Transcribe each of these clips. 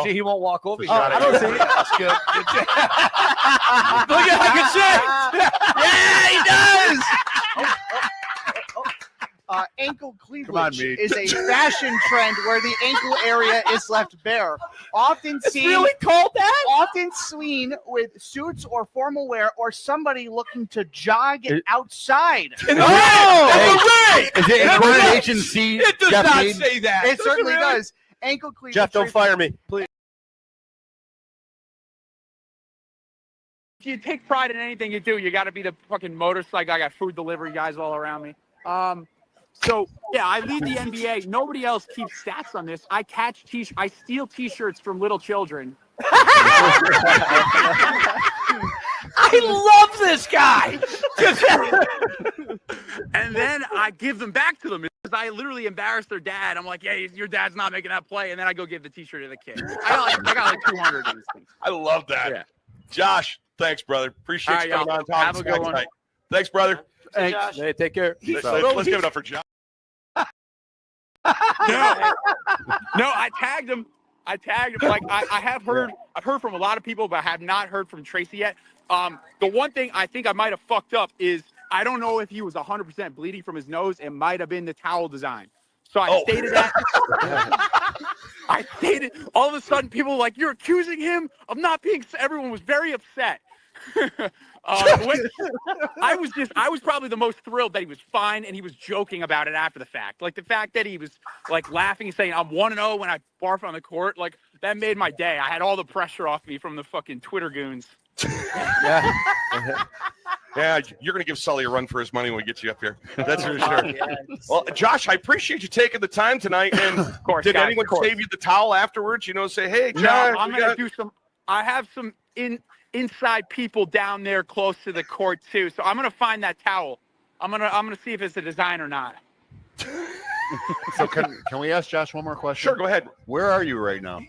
He won't walk over. I don't see it. That's good. Look at how good. Yeah, he does. Ankle cleavage is a fashion trend where the ankle area is left bare. Often seen, really called that? Often seen with suits or formal wear, or somebody looking to jog outside. Is it in Coronation C? It does Jeff not Dean? say that. It certainly does. Ankle cleavage. Jeff, don't fire me, please. If you take pride in anything you do, you got to be the fucking motorcycle. I got food delivery guys all around me. So yeah, I lead the NBA. Nobody else keeps stats on this. I steal T-shirts from little children. I love this guy. And then I give them back to them because I literally embarrass their dad. I'm like, yeah, your dad's not making that play. And then I go give the T-shirt to the kid. I got like 200 of these things. I love that. Yeah. Josh, thanks, brother. Appreciate you coming on. Have a good one. Tonight. Thanks, brother. Thanks. Hey, take care. Let's give it up for Josh. No, I tagged him. Like I've heard from a lot of people, but I have not heard from Tracy yet. The one thing I think I might have fucked up is I don't know if he was 100% bleeding from his nose. It might have been the towel design. So I stated that. I stated. All of a sudden, people were like, "You're accusing him of not being." Everyone was very upset. I was probably the most thrilled that he was fine and he was joking about it after the fact. Like the fact that he was like laughing and saying, "I'm 1-0 when I barf on the court," like that made my day. I had all the pressure off me from the fucking Twitter goons. Yeah. Yeah, you're going to give Sully a run for his money when we get you up here. That's for sure. Well, Josh, I appreciate you taking the time tonight. And of course, did guys, anyone save you the towel afterwards? You know, say, "Hey, Josh." No, I'm going to do some. I have some inside people down there close to the court too. So I'm gonna find that towel. I'm gonna see if it's a design or not. So can we ask Josh one more question? Sure, go ahead. Where are you right now?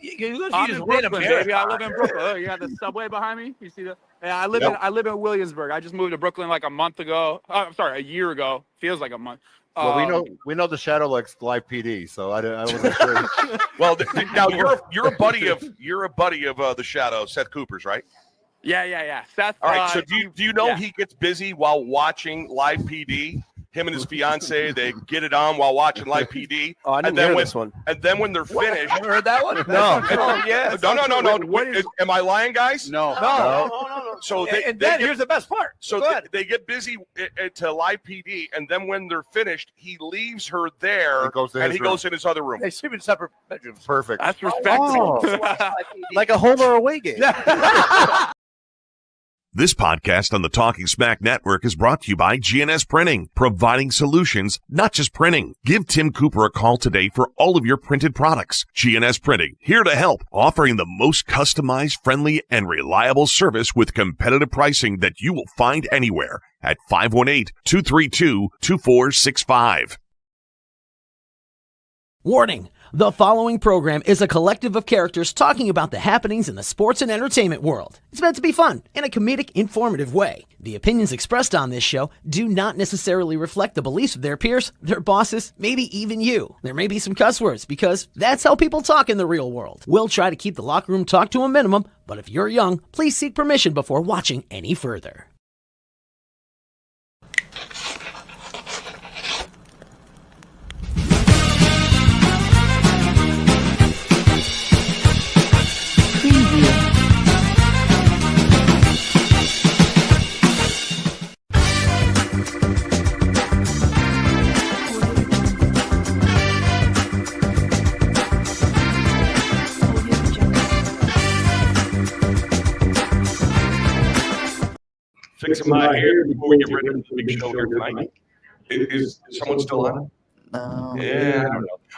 I'm in Brooklyn, baby. I live in Brooklyn. Oh, you got the subway behind me? You see the? Yeah, I live in Williamsburg. I just moved to Brooklyn like a month ago. I'm sorry, a year ago. Feels like a month. Well, we know the Shadow likes live PD, so I wasn't sure. Well, now you're a buddy of the Shadow, Seth Cooper's, right? Yeah. Seth. All right. So do you know he gets busy while watching live PD? Him and his fiance, they get it on while watching live PD. Oh, I didn't hear this one. And then when they're finished, you heard that one? No. No. Am I lying, guys? No. So here's the best part. So they get busy to live PD, and then when they're finished, he leaves her there, and he goes in his other room. They sleep in separate bedrooms. Perfect. That's respectful. Like a home or away game. This podcast on the Talking Smack Network is brought to you by GNS Printing, providing solutions, not just printing. Give Tim Cooper a call today for all of your printed products. GNS Printing, here to help, offering the most customized, friendly, and reliable service with competitive pricing that you will find anywhere at 518-232-2465. Warning. The following program is a collective of characters talking about the happenings in the sports and entertainment world. It's meant to be fun in a comedic, informative way. The opinions expressed on this show do not necessarily reflect the beliefs of their peers, their bosses, maybe even you. There may be some cuss words because that's how people talk in the real world. We'll try to keep the locker room talk to a minimum, but if you're young, please seek permission before watching any further. Fixing my hair before we get ready for the big show here tonight. Is someone still on? No. Yeah,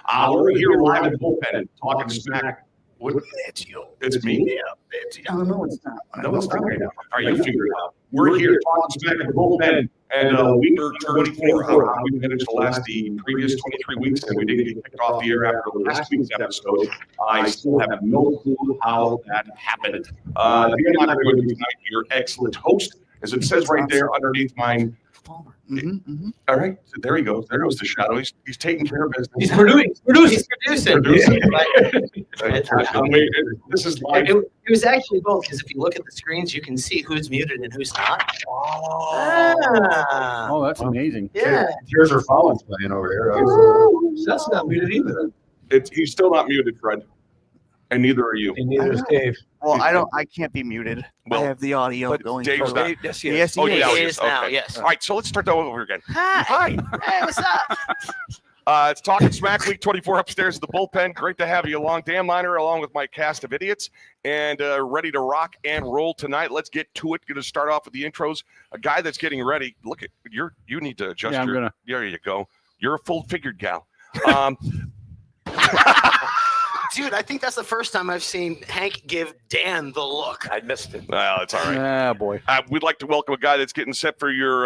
I don't know. We're here live at the Bullpen, talking smack. It's you. It's me. Yeah, it's you. No, it's not. No, it's not right now. All right, you figure it out. We're here talking smack at the Bullpen, and week 24. How we finished the previous 23 weeks, and we didn't get kicked off the air after last week's episode. I still have no clue how that happened. You're not going to be tonight, your excellent host. As it says right there underneath mine, All right, so there he goes. There goes the shadow. He's taking care of business. He's producing. This is live. It was actually both, because if you look at the screens, you can see who's muted and who's not. Oh, that's amazing. Yeah. Tears are falling playing over here. That's not muted either. He's still not muted, Fred, and neither are you. And neither is Dave. Well, I can't be muted. Well, I have the audio But going. Dave's through. not. Yes, Yes, he Oh, is. yeah, He is now, okay. yes. All right, so let's start that over again. Hi. Hey, what's up? It's Talking Smack Week 24 upstairs at the Bullpen. Great to have you along. Dan Miner along with my cast of idiots and ready to rock and roll tonight. Let's get to it. Going to start off with the intros. A guy that's getting ready. Look at you need to adjust Yeah, I'm gonna. There you go. You're a full-figured gal. Dude, I think that's the first time I've seen Hank give Dan the look. I missed it. Well, it's all right. Ah, boy. We'd like to welcome a guy that's getting set for your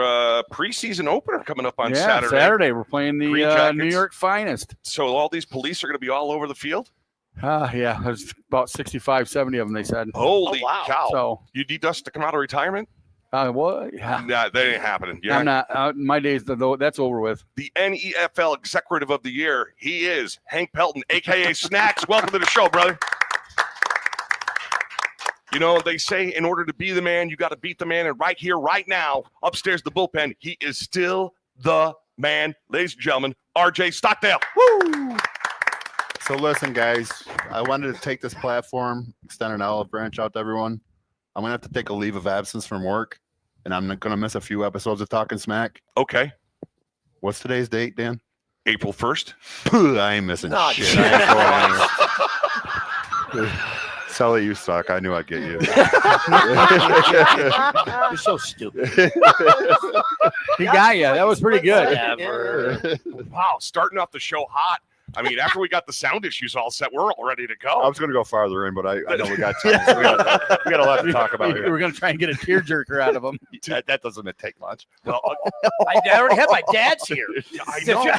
preseason opener coming up on Yeah, Saturday. We're playing the Green Jackets. New York Finest. So all these police are going to be all over the field? Yeah, there's about 65, 70 of them, they said. Holy wow. cow. So, You need us to come out of retirement? what? Yeah. Nah, that ain't happening. You're I'm not. My days, that's over with. The NEFL Executive of the Year. He is Hank Pelton, a.k.a. Snacks. Welcome to the show, brother. You know, they say in order to be the man, you got to beat the man. And right here, right now, upstairs the bullpen, he is still the man. Ladies and gentlemen, RJ Stockdale. Woo! So listen, guys, I wanted to take this platform, extend an olive branch out to everyone. I'm going to have to take a leave of absence from work, and I'm going to miss a few episodes of Talking Smack. Okay. What's today's date, Dan? April 1st. I ain't missing No, shit. I ain't going anywhere. Sully, you suck. I knew I'd get you. You're so stupid. He got you. That was pretty good. Whatever. Wow, starting off the show hot. I mean, after we got the sound issues all set, we're all ready to I go. was going to go farther in, but I know we got time. So we got a lot to talk about here. We're going to try and get a tearjerker out of him. That doesn't take much. Well, I already had my dad's here. I know.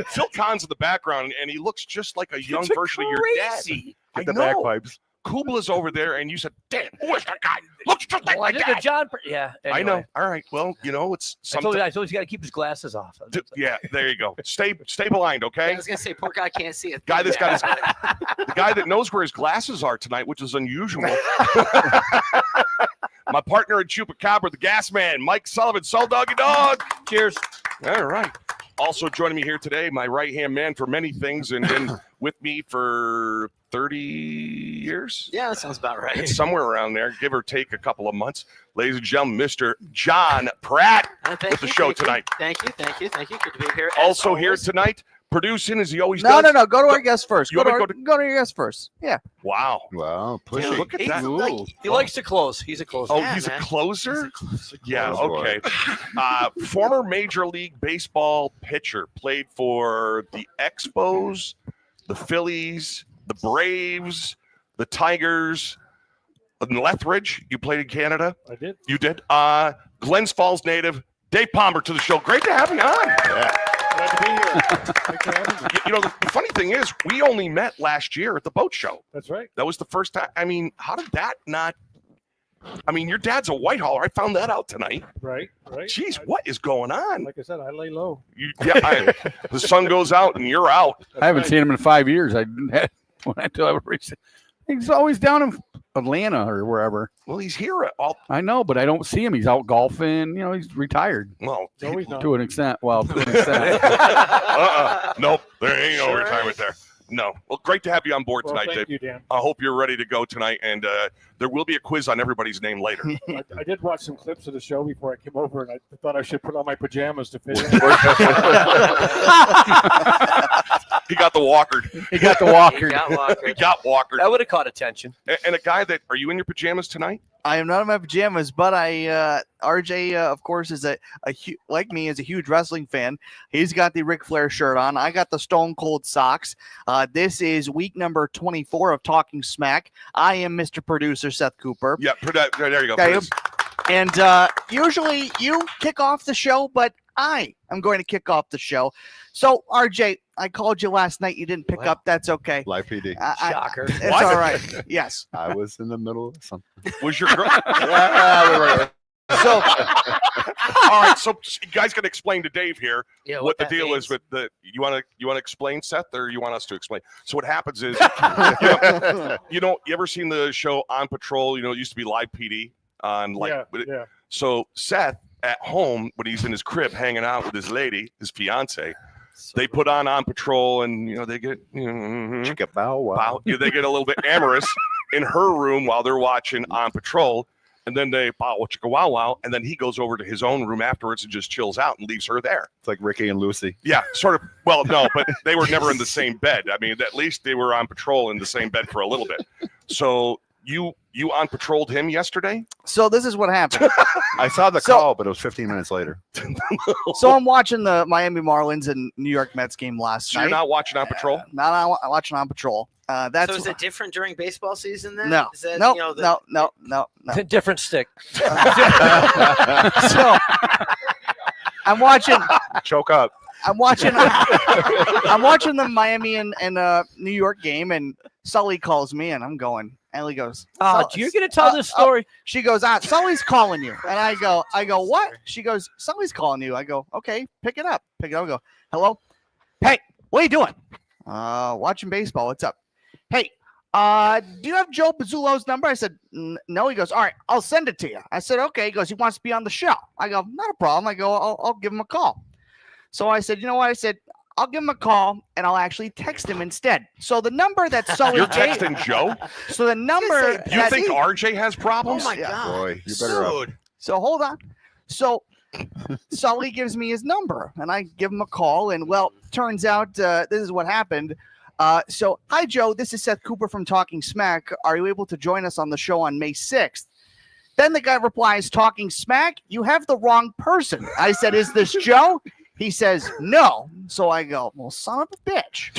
Phil Kahn's in the background, and he looks just like a young version of your dad. I Get the know. bagpipes. Kubla's over there, and you said, "Dan, who is that guy? Looks just like Well, I my did dad." the John. Yeah. I know. Anyway. All right. Well, you know, it's I told something. you he's got to keep his glasses off. Yeah, there you go. Stay blind, I okay? was gonna say, poor guy can't see it. Guy that's got his the guy that knows where his glasses are tonight, which is unusual. My partner at Chupacabra, the gas man, Mike Sullivan, Soul Doggy Dog. Cheers. All right. Also joining me here today, my right-hand man for many things and been with me for 30 years. Yeah, that sounds about right. It's somewhere around there, give or take a couple of months. Ladies and gentlemen, Mr. John Pratt Thank with the you, show thank you, tonight. Thank you. Good to be here. as Also here always. tonight, producing as he always No. does. Go to our guest first. You Go want me to go to your guest first. Yeah. Wow. Wow, Yeah, pushy. look at He's that. like- He likes to close. He's a closer. Oh, Yeah, he's man. a closer? Yeah, Closer. okay. Former Major League Baseball pitcher, played for the Expos, the Phillies, the Braves, the Tigers, in Lethbridge. You played in Canada? I did. You did? Glens Falls native, Dave Palmer to the show. Great to have you on. Glad to be here. Thanks for having me. You know, the funny thing is, we only met last year at the boat show. That's right. That was the first time. I mean, how did that not? I mean, your dad's a Whitehauler. I found that out tonight. Right. Jeez, what is going on? Like I said, I lay low. The sun goes out and you're out. That's I haven't right. seen him in 5 years. He's always down in Atlanta or wherever. Well, he's here at all. I know, but I don't see him. He's out golfing. You know, he's retired Well, No, he's not. to an extent. Well, to an extent. Nope, there ain't no Sure retirement is. there. No. Well, great to have you on board Well, tonight, thank Dave. you, Dan. I hope you're ready to go tonight, and there will be a quiz on everybody's name later. I did watch some clips of the show before I came over, and I thought I should put on my pajamas to fit in. He got the walker. He got the walker. He got Walker. He got walker. That would have caught attention. And a guy that, are you in your pajamas tonight? I am not in my pajamas, but RJ, of course, is like me, is a huge wrestling fan. He's got the Ric Flair shirt on. I got the Stone Cold socks. This is week number 24 of Talking Smack. I am Mr. Producer Seth Cooper. Yeah, there you go. Okay. Produce. And usually you kick off the show, but I am going to kick off the show. So, RJ, I called you last night. You didn't pick up. That's okay. Live PD. Shocker. It's What? all right. Yes. I was in the middle of something. Was your girl? Yeah, we were So All right, so you guys got to explain to Dave here Yeah, what the that deal means. is with the. You want to explain, Seth, or you want us to explain? So what happens is, you ever seen the show On Patrol? It used to be Live PD on yeah. So Seth at home when he's in his crib hanging out with his lady, his fiance, they put on Patrol, and they get Chicka bow wow. they get a little bit amorous in her room while they're watching On Patrol. And then they bow chicka wow wow, and then he goes over to his own room afterwards and just chills out and leaves her there. It's like Ricky and Lucy. Yeah, sort of. Well, no, but they were never in the same bed. I mean, at least they were on patrol in the same bed for a little bit. So you on patrolled him yesterday? So this is what happened. I saw the call, but it was 15 minutes later. So I'm watching the Miami Marlins and New York Mets game last So night. you're not watching On Patrol? Not watching On Patrol. That's So is it different during baseball season then? no, Is that, no. Different stick. So I'm watching. Choke up. I'm watching the Miami and New York game, and Sully calls me, and I'm going. Ellie goes, You're going to tell this story. She goes, Sully's calling you. And I go, what? She goes, Sully's calling you. I go, okay, pick it up. I go, hello? Hey, what are you doing? Watching baseball. What's up? Hey, do you have Joe Pizzullo's number? I said, no. He goes, all right, I'll send it to you. I said, okay. He goes, he wants to be on the show. I go, not a problem. I go, I'll give him a call. So I said, you know what? I said, I'll give him a call, and I'll actually text him instead. So the number that Sully You're gave. texting Joe? So the number. You think RJ has problems? Oh my God. Boy, you better up. So hold on. So Sully gives me his number, and I give him a call. And well, turns out this is what happened. So hi, Joe. This is Seth Cooper from Talking Smack. Are you able to join us on the show on May 6th? Then the guy replies, Talking Smack? You have the wrong person. I said, is this Joe? He says, no. So I go, well, son of a bitch.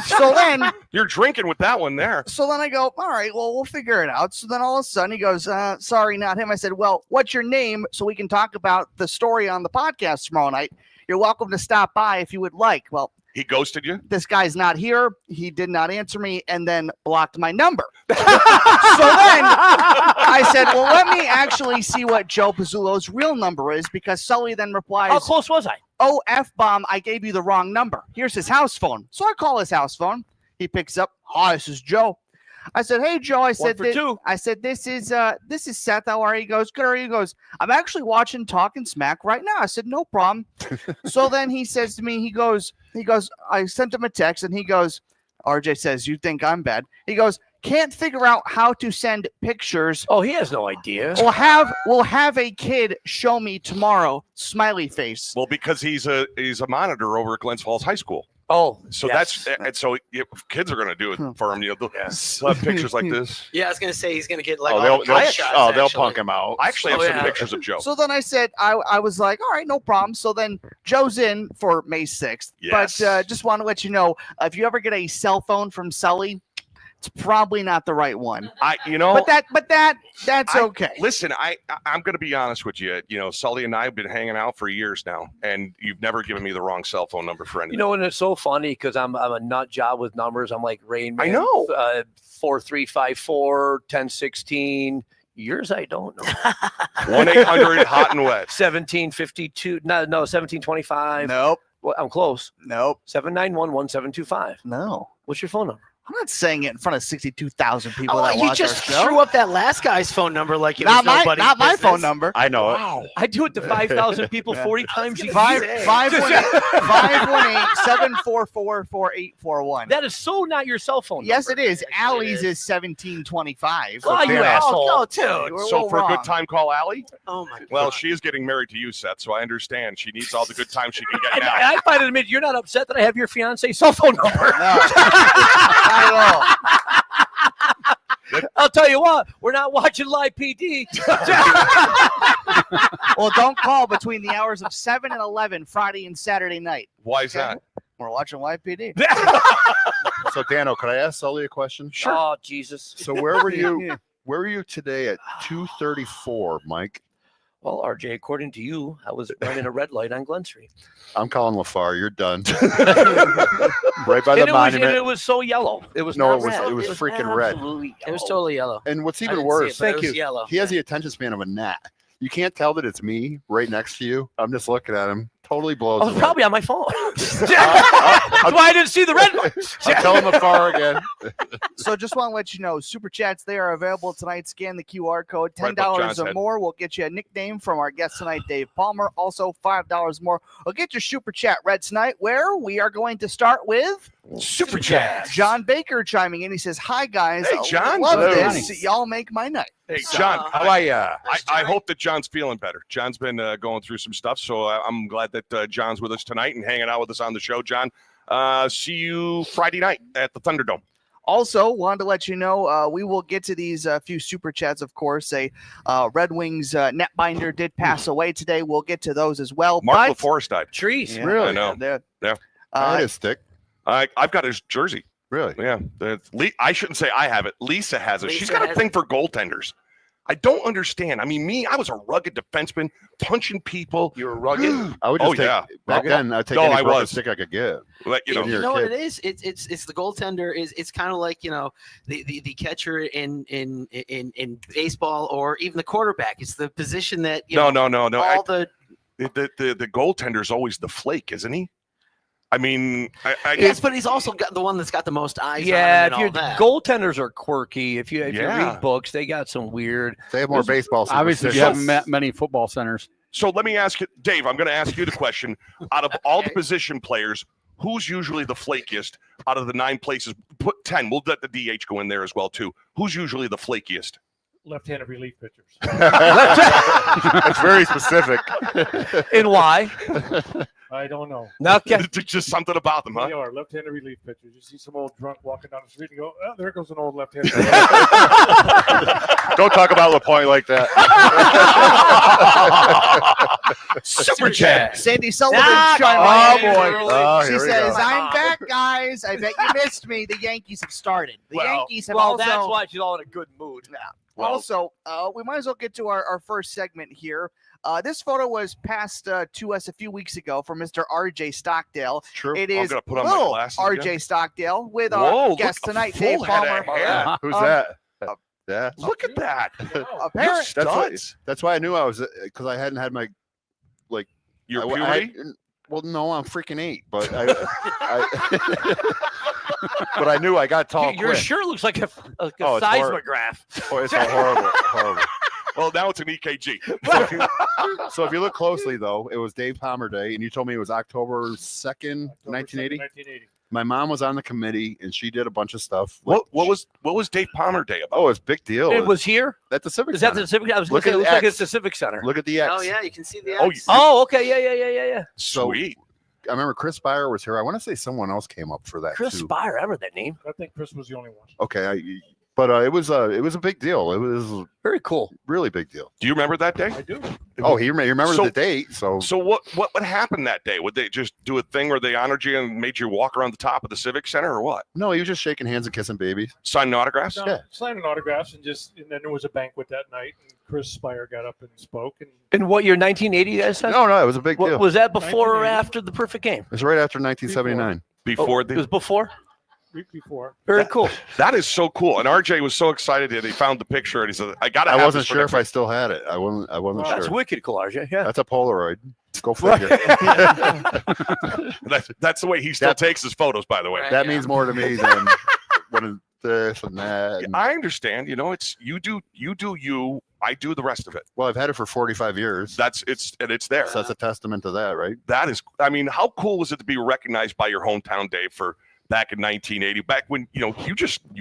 So then You're drinking with that one there. So then I go, all right, well, we'll figure it out. So then all of a sudden he goes, sorry, not him. I said, well, what's your name so we can talk about the story on the podcast tomorrow night? You're welcome to stop by if you would like. Well, He ghosted you? this guy's not here. He did not answer me and then blocked my number. So then I said, well, let me actually see what Joe Pizzullo's real number is, because Sully then replies, How close was I? oh, F-bomb, I gave you the wrong number. Here's his house phone. So I call his house phone. He picks up, hi, this is Joe. I said, hey, Joe. I said, this is Seth. How are you? He goes, good. How are you? He goes, I'm actually watching Talking Smack right now. I said, no problem. So then he says to me, he goes, I sent him a text, and he goes, RJ says, you think I'm bad. He goes, can't figure out how to send pictures. Oh, he has no idea. We'll have a kid show me tomorrow. Smiley face. Well, because he's a monitor over at Glens Falls High School. Oh, So yes. kids are going to do it for him. They'll have pictures like this. Yeah, I was gonna say he's gonna get like They'll punk him out. I actually have some pictures of Joe. So then I said, I was like, all right, no problem. So then Joe's in for May 6th. Yes. But just want to let you know, if you ever get a cell phone from Sully, it's probably not the right one. That's okay. Listen, I'm going to be honest with you. Sully and I have been hanging out for years now, and you've never given me the wrong cell phone number for anything. And it's so funny because I'm a nut job with numbers. I'm like Rain Man. I know. 4354 1016. Yours, I don't know. 1-800 hot and wet. 1752. No, 1725. Nope. Well, I'm close. Nope. 791-1725. No. What's your phone number? I'm not saying it in front of 62,000 people that you watch just our show. threw up that last guy's phone number like it Not was my nobody's not my business. phone number. I know Wow. I do it to 5,000 people 40 times a year. 518-744-4841. That is so not your cell phone Yes, number. it is. Allie's is 1725. Oh, you Dan, asshole. Oh, dude. We're So for a wrong. good time, call Allie? Oh my God. Well, she is getting married to you, Seth, so I understand. She needs all the good time she can get And now. I find it admit you're not upset that I have your fiance's cell phone number. No, not at all. I'll tell you what, we're not watching Live PD. Well, don't call between the hours of 7 and 11 Friday and Saturday night. Why is that? We're watching Live PD. So, Dano, could I ask Sully a question? Sure. Oh, Jesus. So, where were you? Where were you today at 2:34, Mike? Well, RJ, according to you, I was running a red light on Glen Street. I'm calling LaFar. You're done. Right by the And monument. it was so yellow. It was No, not it was- red. it was freaking red. absolutely It was yellow. totally yellow. And what's I even didn't see worse, it, but it was yellow. he has the attention span of a gnat. You can't tell that it's me right next to you. I'm just looking at him. Totally blows. I was away. probably on my phone. That's why I didn't see the red one. I'll tell him afar again. So just want to let you know, Super Chats, they are available tonight. Scan the QR code. Right above $10 John's or head. more will get you a nickname from our guest tonight, Dave Palmer. Also, $5 more will get your Super Chat read tonight, where we are going to start with Super Chat. John Baker chiming in. He says, hi, guys. Hey, John. Love Hello. this. Y'all make my night. Hey, John, how are you? I Johnny. hope that John's feeling better. John's been going through some stuff, so I'm glad that John's with us tonight and hanging out with us on the show. John, see you Friday night at the Thunderdome. Also, wanted to let you know, we will get to these few Super Chats, of course. A Red Wings netbinder did pass away today. We'll get to those as well. Mark but LaForest died. Trees. Yeah, Really? I know. Yeah. I had his stick. I've got his jersey. Really? Yeah. I shouldn't say I have it. Lisa has it. She's Lisa got a has thing for goaltenders. I don't understand. I mean, I was a rugged defenseman, punching people. You're rugged. I would just take, yeah. back then, I'd take No, any I broken was. stick I could get. Like, you know, When you're You a know what kid. it is? It's the goaltender. It's kind of like the catcher in baseball, or even the quarterback. It's the position that no. All The goaltender's always the flake, isn't he? I mean, I yes, but he's also got the one that's got the most eyes. Yeah, on him and all that. goaltenders are quirky. If you Yeah. read books, they got some weird. They have more baseball. Obviously, you superstitions. haven't met many football centers. So let me ask you, Dave, I'm going to ask you the question. Out of all the position players, who's usually the flakiest out of the 9 places? Put 10. We'll let the DH go in there as well, too. Who's usually the flakiest? Left-handed relief pitchers. That's very specific. And why? I don't know. Okay. Just something about them, huh? They are left-handed relief pitchers. You see some old drunk walking down the street and go, oh, there goes an old left-handed. Don't talk about LaPointe like that. Super Chat. Sandy Sullivan Ah, chiming in. boy. Oh, She here we says, go. I'm back, guys. I bet you missed me. The Yankees have started. The Yankees have well, also... that's why she's all in a good mood. Well- Also, we might as well get to our first segment here. This photo was passed to us a few weeks ago from Mr. RJ Stockdale. True. It I'm is gonna put on my little glasses RJ again. Stockdale with Whoa, our look, guest a tonight, full Dave head Palmer. of hair. Who's Um, that? Yeah. Look at that. Apparently, That's why I knew I was, because I hadn't had my, like, Your I puberty? well, no, I'm freaking 8, but but I knew I got tall. Your quick. shirt looks like a Oh, it's seismograph. Oh, it's a horrible. Well, now it's an EKG. So if you look closely, though, it was Dave Palmer Day, and you told me it was October 2nd, 1980. 1980. My mom was on the committee, and she did a bunch of stuff. What was Dave Palmer Day about? Oh, it's a big deal. It was here. at the Civic Is that Center. the Civic? I was going Look to say, at it looks the like X. it's the Civic Center. Look at the X. Oh yeah, you can see the Oh, X. Oh, okay. Yeah. Sweet. I remember Chris Byer was here. I want to say someone else came up for that Chris too. Spire, I read that name. I think Chris was the only one. Okay, but it was a big deal. It was Very cool. really big deal. Do you remember that day? I do. Oh, he remembers So- the date. So So what happened that day? Would they just do a thing where they honored you and made you walk around the top of the Civic Center, or what? no, he was just shaking hands and kissing babies. Signing autographs? No, Yeah. signing autographs and then there was a banquet that night and Chris Spire got up and spoke and In what year? 1980, that said? No, it was a big deal. Was that before or 1980. after the perfect game? It was right after 1979. Before It was before? week before. Very cool. that is so cool. And RJ was so excited that he found the picture and he said, I gotta I have wasn't this for sure if next I still had it. I wasn't That's sure. wicked cool, RJ. Yeah. That's a Polaroid. Go figure. That's the way he still takes his photos, by the way. That means more to me than when this and that. and- I understand. You know, it's you do you, I do the rest of it. well, I've had it for 45 years. It's there. So that's a testament to that, right? That is, I mean, how cool was it to be recognized by your hometown, Dave, for back in 1980, back when, you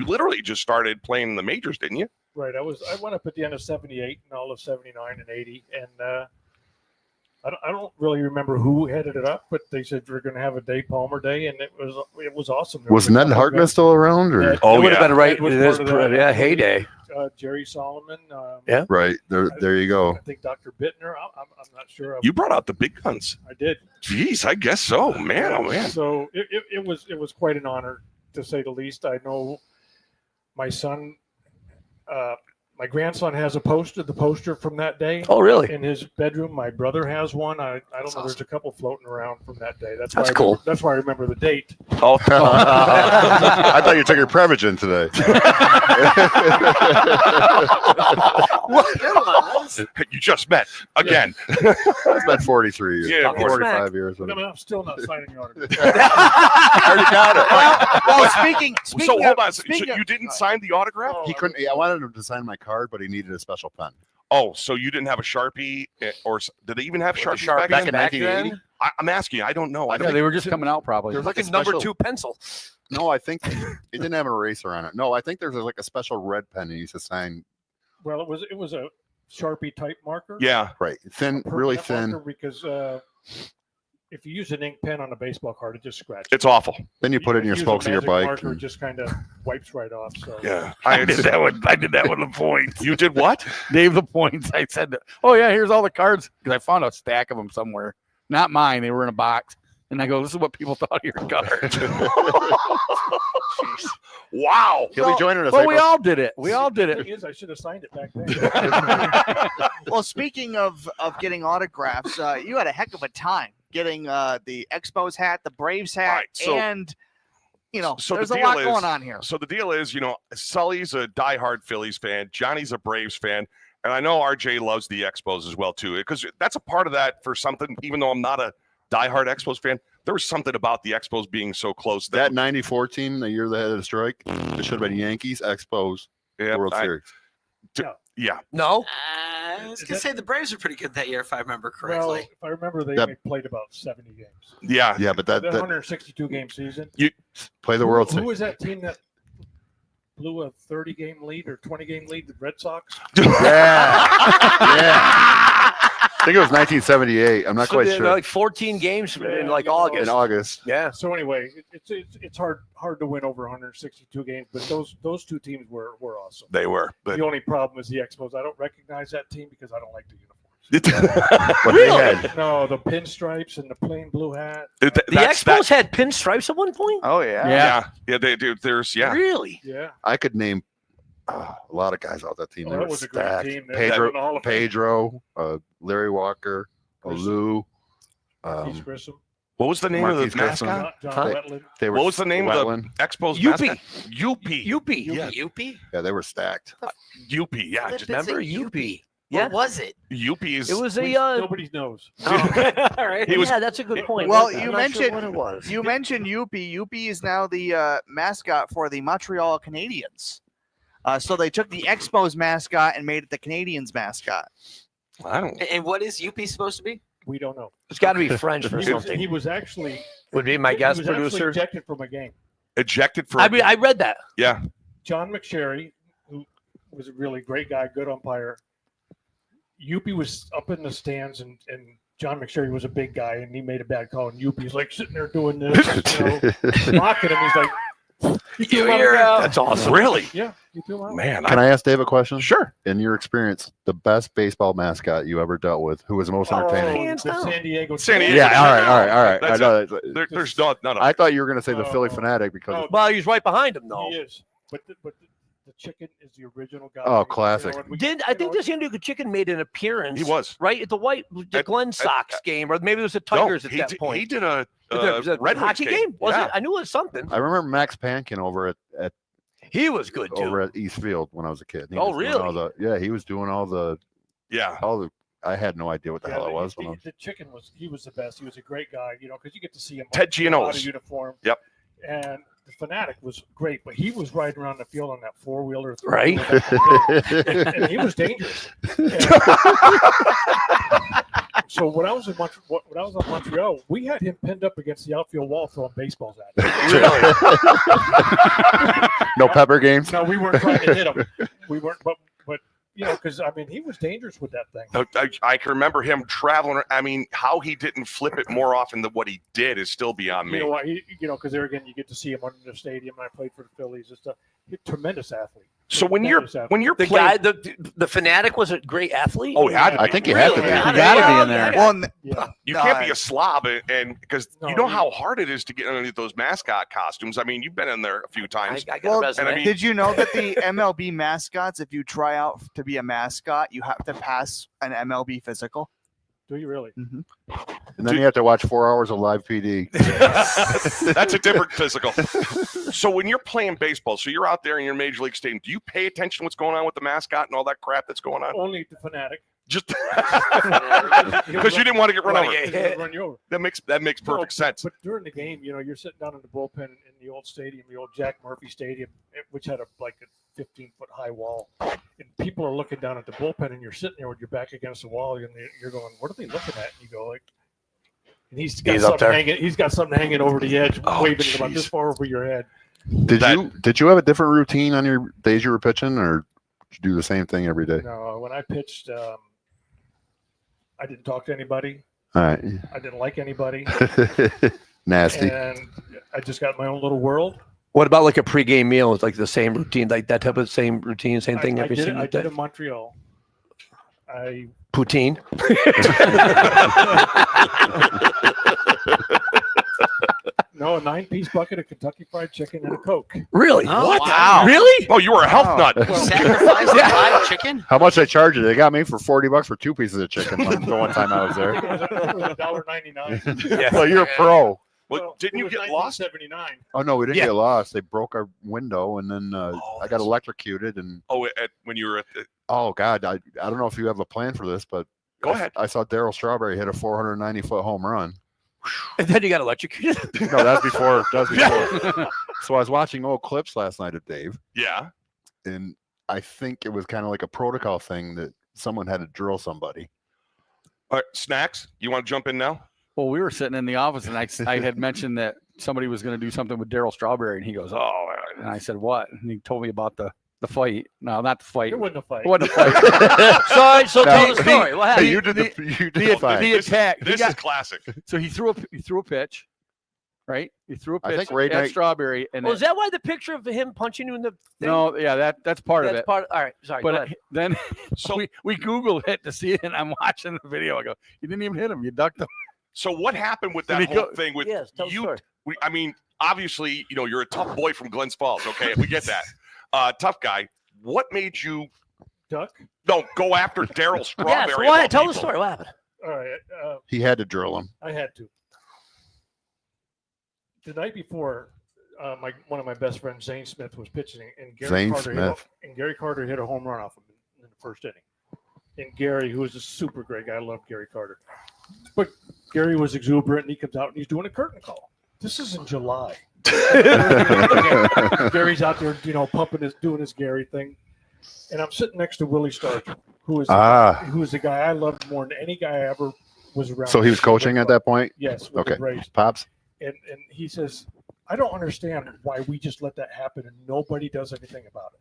literally just started playing in the majors, didn't you? Right. I went up at the end of 78 and all of 79 and 80 and I don't really remember who headed it up, but they said we're going to have a Dave Palmer Day, and it was awesome. There Was a Ned couple of Hartness guys. still around? Or Ned- Oh, it would have yeah. been right. Ned was It is, part of that. yeah, heyday. Jerry Solomon. Yeah. right there you go. I think Dr. Bittner. I'm not sure. You brought out the big guns. I did. Jeez, I guess so, man. Oh, man. So it was quite an honor, to say the least. I know my son My grandson has the poster from that day. Oh, really? In his bedroom. My brother has one. I don't know. awesome. There's a couple floating around from that day. That's That's why cool. That's why I remember the date. Oh, I thought you took your Prevagen today. You just met again. It's been 43 years. Yeah, 45 years. No, I'm still not signing the autograph. I already got it. Well, speaking So hold of, on. So speaking of- you didn't sign the autograph? He couldn't. I wanted him to sign my card, but he needed a special pen. Oh, so you didn't have a Sharpie, or did they even have Sharpies Sharpies back then? back in 1980? I'm asking. I don't know. I Yeah, don't. they were just coming out probably. There's like like a a number special, 2 pencil. No, I think it didn't have an eraser on it. No, I think there's like a special red pen he used to sign. Well, it was a Sharpie type marker. Yeah. Right, thin, really Permanent thin. marker because if you use an ink pen on a baseball card, it just scratches. It's awful. Then you put it in your Use a spokes of your magic bike. Marker and- just kind of wipes right off. So Yeah. I did that with the points. You did what? Gave the points. I said, "Oh yeah, here's all the cards." Because I found a stack of them somewhere. Not mine. They were in a box. And I go, "This is what people thought of your cards." Wow. He'll be joining us. Well, we April- all did it. We all did the it. thing is, I should have signed it back then. well, speaking of getting autographs, you had a heck of a time getting the Expos hat, the Braves hat, Right, so- and so there's the a lot deal going is- on here. So the deal is, Sully's a diehard Phillies fan. Johnny's a Braves fan. And I know RJ loves the Expos as well, too, because that's a part of that for something, even though I'm not a diehard Expos fan, there was something about the Expos being so close. That 94 team, the year they had a strike, it should have been Yankees, Expos, Yeah, World Series. Yeah. No? I was going to say the Braves were pretty good that year, if I remember correctly. Well, if I remember, they That- only played about 70 games. Yeah. Yeah, but That that 162 game season. play the World Who Series. was that team that blew a 30 game lead or 20 game lead? The Red Sox. Yeah. I think it was 1978. I'm not So quite they're sure. like 14 games in like Yeah, August. In August. Yeah. So anyway, it's hard to win over 162 games, but those two teams were awesome. They were. But The only problem is the Expos. I don't recognize that team because I don't like the uniforms. But they had No, the pinstripes and the plain blue hat. The Expos had pinstripes at one point? Oh yeah. Yeah, they do. There's, Really? Yeah. I could name a lot of guys off that team. Oh, They that were was a great stacked. team. They were in the Hall of Fame. Pedro, Larry Walker, Grissom. Lou. Keith Grissom. What was the name Marquise of the Grissom. mascot? John Huh? Wetland. They were What was the name Wetland. of the Expos Youpie. mascot? Youpie. Youpie. Yeah. Youpie? Yeah, they were stacked. Youpie. Yeah. What Just did it say? Remember Youpie? Yeah. What was it? Youpie is. It was We- a. Nobody knows. All right. He was- Yeah, that's a good point. Well, I'm you not mentioned- sure what it was. You mentioned Youpie. Youpie is now the mascot for the Montreal Canadiens. So they took the Expos mascot and made it the Canadiens mascot. I don't. And what is Youpie supposed to be? We don't know. It's got to be French for He was, something. he was actually Would be my he guest was actually producer. ejected from a game. Ejected for. I mean, I read that. yeah. John McSherry, who was a really great guy, good umpire. Youpie was up in the stands, and John McSherry was a big guy, and he made a bad call. And Youpie's like sitting there doing this, mocking him. He's like, "You threw him out You're again." out. That's awesome. Really? Yeah, you threw him out. Man. Can I ask Dave a question? Sure. In your experience, the best baseball mascot you ever dealt with, who was the most entertaining? hands the down. San Diego. San Diego. Yeah, all right. I That's know. that- There's not none of I thought you were going to say the Philly Oh. fanatic because Oh, Well, he's right behind him, though. He is, but the chicken is the original guy. Oh, classic. and we- I think know, the San Diego Chicken made an appearance. He was. right at the At- Glen Sox game, or maybe it was the No, Tigers at he that did, point. He did a Was it Red Wings hockey game. Was yeah. it? I knew it was something. I remember Max Pankin over at He was good too. over at East Field when I was a kid. He Oh, was doing all really? yeah, he was doing all the. Yeah. I had no idea what the yeah, hell it was. When I was the chicken was the best. He was a great guy, because you get to see him Ted in a lot of Gianolis. uniform. Yep. And the fanatic was great, but he was riding around the field on that four-wheeler. Right. And he was dangerous. So when I was in Montreal, we had him pinned up against the outfield wall throwing baseballs at him. no pepper games. No, we weren't trying to hit him. We weren't, but because he was dangerous with that thing. I can remember him traveling. I mean, how he didn't flip it more often than what he did is still beyond me. You know what? Because there again, you get to see him under the stadium. And I played for the Phillies and stuff. He's a tremendous athlete. So when you're The playing, guy, the fanatic was a great athlete. oh, he had to I be. think he had to be. You gotta be in there. Well, Yeah. You No, can't be a slob, and because No, you know you- how hard it is to get underneath those mascot costumes. I mean, you've been in there a few I times. got Well, a resume. and I mean- did you know that the MLB mascots, if you try out to be a mascot, you have to pass an MLB physical? Do you really? And then you have to watch 4 hours of live PD. That's a different physical. So when you're playing baseball, so you're out there in your major league stadium, do you pay attention to what's going on with the mascot and all that crap that's going on? Only the fanatic. Just because you didn't want to get run over. He'll run you over. That makes perfect sense. But during the game, you're sitting down in the bullpen in the old stadium, the old Jack Murphy Stadium, which had a 15-foot high wall, and people are looking down at the bullpen, and you're sitting there with your back against the wall, and you're going, "What are they looking at?" And you go like, and he's got something hanging. He's got something hanging over the edge, waving it about this far over your head. Did you have a different routine on your days you were pitching, or did you do the same thing every day? No, when I pitched, I didn't talk to anybody. All right. I didn't like anybody, Nasty. and I just got my own little world. What about like a pregame meal? It's like the same routine, like that type of same routine, same thing I every did it. single I did day. in Montreal. Poutine. No, a 9-piece bucket of Kentucky Fried Chicken and a Coke. Really? Oh, What? wow. Really? Oh, you were a health nut. Sacrifice the fried chicken. How much I charge you? They got me for $40 for 2 pieces of chicken the one time I was there. It was $1.99. Well, you're a pro. Well, didn't you get lost? 79. Oh no, we didn't Yeah. get lost. They broke our window, and then I got electrocuted. And Oh, when you were at the, oh god, I don't know if you have a plan for this, but Go ahead. I saw Darryl Strawberry hit a 490-foot home run. And then you got electrocuted. No, that's before. That was before. So I was watching old clips last night of Dave, yeah. and I think it was kind of like a protocol thing that someone had to drill somebody. All right, Snacks, you want to jump in now? Well, we were sitting in the office, and I had mentioned that somebody was going to do something with Darryl Strawberry, and he goes, "Oh," and I said, "What?" And he told me about the fight. No, not the fight. It wasn't a fight. It wasn't a fight. So No, tell the story. What Hey, happened? you did the fight. The attack. He This got- is classic. So he threw a pitch, right? He threw a I pitch think Ray at Knight- Strawberry, and Was that why the picture of him punching you in the thing? no, yeah, that's part of That's it. part. All right, sorry. go But ahead. then So- we Googled it to see it, and I'm watching the video. I go, "You didn't even hit him. You ducked him." So what happened with Let that me whole go- thing with Yes, tell the you? story. I mean, obviously, you're a tough boy from Glens Falls. Okay, we get that. Tough guy. What made you Duck. go after Darryl Strawberry? Yes. of Go all ahead. Tell the people? story. What happened? All right. He had to drill him. I had to. The night before, one of my best friends, Zane Smith, was pitching, and Zane Smith. Gary Carter hit a home run off him in the first inning. And Gary, who was a super great guy, I love Gary Carter, but Gary was exuberant, and he comes out and he's doing a curtain call. This is in July. Gary's out there, pumping doing his Gary thing, and I'm sitting next to Willie Stargell, who is the guy I loved more than any guy I ever was around. So he was coaching at that point. Yes. With Okay. the Braves. Pops. And he says, I don't understand why we just let that happen and nobody does anything about it.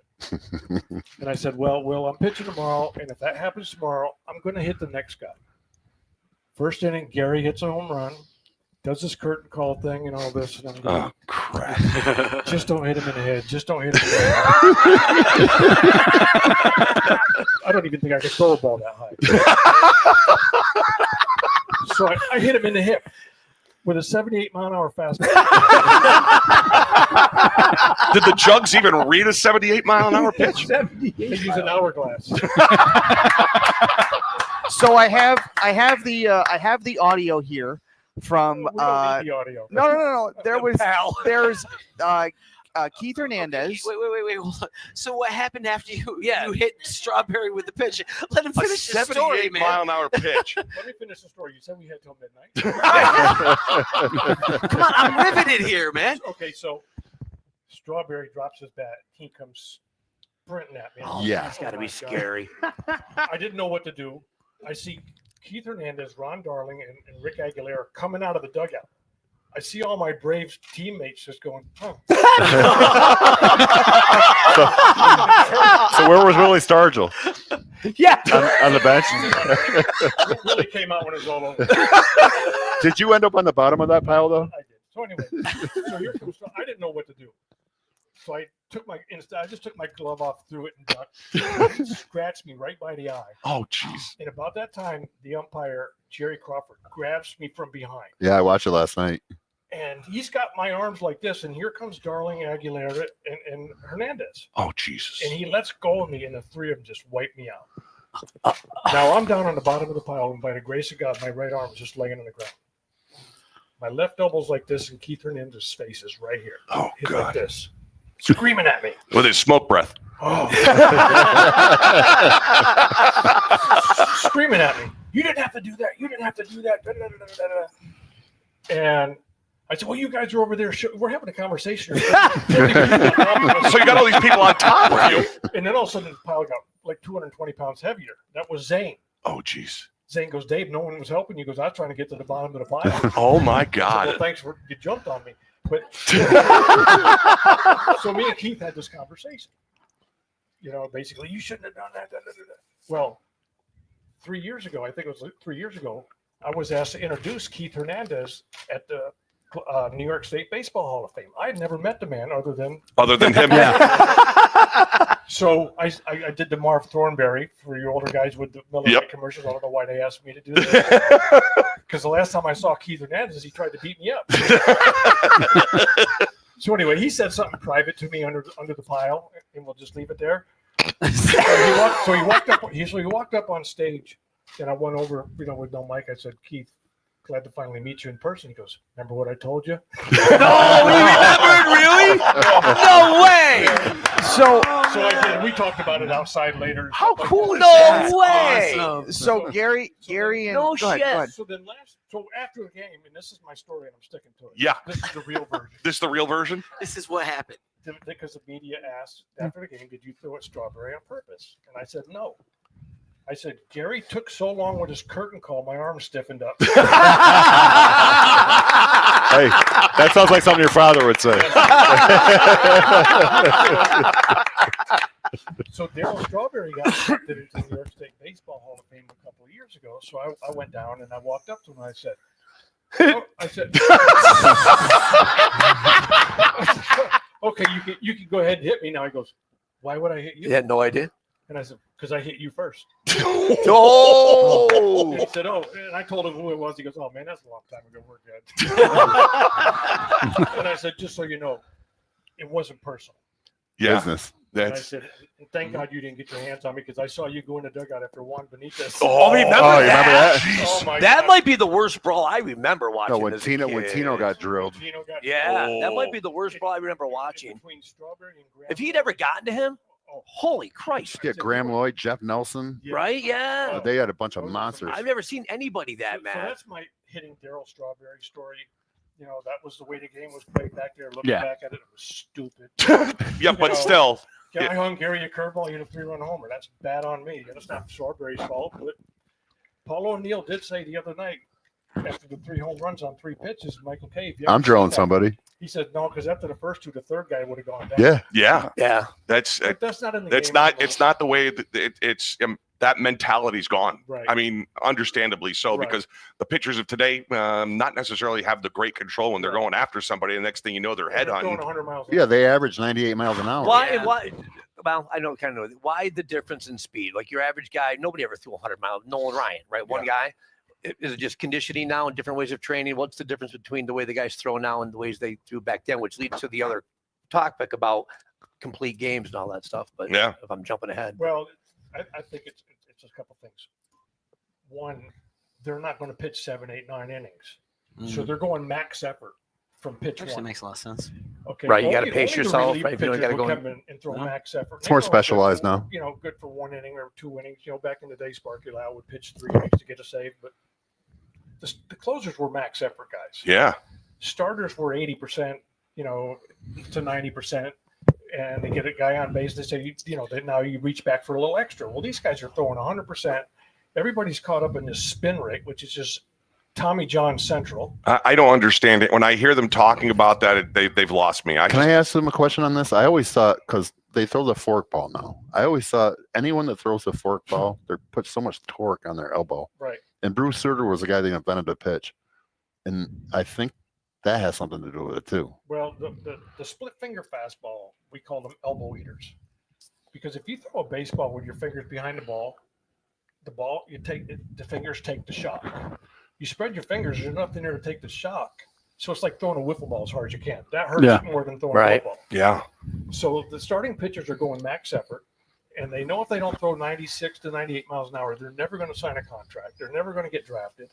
And I said, well, I'm pitching tomorrow, and if that happens tomorrow, I'm going to hit the next guy. First inning, Gary hits a home run, does this curtain call thing and all this, and I'm going, Oh crap! just don't hit him in the head. Just don't hit him in the head. I don't even think I could throw a ball that high. So I hit him in the hip with a 78-mile-an-hour fastball. Did the jugs even read a 78-mile-an-hour pitch? They use an hourglass. So I have the audio here from We don't need the audio. no. There's Keith Hernandez. Wait. Hold on. So what happened after you Yeah. you hit Strawberry with the pitch? Let him A finish the story, man. 78-mile-an-hour pitch. Let me finish the story. You said we had till midnight. Come on, I'm riveted here, man. Okay, so Strawberry drops his bat. He comes sprinting at me. Yeah. That's got to Oh be my God. scary. I didn't know what to do. I see Keith Hernandez, Ron Darling, and Rick Aguilera coming out of the dugout. I see all my Braves teammates just going, huh. So where was Willie Stargell? Yeah. On the bench. Really came out when it was all over. Did you end up on the bottom of that pile though? I did. So anyway, so here comes, I didn't know what to do. So I just took my glove off, threw it, and ducked. It scratched me right by the eye. Oh, jeez. And about that time, the umpire, Jerry Crawford, grabs me from behind. Yeah, I watched it last night. And he's got my arms like this, and here comes Darling, Aguilera, and Hernandez. Oh, Jesus. And he lets go of me, and the three of them just wipe me out. Now I'm down on the bottom of the pile, and by the grace of God, my right arm is just laying on the ground. My left elbow's like this, and Keith Hernandez's face is right here. Oh, He's God. like this, screaming at me. With his smoke breath. Oh. Screaming at me. You didn't have to do that. You didn't have to do that. Da, da, da, da, da, da. And I said, well, you guys are over there. We're having a conversation. So you got all these people on top of you. And then all of a sudden the pile got like 220 pounds heavier. That was Zane. Oh, jeez. Zane goes, Dave, no one was helping you. He goes, I was trying to get to the bottom of the pile. Oh, my I said, God. well, thanks for you jumped on me. But so me and Keith had this conversation. You know, basically, you shouldn't have done that. Da, da, da, da. Well, 3 years ago, I think it was 3 years ago, I was asked to introduce Keith Hernandez at the New York State Baseball Hall of Fame. I had never met the man other than him. So I did the Marv Thornberry for you older guys with the military commercials. I don't know why they asked me to do this. Because the last time I saw Keith Hernandez, he tried to beat me up. So anyway, he said something private to me under the pile, and we'll just leave it there. So he walked up on stage, and I went over, with no mic. I said, Keith, glad to finally meet you in person. He goes, remember what I told you? No, you remembered, really? No way. So I did. We talked about it outside later. How cool is No that? way. Awesome. So Gary, and No go ahead, shit. go ahead. So after the game, and this is my story, and I'm sticking to it. Yeah. This is the real version. This is the real version? This is what happened. Because the media asked after the game, did you throw at Strawberry on purpose? And I said, no. I said, Gary took so long with his curtain call, my arm stiffened up. Hey, that sounds like something your father would say. So Darryl Strawberry got accepted into the New York State Baseball Hall of Fame a couple of years ago. So I went down and I walked up to him and I said, okay, you can go ahead and hit me now. He goes, why would I hit you? You had no idea? And I said, because I hit you first. Oh! And he said, oh, and I told him who it was. He goes, oh, man, that's a long time ago. We're good. And I said, just so you know, it wasn't personal. Yeah. Business. And I said, and thank God you didn't get your hands on me because I saw you go in the dugout after Juan Benitez. Oh, remember you remember that? Oh, my That God. might be the worst brawl I remember watching. No, when as a Tino kid. got drilled. Tino got Yeah, drilled. that might be the worst brawl I remember watching. Between Strawberry and Graham. If he'd ever gotten to him, holy Christ. Yeah, Graham Lloyd, Jeff Nelson. Yeah. Right? Yeah. They had a bunch of monsters. I've never seen anybody that So mad. that's my hitting Darryl Strawberry story. You know, that was the way the game was played back there. Looking Yeah. back at it, it was stupid. Yeah, but know, still. Yeah, I hung Gary a curveball, he had a 3-run homer. That's bad on me. It's not Strawberry's fault. But Paul O'Neill did say the other night, after the 3 home runs on 3 pitches, Michael Cave. I'm drilling somebody. He said no, because after the first 2, the third guy would have gone down. Yeah. Yeah. Yeah. That's But that's not in the that's game not anymore. it's not the way that it's that mentality's gone. Right. I mean, understandably so, Right. because the pitchers of today not necessarily have the great control when they're going after somebody. The next thing you know, they're They're headhunting. throwing 100 miles an Yeah, hour. they average 98 miles an hour. Why? Yeah. Why? Well, I know kind of know. Why the difference in speed? Like your average guy, nobody ever threw 100 miles. Nolan Ryan, right? One guy. Is it just conditioning now and different ways of training? What's the difference between the way the guys throw now and the ways they threw back then, which leads to the other topic about complete games and all that stuff. But Yeah. if I'm jumping ahead. Well, I think it's a couple things. One, they're not going to pitch 7, 8, 9 innings. So they're going max effort from pitch Actually 1. makes a lot of sense. Okay, Right, you gotta only- pace only the yourself, relief right, if you don't pitchers gotta will go come in and throw Yeah. max effort. It's more They throw a specialized good for- now. You know, good for 1 inning or 2 innings. You know, back in the day, Sparky Lau would pitch 3 innings to get a save, but the closers were max effort guys. Yeah. Starters were 80%, you know, to 90%. And they get a guy on base. They say, you know, that now you reach back for a little extra. Well, these guys are throwing 100%. Everybody's caught up in this spin rate, which is just Tommy John Central. I don't understand it. When I hear them talking about that, they've lost me. Can I ask them a question on this? I always thought, because they throw the fork ball now, I always thought anyone that throws the fork ball, they put so much torque on their elbow. Right. And Bruce Sutter was the guy that invented the pitch. And I think that has something to do with it too. Well, the split finger fastball we call them elbow eaters, because if you throw a baseball with your fingers behind the ball, the fingers take the shock. You spread your fingers, there's nothing there to take the shock. So it's like throwing a wiffle ball as hard as you can. That hurts more than throwing a football. Yeah. So the starting pitchers are going max effort, and they know if they don't throw 96 to 98 miles an hour, they're never going to sign a contract. They're never going to get drafted.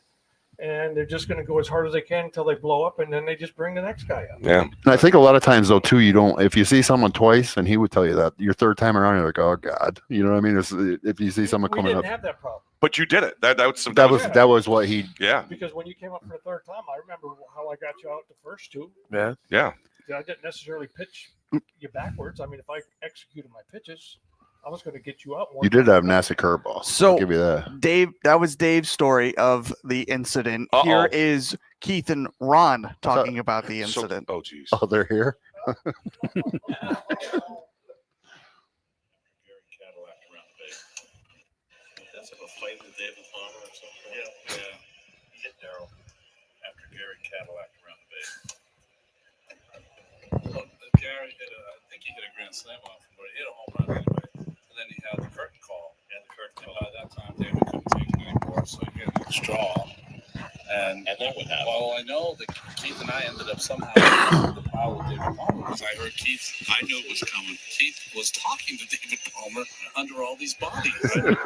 And they're just going to go as hard as they can until they blow up, and then they just bring the next guy up. Yeah. And I think a lot of times, though, too, if you see someone twice, and he would tell you that, your third time around, you're like, oh, God. You know what I mean? If you see someone coming up. We didn't have that problem. But you did it. That was what he. Yeah. Because when you came up for the third time, I remember how I got you out the first two. Yeah. Yeah. I didn't necessarily pitch you backwards. I mean, if I executed my pitches, I was going to get you out more. You did have nasty curveball. So I'll give you that. Dave, that was Dave's story of the incident. Here is Keith and Ron talking about the incident. Oh, geez. Oh, they're here. That's a fight with David Palmer or something. Yeah. He hit Darryl after Gary Cadillac around the base. Well, Gary hit I think he hit a grand slam off him, but he hit a home run anyway. And then he had the curtain call. And by that time, David couldn't take it anymore, so he hit a straw. And then what happened? Well, I know that Keith and I ended up somehow in the pile with David Palmer, because I heard Keith. I knew it was coming. Keith was talking to David Palmer under all these bodies. David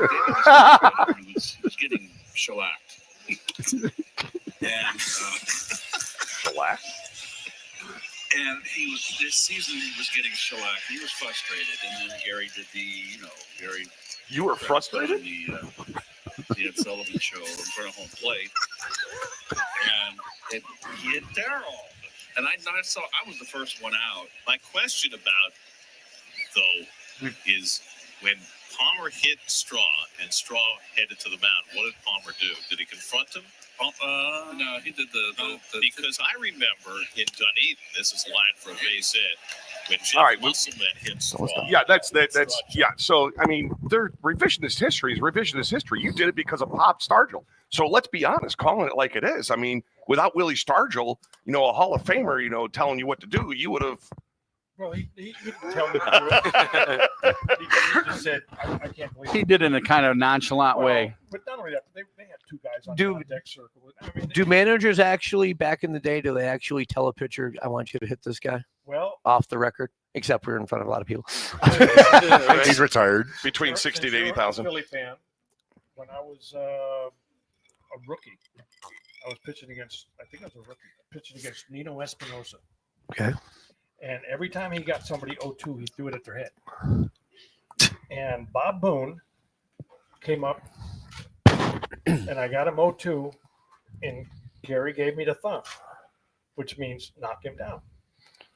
was getting shellacked. And shellacked. And this season he was getting shellacked. He was frustrated, and then Gary did Gary. You were frustrated? The Ed Sullivan show in front of home plate, and he hit Darryl. And I was the first one out. My question about though is when Palmer hit Straw and Straw headed to the mound, what did Palmer do? Did he confront him? No, he did because I remember in Dunedin, this is line for a base hit. When Jeff Musselman hit Straw. Yeah, that's yeah. So I mean, revisionist history is revisionist history. You did it because of Pop Stargell. So let's be honest, calling it like it is. I mean, without Willie Stargell, a Hall of Famer, telling you what to do, you would have. Well, he didn't tell me to do it. He just said, I can't believe it. He did it in a kind of nonchalant way. But not only that, they had two guys on the deck circle. Do managers actually, back in the day, do they actually tell a pitcher, I want you to hit this guy? Well, off the record, except we're in front of a lot of people. He's retired. Between 60 to 80,000. Philly fan. When I was a rookie, I was pitching against Nino Espinosa. Okay. And every time he got somebody 0-2, he threw it at their head. And Bob Boone came up, and I got him 0-2, and Gary gave me the thumb, which means knock him down.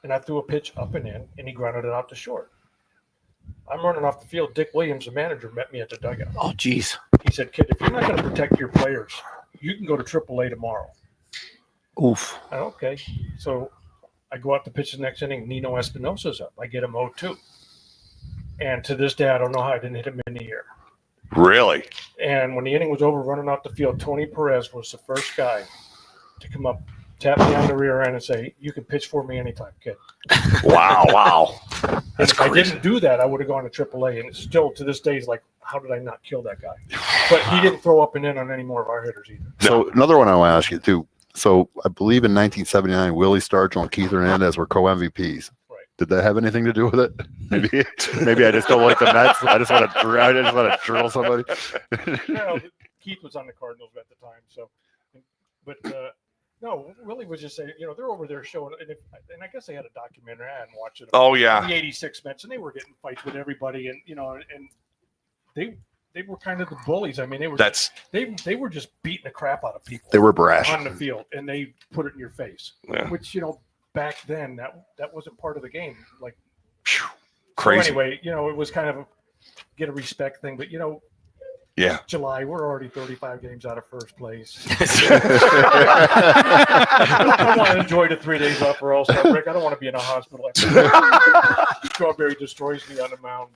And I threw a pitch up and in, and he grounded it out to short. I'm running off the field. Dick Williams, the manager, met me at the dugout. Oh, geez. He said, kid, if you're not going to protect your players, you can go to AAA tomorrow. Oof. Okay. So I go out to pitch the next inning. Nino Espinosa's up. I get him 0-2. And to this day, I don't know how I didn't hit him in the ear. Really? And when the inning was over, running out the field, Tony Perez was the first guy to come up, tap me on the rear end and say, you can pitch for me anytime, kid. Wow. That's if crazy. I didn't do that, I would have gone to AAA. And still, to this day, he's like, how did I not kill that guy? But he didn't throw up and in on any more of our hitters either. So another one I want to ask you, too. So I believe in 1979, Willie Stargell and Keith Hernandez were co-MVPs. Right. Did that have anything to do with it? Maybe I just don't like the Mets. I just want to drill somebody. Keith was on the Cardinals at the time. So, but no, Willie was just saying, they're over there showing, and I guess they had a documentary. I hadn't watched it. Oh yeah, the '86 Mets, and they were getting fights with everybody, and and they were kind of the bullies. I mean, they were just beating the crap out of people. They were brash on the field, and they put it in your face. Yeah. Which back then that wasn't part of the game. Like crazy. So anyway, it was kind of get a respect thing, but yeah. July, we're already 35 games out of first place. I want to enjoy the 3 days off for All-Star break. I don't want to be in a hospital. Strawberry destroys me on the mound,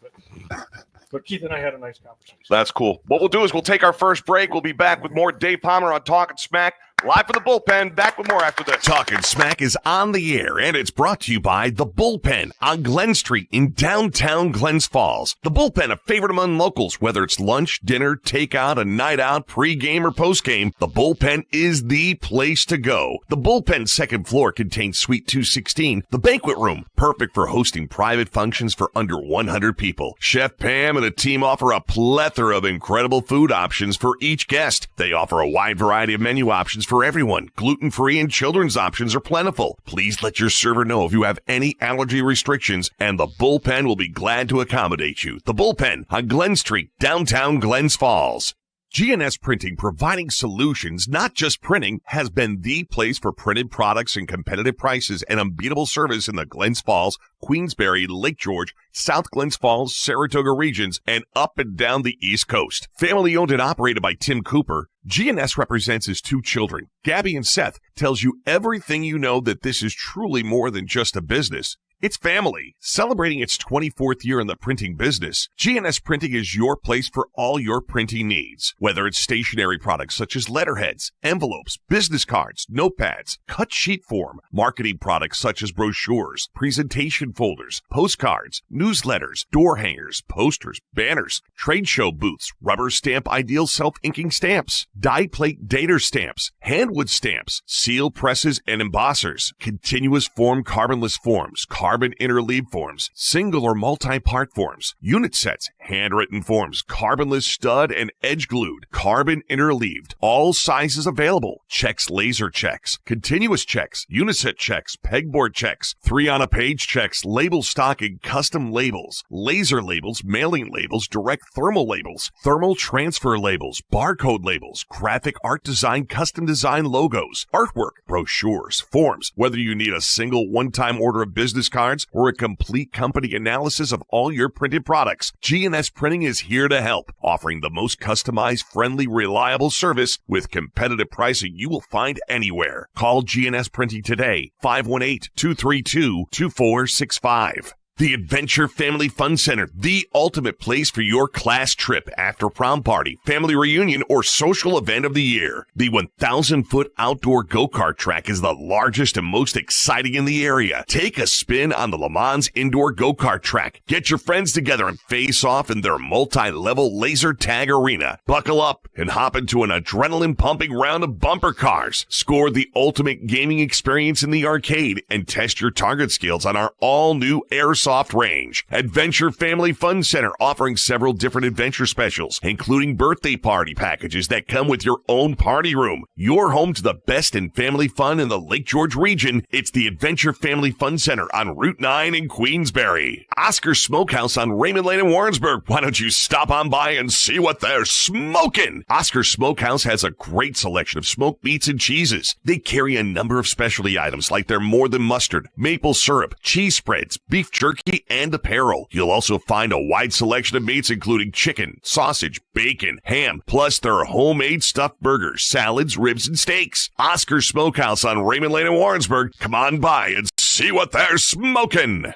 but Keith and I had a nice conversation. That's cool. What we'll do is we'll take our first break. We'll be back with more Dave Palmer on Talkin' Smack Live from the bullpen. Back with more after this. Talkin' Smack is on the air, and it's brought to you by The Bullpen on Glen Street in downtown Glens Falls. The Bullpen, a favorite among locals, whether it's lunch, dinner, takeout, a night out, pregame, or postgame, The Bullpen is the place to go. The Bullpen's second floor contains Suite 216, the banquet room, perfect for hosting private functions for under 100 people. Chef Pam and a team offer a plethora of incredible food options for each guest. They offer a wide variety of menu options for everyone. Gluten-free and children's options are plentiful. Please let your server know if you have any allergy restrictions, and the Bullpen will be glad to accommodate you. The Bullpen on Glen Street, downtown Glens Falls. GNS Printing, providing solutions, not just printing, has been the place for printed products and competitive prices and unbeatable service in the Glens Falls, Queensbury, Lake George, South Glens Falls, Saratoga regions, and up and down the East Coast. Family owned and operated by Tim Cooper, GNS represents his two children. Gabby and Seth tells you everything you know that this is truly more than just a business. It's family. Celebrating its 24th year in the printing business, GNS Printing is your place for all your printing needs. Whether it's stationery products such as letterheads, envelopes, business cards, notepads, cut sheet form, marketing products such as brochures, presentation folders, postcards, newsletters, door hangers, posters, banners, trade show booths, rubber stamp ideal self-inking stamps, die plate dater stamps, handwood stamps, seal presses and embossers, continuous form carbonless forms, carbon interleave forms, single or multi-part forms, unit sets, handwritten forms, carbonless stud and edge glued, carbon interleaved, all sizes available, checks, laser checks, continuous checks, uniset checks, pegboard checks, 3-on-a-page checks, label stocking, custom labels, laser labels, mailing labels, direct thermal labels, thermal transfer labels, barcode labels, graphic art design, custom design logos, artwork, brochures, forms, whether you need a single one-time order of business cards or a complete company analysis of all your printed products, GNS Printing is here to help, offering the most customized, friendly, reliable service with competitive pricing you will find anywhere. Call GNS Printing today, 518-232-2465. The Adventure Family Fun Center, the ultimate place for your class trip after prom party, family reunion, or social event of the year. The 1,000-foot outdoor go-kart track is the largest and most exciting in the area. Take a spin on the Le Mans indoor go-kart track. Get your friends together and face off in their multi-level laser tag arena. Buckle up and hop into an adrenaline-pumping round of bumper cars. Score the ultimate gaming experience in the arcade and test your target skills on our all-new airsoft range. Adventure Family Fun Center, offering several different adventure specials, including birthday party packages that come with your own party room. You're home to the best in family fun in the Lake George region. It's the Adventure Family Fun Center on Route 9 in Queensbury. Oscar Smokehouse on Raymond Lane in Warrensburg. Why don't you stop on by and see what they're smoking? Oscar Smokehouse has a great selection of smoked meats and cheeses. They carry a number of specialty items like their more than mustard, maple syrup, cheese spreads, beef jerky, and apparel. You'll also find a wide selection of meats including chicken, sausage, bacon, ham, plus their homemade stuffed burgers, salads, ribs, and steaks. Oscar Smokehouse on Raymond Lane in Warrensburg. Come on by and see what they're smoking.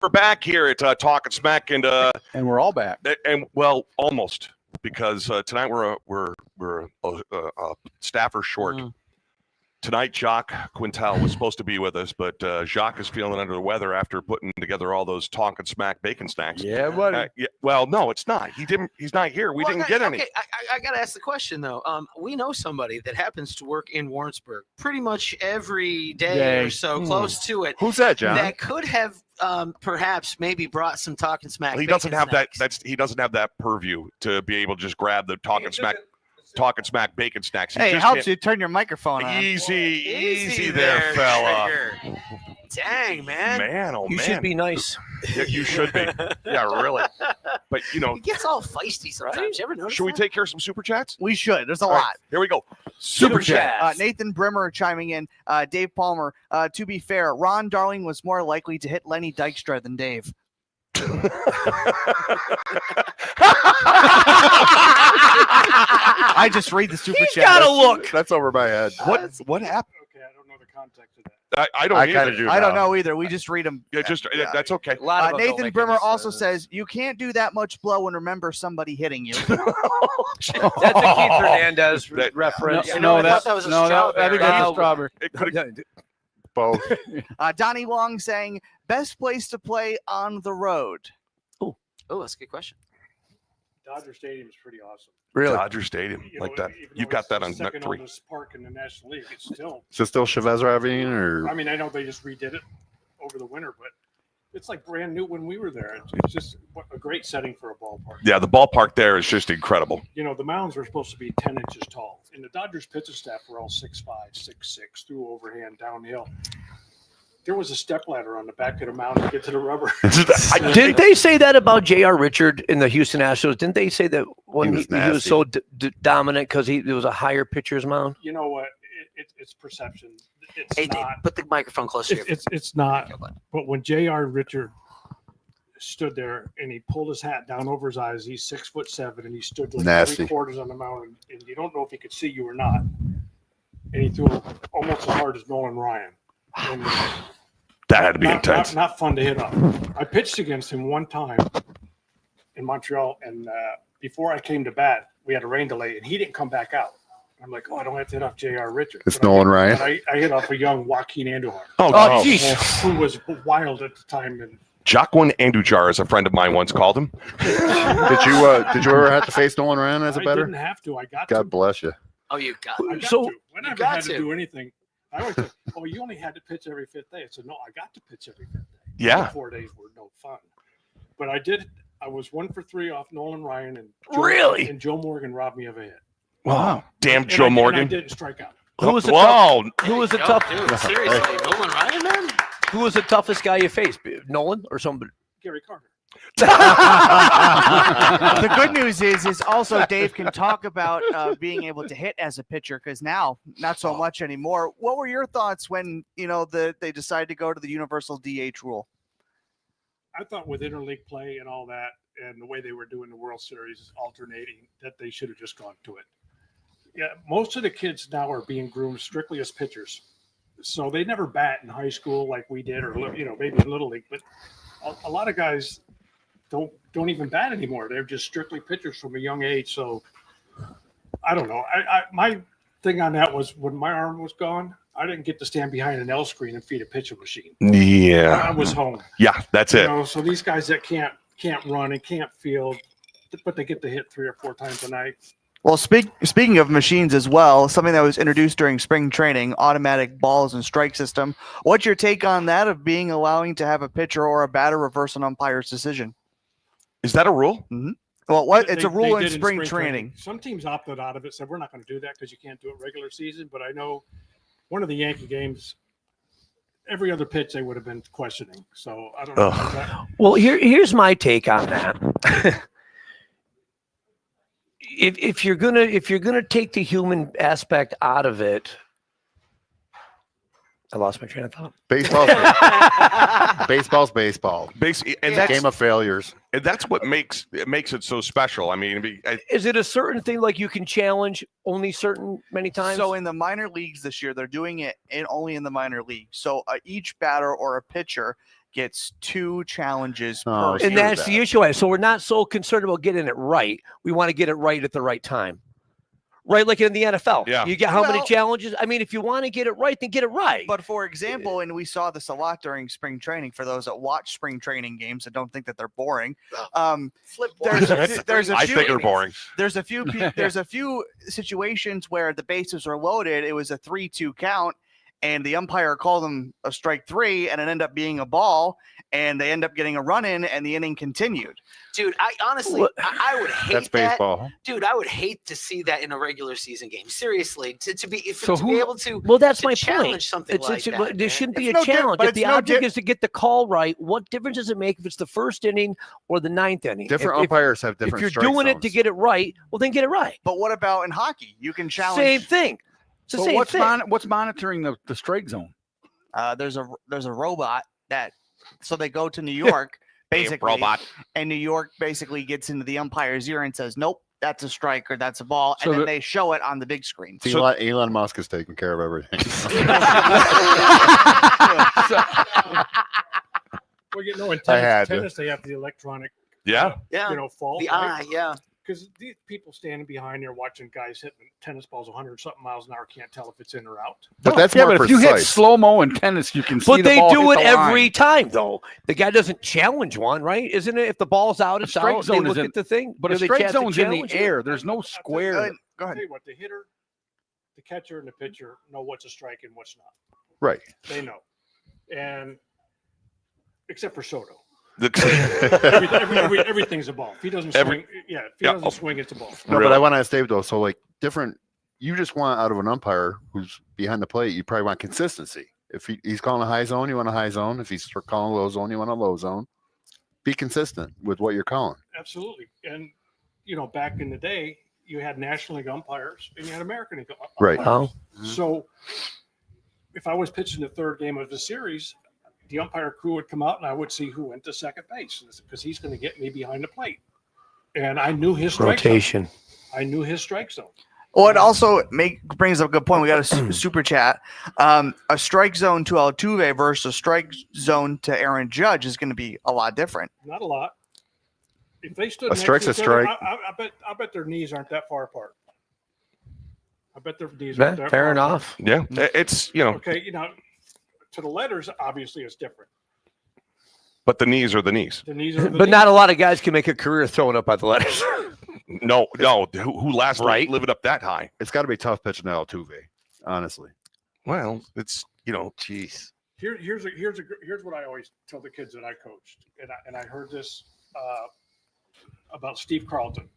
We're back here at Talkin' Smack, and we're all back. And well, almost, because tonight we're staffer short. Tonight, Jacques Quintal was supposed to be with us, but Jacques is feeling under the weather after putting together all those Talkin' Smack bacon snacks. Yeah, buddy. Well, no, it's not. He's not here. We didn't get any. Okay, I got to ask the question, though. We know somebody that happens to work in Warrensburg pretty much every day or so, close to it. Who's that, John? That could have perhaps maybe brought some Talkin' Smack. Well, he doesn't have snacks. He doesn't have that purview to be able to just grab the Talkin' Smack bacon snacks. Hey, it helps you turn your microphone on. Easy there, fella. Dang, man. Man, oh, You should be nice. Yeah, you should be. Yeah, really. But, He gets all feisty sometimes. You ever notice should we that? take care of some super chats? We should. There's a All lot. right, here we go. Super chat. Nathan Brimmer chiming in. Dave Palmer. To be fair, Ron Darling was more likely to hit Lenny Dykstra than Dave. I just read the super chat. Gotta look. That's over my head. What happened? Okay, I don't know know the context of that. I don't. I either. kind of do. I don't now. know either. We just read them. Yeah, just that's okay. A lot of them don't Nathan make Brimmer any also sense. says you can't do that much blow and remember somebody hitting you. That's a Keith Hernandez That- reference. You know, I thought that was a I think that's a strawberry. strawberry. Both. Donnie Long saying best place to play on the road. Oh, that's a good question. Dodger Stadium is pretty awesome. Really? Dodger Stadium, You like know, that. even You've though got it's that the on second 3. oldest park in the National League. It's still. Is it still Chavez Ravine or? I mean, I know they just redid it over the winter, but it's like brand new when we were there. It's just a great setting for a ballpark. Yeah, the ballpark there is just incredible. You know, the mounds were supposed to be 10 inches tall, and the Dodgers pitching staff were all 6'5", 6'6", through overhand, downhill. There was a stepladder on the back of the mound to get to the rubber. Didn't they say that about J.R. Richard in the Houston Astros? Didn't they say that when He was he was nasty. so dominant because it was a higher pitcher's mound? You know what? It's perception. It's Hey, Dave, not. put the microphone closer. to your It's not. Okay, bud. But when J.R. Richard stood there and he pulled his hat down over his eyes, he's 6'7", and he stood like Nasty. 3/4 on the mound, and you don't know if he could see you or not. And he threw almost as hard as Nolan Ryan. And That had to be not, intense. Not fun to hit up. I pitched against him one time in Montreal, and before I came to bat, we had a rain delay, and he didn't come back out. I'm like, I don't have to hit off J.R. Richard. It's But Nolan I, Ryan. but I hit off a young Joaquin Andujar, Oh, Oh, no. geez. who was wild at the time. And Jacqueline Andujar, as a friend of mine once called him. Did you ever have to face Nolan Ryan as a I better? didn't have to. I got God to. bless you. Oh, you got. I got So- to. Whenever got I had to to. do anything, I always said, you only had to pitch every 5th day. I said, no, I got to pitch every 5th day. Yeah. The 4 days were no fun. But I did. I was 1 for 3 off Nolan Ryan, and Really? and Joe Morgan robbed me of a hit. Wow. Damn And Joe I Morgan. didn't strike out. Who was the Wow. Who was the Yo, tough? Dude, seriously, Nolan Ryan, man. Who was the toughest guy you faced? Nolan or somebody? Gary Carter. The good news is also Dave can talk about being able to hit as a pitcher because now not so much anymore. What were your thoughts when they decided to go to the universal DH rule? I thought with interleague play and all that, and the way they were doing the World Series alternating, that they should have just gone to it. Yeah, most of the kids now are being groomed strictly as pitchers, so they never bat in high school like we did, or maybe in little league. But a lot of guys don't even bat anymore. They're just strictly pitchers from a young age. So I don't know. My thing on that was when my arm was gone, I didn't get to stand behind an L screen and feed a pitching machine. I Yeah. was home. Yeah, that's it. So these guys that can't run and can't field, but they get to hit 3 or 4 times a night. Well, speaking of machines as well, something that was introduced during spring training, automatic balls and strike system. What's your take on that of allowing to have a pitcher or a batter reverse an umpire's decision? Is that a rule? Well, it's a They rule in did spring training. Some teams opted out of it, said we're not going to do that because you can't do it regular season. But I know one of the Yankee games, every other pitch they would have been questioning. So I don't know. about that. Well, here's my take on that. If you're gonna take the human aspect out of it, I lost my train of thought. Baseball's baseball. And that's Game of failures. and that's what makes it so special. I mean, Is it a certain thing like you can challenge only certain many times? So in the minor leagues this year, they're doing it only in the minor league. So each batter or a pitcher gets 2 challenges Oh, per. so- and that's the issue. So we're not so concerned about getting it right. We want to get it right at the right time. Right, like in the NFL. Yeah. You get how many Well- challenges? I mean, if you want to get it right, then get it right. But for example, and we saw this a lot during spring training for those that watch spring training games and don't think that they're boring. Flip. There's a I few- think they're boring. There's a few situations where the bases are loaded. It was a 3-2 count, and the umpire called them a strike 3, and it ended up being a ball, and they end up getting a run in, and the inning continued. Dude, I honestly, I would hate That's that. baseball. Dude, I would hate to see that in a regular season game. Seriously, to be able to. Well, that's to my challenge point. something like that, there man. shouldn't be It's a no di- challenge. but If it's the no object di- is to get the call right, what difference does it make if it's the first inning or the 9th inning? Different If- umpires have If different you're strike doing it zones. to get it right, well, then get it right. But what about in hockey? You can challenge. Same thing. It's the So same what's thing. what's monitoring the strike zone? There's a robot that. So they go to New York. Basically, robot. and New York basically gets into the umpire's ear and says, "Nope, that's a strike or that's a ball, So and then they show it on the big screen. See, Elon Musk is taking care of everything. Well, you know, in I had tennis they have the electronic, Yeah. fall. The eye, yeah. Because these people standing behind there watching guys hitting tennis balls 100-something miles an hour can't tell if it's in or out. But that's yeah, more but if you hit precise. slow-mo in tennis, you can see But the they ball do hit it the line. every time, though. The guy doesn't challenge one, right? Isn't it? If the ball's out, it's strike out. zone They look is in- at the thing. But Do a they strike chance to zone's in the challenge it? air. There's no square. Go I'll ahead. tell you what, the hitter, the catcher, and the pitcher know what's a strike and what's not. Right. They know. And except for Soto. The- Everything's a ball. If he doesn't Every- swing, if he Yeah. doesn't swing, it's a ball. No, Really? but I want to ask Dave though. So like different, you just want out of an umpire who's behind the plate. You probably want consistency. If he's calling a high zone, you want a high zone. If he's calling a low zone, you want a low zone. Be consistent with what you're calling. Absolutely. And you know, back in the day, you had National League umpires and you had American League umpires. Right. Oh. So if I was pitching the third game of the series, the umpire crew would come out and I would see who went to second base because he's going to get me behind the plate. And I knew his strike zone. Rotation. I knew his strike zone. Well, it also brings up a good point. We got a super chat. A strike zone to Altuve versus a strike zone to Aaron Judge is going to be a lot different. Not a lot. If they stood A next strike's to a each other, strike. I bet their knees aren't that far apart. I bet their knees Yeah, aren't that fair far enough. yeah. It's, apart. Okay, you know, to the letters, obviously it's different. but the knees are the knees. The knees are the But knees. not a lot of guys can make a career throwing up by the letters. No. Who last Right. night living up that high? It's got to be tough pitching to Altuve, honestly. Well, it's, jeez. Here's what I always tell the kids that I coached, and I heard this about Steve Carlton.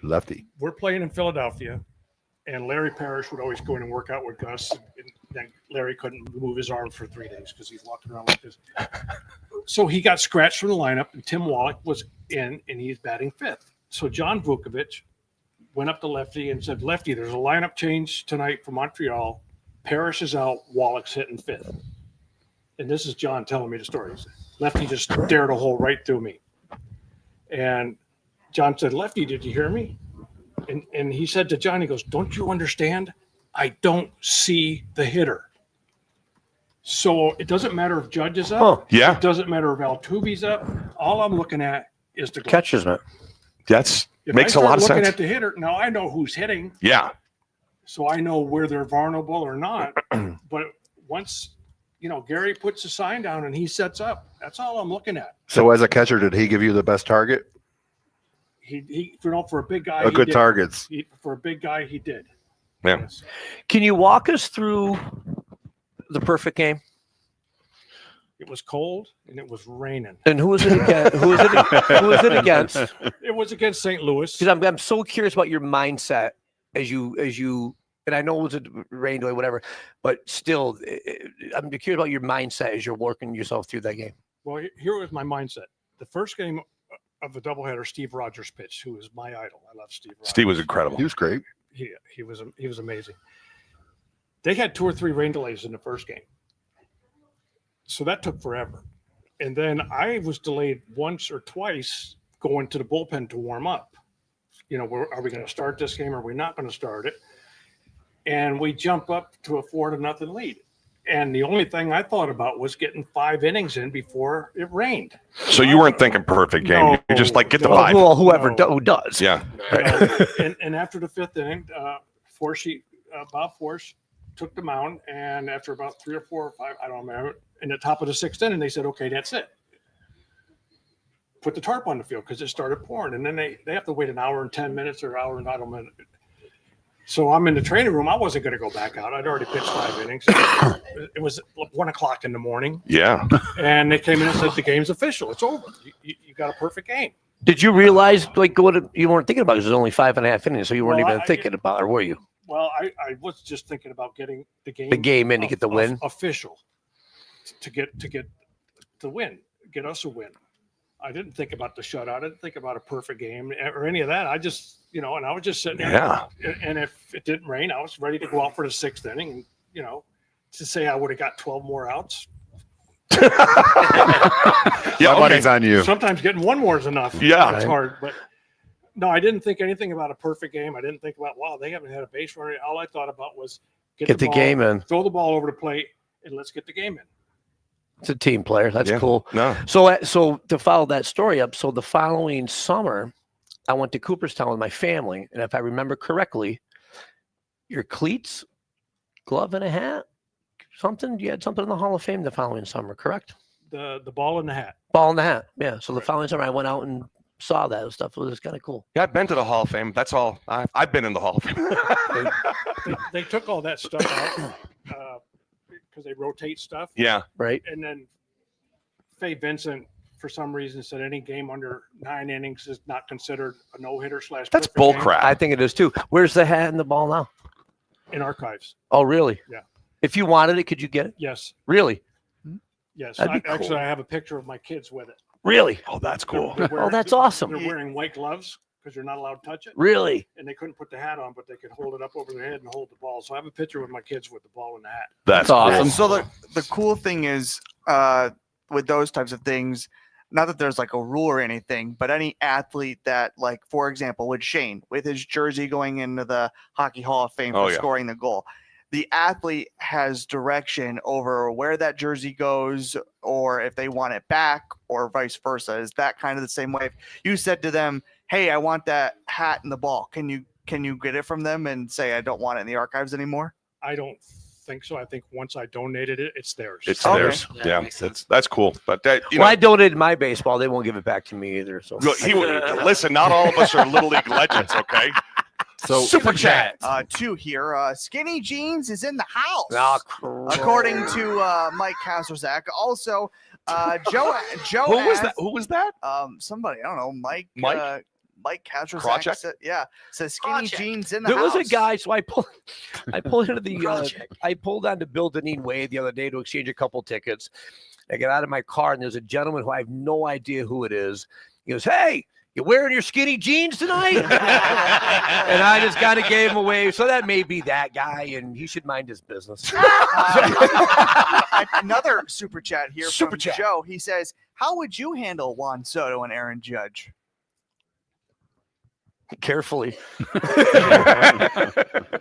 Lefty. We're playing in Philadelphia, and Larry Parrish would always go in and work out with Gus, and then Larry couldn't move his arm for 3 days because he's walking around like this. So he got scratched from the lineup, and Tim Wallach was in, and he's batting fifth. So John Vukovic went up to Lefty and said, "Lefty, there's a lineup change tonight for Montreal. Parrish is out. Wallach's hitting fifth." And this is John telling me the story. He said, Lefty just stared a hole right through me. And John said, "Lefty, did you hear me?" And he said to John, he goes, "Don't you understand? I don't see the hitter." So it doesn't matter if Judge is up. Oh, yeah. It doesn't matter if Altuve's up. All I'm looking at is the glove. Catcher's mitt. That's If makes I a lot start of looking sense. at the hitter, now I know who's hitting, Yeah. so I know where they're vulnerable or not. But once, Gary puts the sign down and he sets up, that's all I'm looking at. So as a catcher, did he give you the best target? He for a big guy, A he good did. targets. For a big guy, he did. Yeah. Yes. Can you walk us through the perfect game? It was cold and it was raining. And who was it against? Who was it against? It was against St. Louis. Because I'm so curious about your mindset as you and I know it was a rain delay, whatever, but still, I'm curious about your mindset as you're working yourself through that game. Well, here was my mindset. The first game of the doubleheader, Steve Rogers pitched, who is my idol. I love Steve Rogers. Steve was incredible. He was great. He was amazing. They had 2 or 3 rain delays in the first game, so that took forever. And then I was delayed once or twice going to the bullpen to warm up. Are we going to start this game? Or are we not going to start it? And we jump up to a 4-0 lead. And the only thing I thought about was getting 5 innings in before it rained. So you weren't thinking perfect game. No, You're just like, get the no. 5. Well, whoever No. who does. Yeah. And after the 5th inning, Bob Force took the mound, and after about 3 or 4 or 5, I don't remember, in the top of the 6th inning, they said, "Okay, that's it. Put the tarp on the field," because it started pouring, and then they have to wait an hour and 10 minutes or hour and I don't know. So I'm in the training room. I wasn't going to go back out. I'd already pitched 5 innings. It was 1:00 in the morning, Yeah. and they came in and said, "The game's official. It's over. You got a perfect game." Did you realize you weren't thinking about it? It was only 5.5 innings, so you weren't Well, even thinking about it, or were you? Well, I was just thinking about getting the game in to get the win? official to get the win, get us a win. I didn't think about the shutout. I didn't think about a perfect game or any of that. I just, and I was just sitting there. Yeah. And if it didn't rain, I was ready to go out for the 6th inning. And, to say I would have got 12 more outs. Yeah. My Okay. money's on you. Sometimes getting one more is enough. Yeah. It's hard, but No, I didn't think anything about a perfect game. I didn't think about, wow, they haven't had a base runner. All I thought about was Get the ball, game in. throw the ball over the plate, and let's get the game in. It's a team player. That's Yeah. cool. No. So to follow that story up, so the following summer, I went to Cooperstown with my family, and if I remember correctly, your cleats, glove, and a hat, something. You had something in the Hall of Fame the following summer, correct? The ball in the hat. Ball in the hat. Yeah. So the following summer, I went out and saw that stuff. It was kind of cool. Yeah, I've been to the Hall of Fame. That's all. I've been in the Hall of Fame. They took all that stuff out because they rotate stuff. Yeah. Right. And then Faye Vincent, for some reason, said any game under 9 innings is not considered a no-hitter / That's perfect bull game crap. I think it is too. Where's the hat and the ball now? in archives. Oh, really? Yeah. If you wanted it, could you get it? Yes. Really? Yes. That'd be Actually, cool. I have a picture of my kids with it. Really? Oh, that's cool. They're Oh, that's awesome. They're wearing white gloves because you're not allowed to touch it. Really? And they couldn't put the hat on, but they could hold it up over their head and hold the ball. So I have a picture with my kids with the ball in the hat. That's awesome. So the cool thing is with those types of things, not that there's like a rule or anything, but any athlete that, like, for example, with Shane, with his jersey going into the Hockey Hall of Fame for scoring the goal, the athlete has direction over where that jersey goes or if they want it back or vice versa. Is that kind of the same way? If you said to them, hey, I want that hat and the ball, can you get it from them and say, I don't want it in the archives anymore? I don't think so. I think once I donated it, it's theirs. It's Okay. theirs. That Yeah, makes sense. that's cool. But that, you Well, I know, donated my baseball. They won't give it back to me either. So listen, not all of us are Little League legends, okay? So Super chat. Two here. Skinny Jeans is in the house. Ah, According to Mike Kasterzak. Also, Joe. Who was asked- that? Who was that? Somebody, I don't know, Mike. Mike? Mike Kasterzak. Krajcek? Says skinny Krajcek. jeans in the There house. was a guy, so I pulled into the Project. I pulled onto Bill Deneen Way the other day to exchange a couple tickets. I get out of my car and there's a gentleman who I have no idea who it is. He goes, "Hey, you wearing your skinny jeans tonight?" And I just kind of gave him away. So that may be that guy, and he should mind his business. Another super chat here Super from chat. Joe. He says, "How would you handle Juan Soto and Aaron Judge?" Carefully.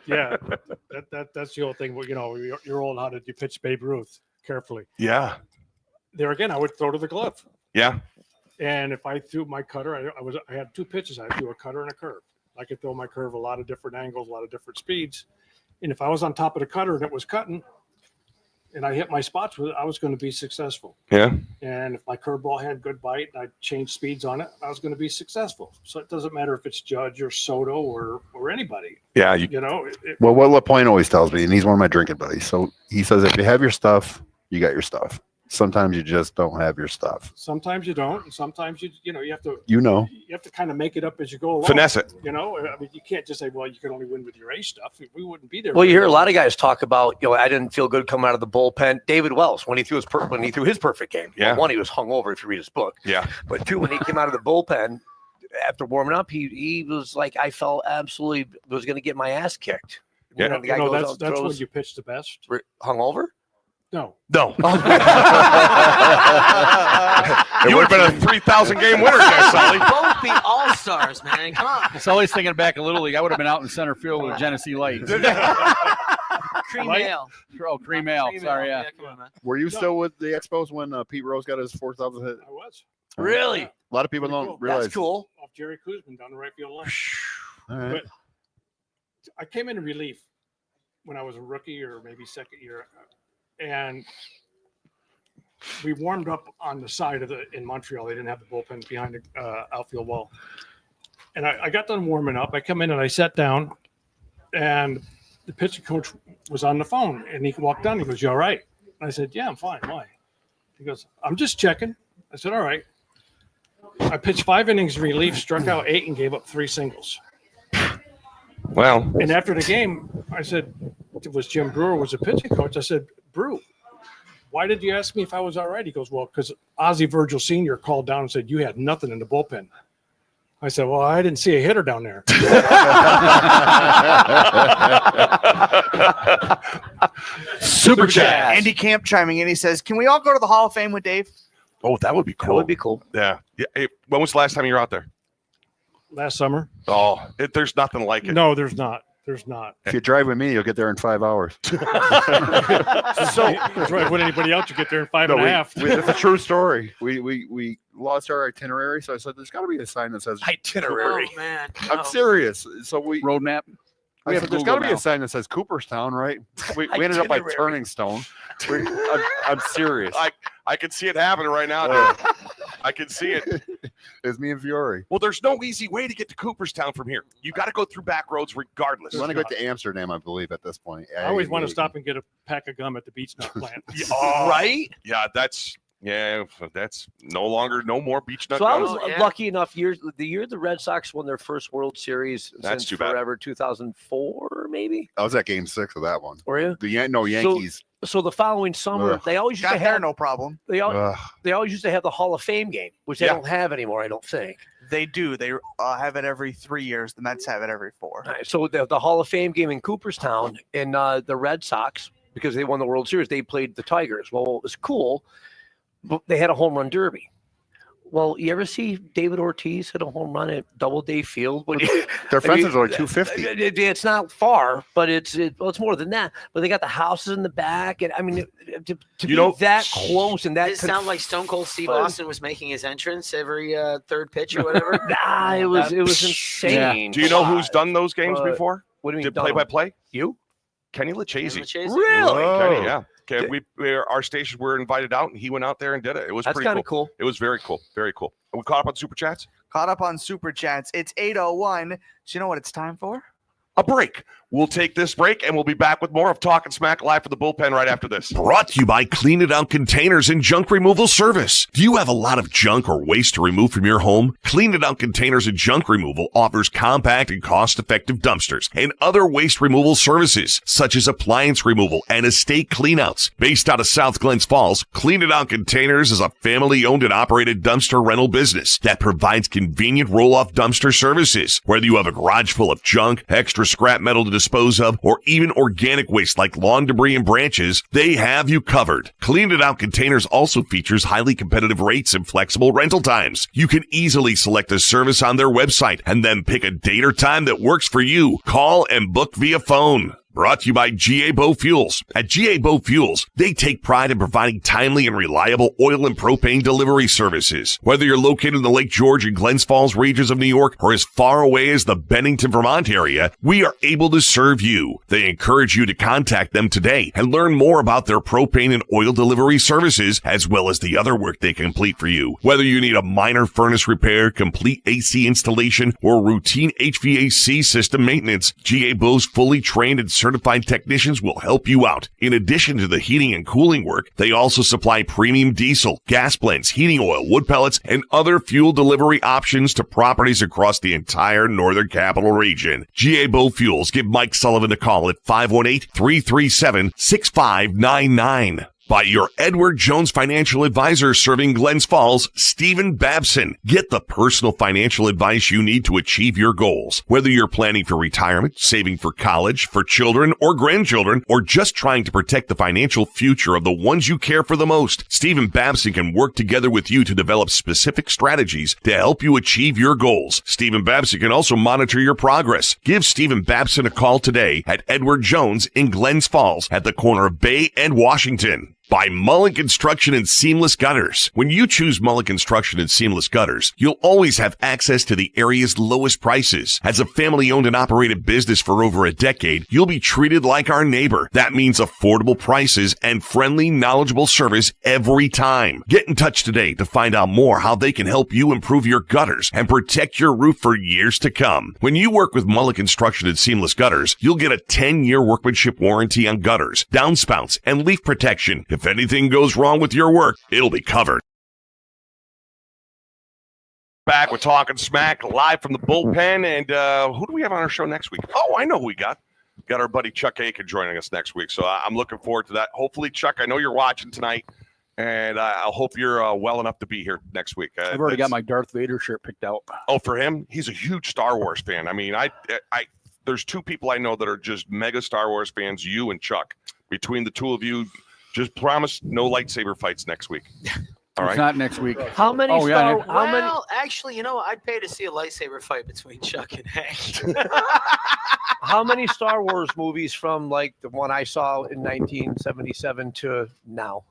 Yeah, that's the old thing. You know, you're old. How did you pitch Babe Ruth? Carefully. Yeah. There again, I would throw to the glove. Yeah. And if I threw my cutter, I had two pitches. I threw a cutter and a curve. I could throw my curve a lot of different angles, a lot of different speeds. And if I was on top of the cutter and it was cutting, and I hit my spots with it, I was going to be successful. Yeah. And if my curveball had good bite and I changed speeds on it, I was going to be successful. So it doesn't matter if it's Judge or Soto or anybody. Yeah. You know, well, what LaPointe always tells me, and he's one of my drinking buddies. So he says, if you have your stuff, you got your stuff. Sometimes you just don't have your stuff. sometimes you don't, and sometimes you have to You know, kind of make it up as you go along. Finesse it. You know, I mean, you can't just say, well, you can only win with your A stuff. We wouldn't be there. Well, you hear a lot of guys talk about, I didn't feel good coming out of the bullpen. David Wells, when he threw his perfect game. Yeah. Well, one, he was hungover if you read his book. Yeah. But two, when he came out of the bullpen after warming up, he was like, I felt absolutely was going to get my ass kicked. Yeah. The guy goes out and that's when throws you pitch the best. hungover. No, No. You would have been a 3,000 game winner there, Sully. Both be all stars, man. Come on. It's always thinking back in Little League. I would have been out in center field with Genesee Lights. Cream Light? ale. Oh, cream ale. Sorry, yeah. Come on, man. were you still with the Expos when Pete Rose got his 4,000 hit? I was. Really? A lot of people Pretty don't cool. realize. That's cool. Off Jerry Kuzman down the right field line. All right. But I came into relief when I was a rookie or maybe second year, and we warmed up on the side of in Montreal. They didn't have the bullpen behind the outfield wall, and I got done warming up. I come in and I sat down, and the pitching coach was on the phone, and he walked down. He goes, "You all right?" And I said, "Yeah, I'm fine. Why?" He goes, "I'm just checking." I said, "All right." I pitched 5 innings relief, struck out 8, and gave up 3 singles. Well, And after the game, I said, it was Jim Brewer was a pitching coach. I said, "Brew, why did you ask me if I was all right?" He goes, "Well, because Ozzie Virgil Sr. called down and said you had nothing in the bullpen." I said, "Well, I didn't see a hitter down there." super chat. Andy Camp chiming in. He says, "Can we all go to the Hall of Fame with Dave?" Oh, that would be That cool. would be cool. Yeah. Yeah. Hey, when was the last time you were out there? Last summer. Oh, there's nothing like it. No, there's not. There's not. If you drive with me, you'll get there in 5 hours. So that's right. With anybody else, you get there in five and a half. It's a true story. We lost our itinerary, so I said, "There's got to be a sign that says Itinerary. Oh man. I'm serious. So we Roadmap. I said, there's got to be a sign that says Cooperstown, right? We ended up by Itinerary. Turning Stone. I'm serious. I can see it happening right now, dude. I can see it. It's me and Fiore. Well, there's no easy way to get to Cooperstown from here. You got to go through back roads regardless. We want to go to Amsterdam, I believe, at this point. I always want to stop and get a pack of gum at the beach nut plant. Right? Yeah, that's no more beach nut. So I gums. was lucky enough the year the Red Sox won their first World Series That's since too bad. forever, 2004 maybe. I was at Game 6 of that one. Were you? Yankees. So the following summer, Ugh. they always used Got to there, have no problem. they always used to have the Hall of Fame game, which they Yeah. don't have anymore, I don't think. They do. They have it every 3 years. The Mets have it every 4. All right, so the Hall of Fame game in Cooperstown, and the Red Sox, because they won the World Series, they played the Tigers. Well, it was cool, but they had a home run derby. Well, you ever see David Ortiz hit a home run at Doubleday Field? Their fences are like 250. It's not far, but it's more than that. But they got the houses in the back, and I mean, to be that close and that. Did it sound like Stone Cold Steve fun. Austin was making his entrance every third pitch or whatever? Nah, it was insane. Do you know who's done those games before? What do you mean? Did play by play? You? Kenny Lucchese. Really? Kenny, yeah. Okay, our stations were invited out, and he went out there and did it. It was That's pretty kind of cool. It was very cool. Very cool. Are we caught up on Super Chats? Caught up on Super Chats. It's 8:01. So you know what it's time for? A break. We'll take this break, and we'll be back with more of Talkin' Smack live for the bullpen right after this. Brought to you by Clean It Out Containers and Junk Removal Service. Do you have a lot of junk or waste to remove from your home? Clean It Out Containers and Junk Removal offers compact and cost-effective dumpsters and other waste removal services, such as appliance removal and estate cleanouts. Based out of South Glens Falls, Clean It Out Containers is a family-owned and operated dumpster rental business that provides convenient roll-off dumpster services. Whether you have a garage full of junk, extra scrap metal to dispose of, or even organic waste like lawn debris and branches, they have you covered. Clean It Out Containers also features highly competitive rates and flexible rental times. You can easily select a service on their website and then pick a date or time that works for you. Call and book via phone. Brought to you by GA Bow Fuels. At GA Bow Fuels, they take pride in providing timely and reliable oil and propane delivery services. Whether you're located in the Lake George and Glens Falls regions of New York or as far away as the Bennington, Vermont area, we are able to serve you. They encourage you to contact them today and learn more about their propane and oil delivery services, as well as the other work they complete for you. Whether you need a minor furnace repair, complete AC installation, or routine HVAC system maintenance, GA Bow's fully trained and certified technicians will help you out. In addition to the heating and cooling work, they also supply premium diesel, gas blends, heating oil, wood pellets, and other fuel delivery options to properties across the entire Northern Capital Region. GA Bow Fuels. Give Mike Sullivan a call at 518-337-6599. By your Edward Jones financial advisor serving Glens Falls, Stephen Babson. Get the personal financial advice you need to achieve your goals. Whether you're planning for retirement, saving for college, for children or grandchildren, or just trying to protect the financial future of the ones you care for the most, Stephen Babson can work together with you to develop specific strategies to help you achieve your goals. Stephen Babson can also monitor your progress. Give Stephen Babson a call today at Edward Jones in Glens Falls at the corner of Bay and Washington. By Mullen Construction and Seamless Gutters. When you choose Mullen Construction and Seamless Gutters, you'll always have access to the area's lowest prices. As a family-owned and operated business for over a decade, you'll be treated like our neighbor. That means affordable prices and friendly, knowledgeable service every time. Get in touch today to find out more how they can help you improve your gutters and protect your roof for years to come. When you work with Mullen Construction and Seamless Gutters, you'll get a 10-year workmanship warranty on gutters, downspouts, and leaf protection. If anything goes wrong with your work, it'll be covered. Back with Talkin' Smack live from the bullpen. And who do we have on our show next week? Oh, I know who we got. Got our buddy Chuck Aiken joining us next week. So I'm looking forward to that. Hopefully, Chuck, I know you're watching tonight. And I hope you're well enough to be here next week. I've already got my Darth Vader shirt picked out. Oh, for him? He's a huge Star Wars fan. I mean, there's two people I know that are just mega Star Wars fans, you and Chuck. Between the two of you, just promise no lightsaber fights next week. All It's right. not next week. How many Oh, yeah, Star? next- How many? Well, actually, you know, I'd pay to see a lightsaber fight between Chuck and Hank. How many Star Wars movies from like the one I saw in 1977 to now?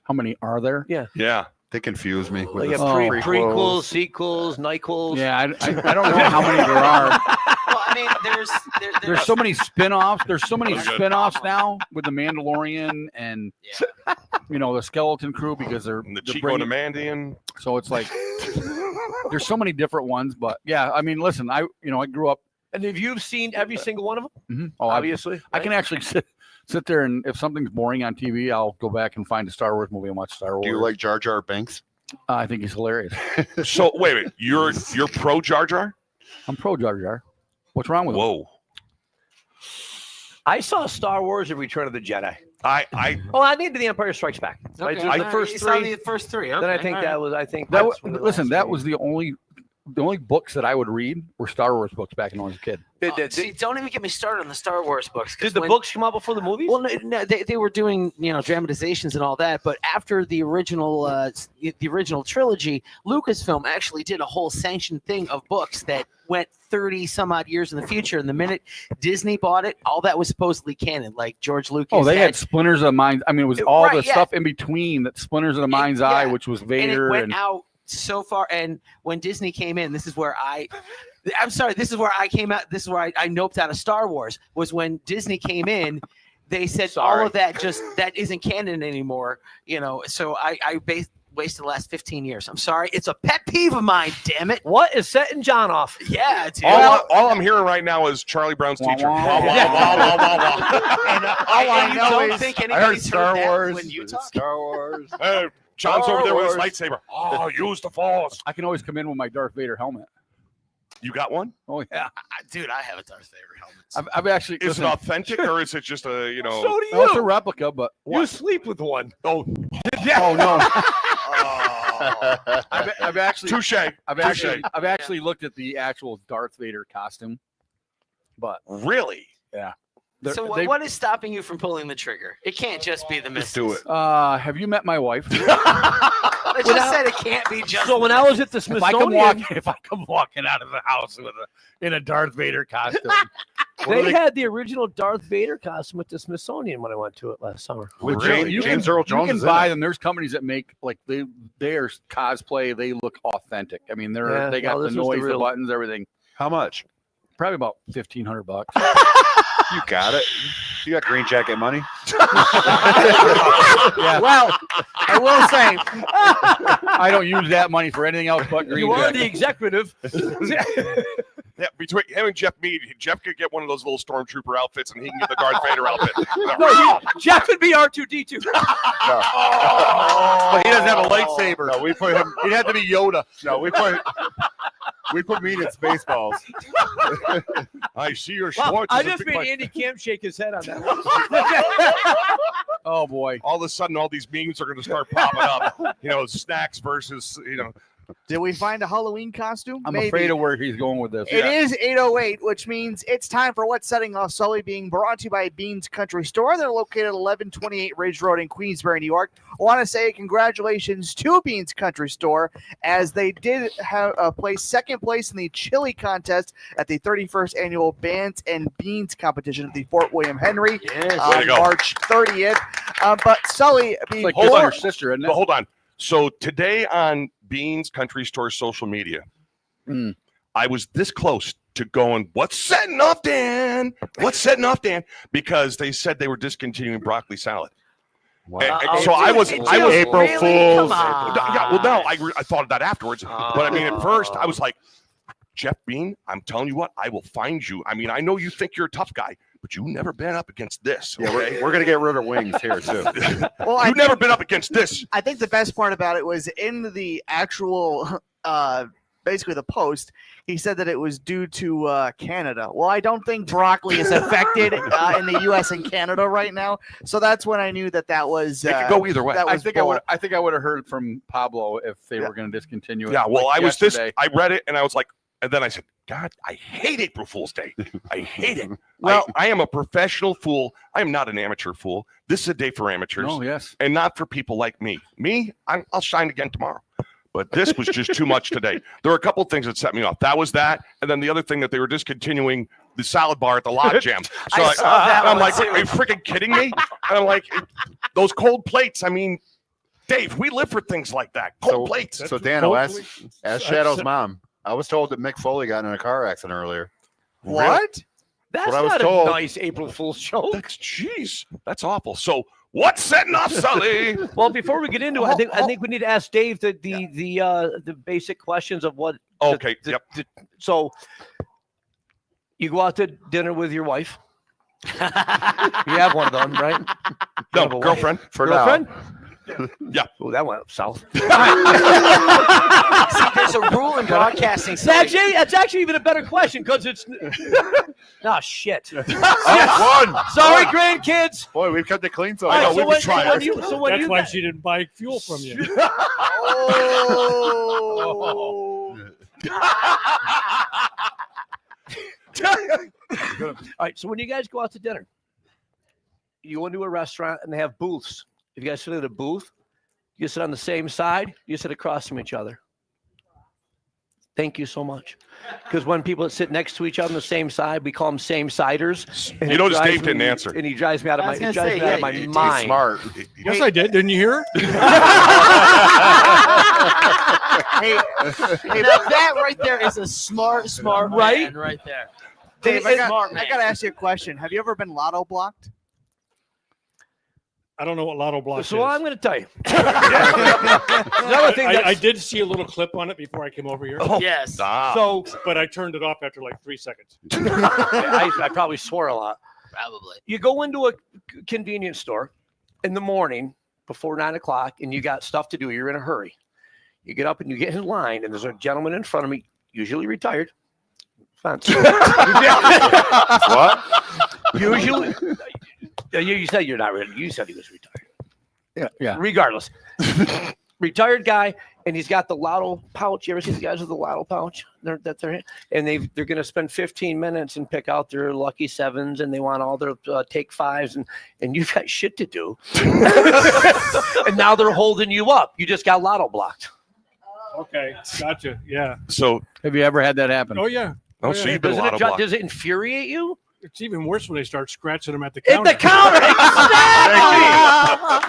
How many are there? Yeah. They confuse me. They With have the prequels, sequels, nyquels. Yeah, I don't know how many there are. Well, I mean, There's so many spin-offs. There's so many Very good. spin-offs now with the Mandalorian and Yeah. the Skeleton Crew because they're And the they're Chico bringing- Demandian. So it's like there's so many different ones, but yeah, I mean, listen, I grew up. And have you seen every single one of them? Oh, Obviously, I can actually sit there and if something's boring on TV, I'll go back and find a Star Wars movie and watch Star Wars. Do you like Jar Jar Binks? I think he's hilarious. So wait, you're pro Jar Jar? I'm pro Jar Jar. What's wrong with him? Whoa. I saw Star Wars and Return of the Jedi. I Oh, I need The Empire Strikes Back. I Okay. did All the right, first you saw three. the first three. Then I Okay, think all that right. was. I think That that's was, the listen, last that three. was the only books that I would read were Star Wars books back when I was a kid. See, don't even get me started on the Star Wars books. 'cause Did the when- books come out before the movies? Well, no, they were doing dramatizations and all that, but after the original trilogy, Lucasfilm actually did a whole sanctioned thing of books that went 30 some odd years in the future. And the minute Disney bought it, all that was supposedly canon. Like George Lucas. Oh, they had Splinters of the Mind's. I mean, it was all Right, the yeah. stuff in between that Splinters of the Mind's Eye, which was and it Vader. went out so far. And when Disney came in, this is where I'm sorry, this is where I came out. This is where I noped out of Star Wars, was when Disney came in. They said all of that that isn't canon anymore. So I wasted the last 15 years. I'm sorry. It's a pet peeve of mine, damn it. What is setting John off? Yeah, dude. all I'm hearing right now is Charlie Brown's teacher. Wah, wah, wah, wah, wah, wah. And All I you know don't is think I heard anybody's Star that Wars. when you talk? Star Wars. John's Star over there with his Wars. lightsaber. Oh, use the Force. I can always come in with my Darth Vader helmet. You got one? Oh yeah, Dude, I have a Darth Vader helmet. I've actually. Is it listen, authentic or is it just a So do no, it's a you. replica, but You sleep with one. oh oh no. I've actually touche? I've actually looked at the actual Darth Vader costume, but Really? they're- So they- what is stopping you from pulling the trigger? It can't just be the missus. do it. Have you met my wife? I just said it can't be just. So when I was at the if I Smithsonian, come walking out of the house in a Darth Vader costume, they had the original Darth Vader costume at the Smithsonian when I went to it last summer. With Really? James Earl Jones you can is in buy it. them. There's companies that make like their cosplay. They look authentic. I mean, Yeah, they got no, the this was the noise, the real- buttons, everything. How much? Probably about $1,500. You got it. You got green jacket money. Yeah. Well, I will say I don't use that money for anything else but green You are the jacket. executive. Yeah, between him and Jeff Mead, Jeff could get one of those little stormtrooper outfits and he can get the Darth Vader outfit. No, Jeff would be R2D2. But he doesn't have a lightsaber. No, we put him. He'd have to be Yoda. No, we put meat in Spaceballs. I see your Wow, Schwartz. I is a just big made fight. Andy Camp shake his head on that one. Oh boy. All of a sudden, all these memes are going to start popping up. Snacks versus, Did we find a Halloween costume? I'm Maybe. afraid of where he's going with this. It is 8:08, which means it's time for What's Setting Off Sully, being brought to you by Beans Country Store. They're located at 1128 Ridge Road in Queensbury, New York. I want to say congratulations to Beans Country Store, as they did have second place in the chili contest at the 31st annual Bands and Beans competition at the Fort William Henry Way to on go. March 30th. But Sully, It's like before- kissing your sister, isn't But it? hold on. So today on Beans Country Store social media, Mm. I was this close to going, what's setting off Dan? What's setting off Dan? Because they said they were discontinuing broccoli salad. And so I was April Really? Fools. Come on. Yeah, well, no, I thought of that afterwards. But I mean, at first, I was like, Jeff Bean, I'm telling you what, I will find you. I mean, I know you think you're a tough guy, but you've never been up against this. Yeah, Okay? we're gonna get rid of wings here too. well, I You've never been up against this. I think the best part about it was in the actual, basically the post, he said that it was due to Canada. Well, I don't think broccoli is affected in the U.S. and Canada right now. So that's when I knew that was. It could go either way. that I was think I would have heard from Pablo if they were going to discontinue it. Yeah, well, like I was yesterday. I read it and I was like, And then I said, God, I hate April Fool's Day. I hate it. Well- I am a professional fool. I am not an amateur fool. This is a day for amateurs. Oh, yes. And not for people like me. I'll shine again tomorrow. But this was just too much today. There were a couple of things that set me off. That was that. And then the other thing that they were discontinuing the salad bar at the Log Jam. So I saw that I'm one like, too. are you freaking kidding me? And I'm like, those cold plates. I mean, Dave, we live for things like that. Cold plates. So Dan, ask Shadow's mom. I was told that Mick Foley got in a car accident earlier. What? That's what I was not told. a nice April Fool's joke. Jeez, that's awful. So what's setting off Sully? Well, before we get into it, I think we need to ask Dave the basic questions of what. Okay. Yep. So you go out to dinner with your wife. You have one of them, right? You have a wife. Girlfriend. Girlfriend? Yeah. Oh, that went south. See, there's a rule in broadcasting. That's actually even a better question because it's. Oh shit! One. Sorry, grandkids. Boy, we've kept it clean so All right, far. so when you That's why she didn't buy fuel from you. All right, so when you guys go out to dinner, you go into a restaurant and they have booths. If you guys sit at a booth, you sit on the same side, you sit across from each other. Thank you so much. Because when people sit next to each other on the same side, we call them same-siders. And You it notice drives Dave didn't me- answer. And he drives me out of I my, was it gonna drives say, me out yeah, of my he's mind. Smart. Yes, I did. Didn't you hear? Hey, Now that right there is a smart Right? man right there. Dave, Smart man. I got to ask you a question. Have you ever been lotto blocked? I don't know what Lotto Block So is. I'm going to tell you. Another thing I that's- did see a little clip on it before I came over here, Yes. Stop. So but I turned it off after like 3 seconds. I probably swore a lot. Probably. You go into a convenience store in the morning before 9 o'clock and you got stuff to do. You're in a hurry. You get up and you get in line and there's a gentleman in front of me, usually retired. Fancy. What? Usually, you said you're not ready. You said he was retired. Yeah. Regardless, retired guy, and he's got the lotto pouch. You ever see the guys with the lotto pouch? They're going to spend 15 minutes and pick out their lucky sevens, and they want all their take fives, and you've got shit to do. And now they're holding you up. You just got lotto blocked. Okay, gotcha. Yeah. So, Have you ever had that happen? Oh yeah. oh, so you've been Doesn't Lotto blocked. does it infuriate you? It's even worse when they start scratching them at the At counter. the counter, exactly.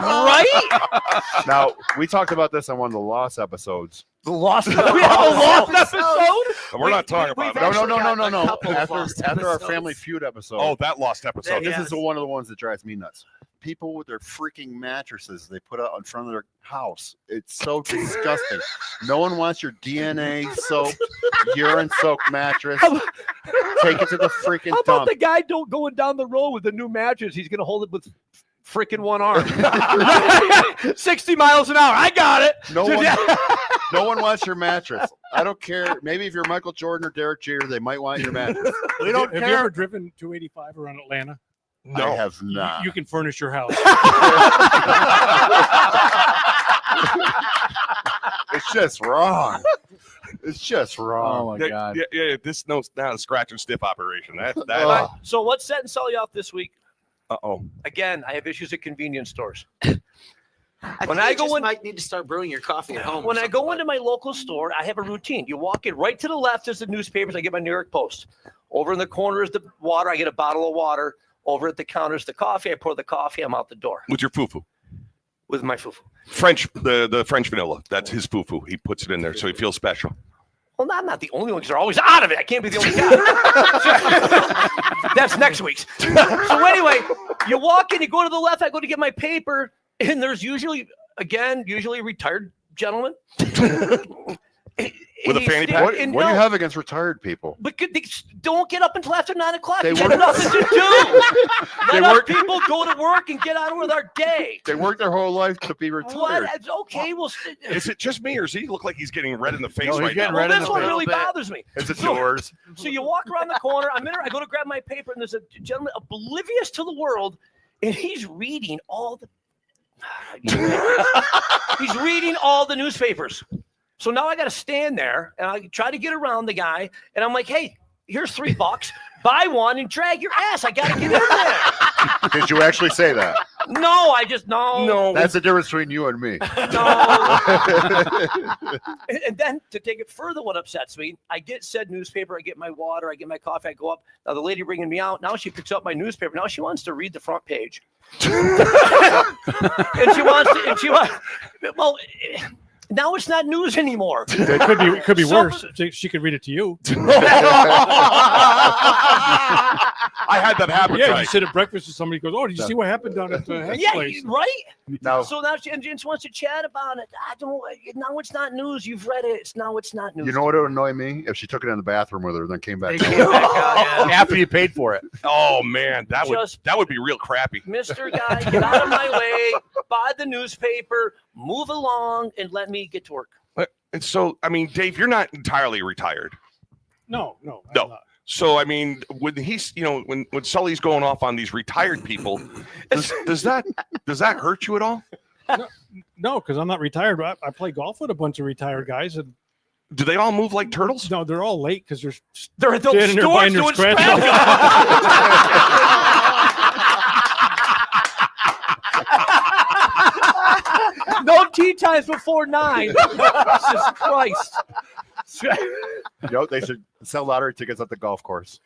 Right? Now, we talked about this on one of the Lost episodes. The lost. We have a lost episode. We're not talking about we've that. No. couple of After Lost our episodes. Family Feud episode. Oh, that lost episode. This Yes. is one of the ones that drives me nuts. People with their freaking mattresses they put out in front of their house. It's so disgusting. No one wants your DNA soaked, urine soaked mattress. Take it to the freaking How about dump. the guy going down the road with a new mattress? He's going to hold it with freaking one arm. 60 miles an hour. I got it. No one wants your mattress. I don't care. Maybe if you're Michael Jordan or Derek Jeter, they might want your mattress. We don't Have you care. ever driven 285 around Atlanta? I have not. You can furnish your house. It's just wrong. It's just wrong. Oh my God. Yeah. This no, not a scratch and stiff operation. That. Ugh. So what's setting Sully off this week? Uh-oh. Again, I have issues at convenience stores. When I go in, might need to start brewing your coffee at home. When I go into my local store, I have a routine. You walk in right to the left is the newspapers. I get my New York Post. Over in the corner is the water. I get a bottle of water. Over at the counter is the coffee. I pour the coffee. I'm out the door With your fufu. with my fufu. French, the French vanilla. That's his fufu. He puts it in there so he feels special. Well, I'm not the only one because they're always out of it. I can't be the only guy. That's next week's. So anyway, you walk in, you go to the left. I go to get my paper, and there's usually a retired gentleman. With a fanny pack? What do you have against retired people? But they don't get up until after 9 o'clock. They They have work- nothing to do. They Let our work- people go to work and get on with our day. They work their whole life to be What? retired. It's okay. Well, Is it just me, or does he look like he's getting red in the face No, he's right getting now? red in this the one face. really bothers me. Is it So- yours? So you walk around the corner. I'm in there. I go to grab my paper, and there's a gentleman oblivious to the world, and he's reading all the. He's reading all the newspapers. So now I got to stand there and I try to get around the guy. And I'm like, hey, here's $3. Buy one and drag your ass. I got to get in there. Did you actually say that? No, I just, no. That's the difference between you and me. No. And then to take it further, what upsets me, I get said newspaper, I get my water, I get my coffee, I go up. Now the lady bringing me out, now she picks up my newspaper. Now she wants to read the front page. and she wants, well, now it's not news anymore. It could be worse. She could read it to you. I had that happen. Yeah, you sit at breakfast and somebody goes, "Oh, did you see what happened down at the Hank's place?" Right. No. So now she just wants to chat about it. Now it's not news. You've read it. Now it's not news. You know what would annoy me? If she took it in the bathroom with her, then came back. After you paid for it. Oh man, that would be real crappy. Mr. Guy, get out of my way. Buy the newspaper. Move along and let me get to work. And so, I mean, Dave, you're not entirely retired. No. So, I mean, when he's, when Sully's going off on these retired people, does that hurt you at all? No, because I'm not retired. I play golf with a bunch of retired guys, and do they all move like turtles? No, they're all late because they're at those standing there buying their scratch. No tee times before 9. Jesus Christ. They should sell lottery tickets at the golf course.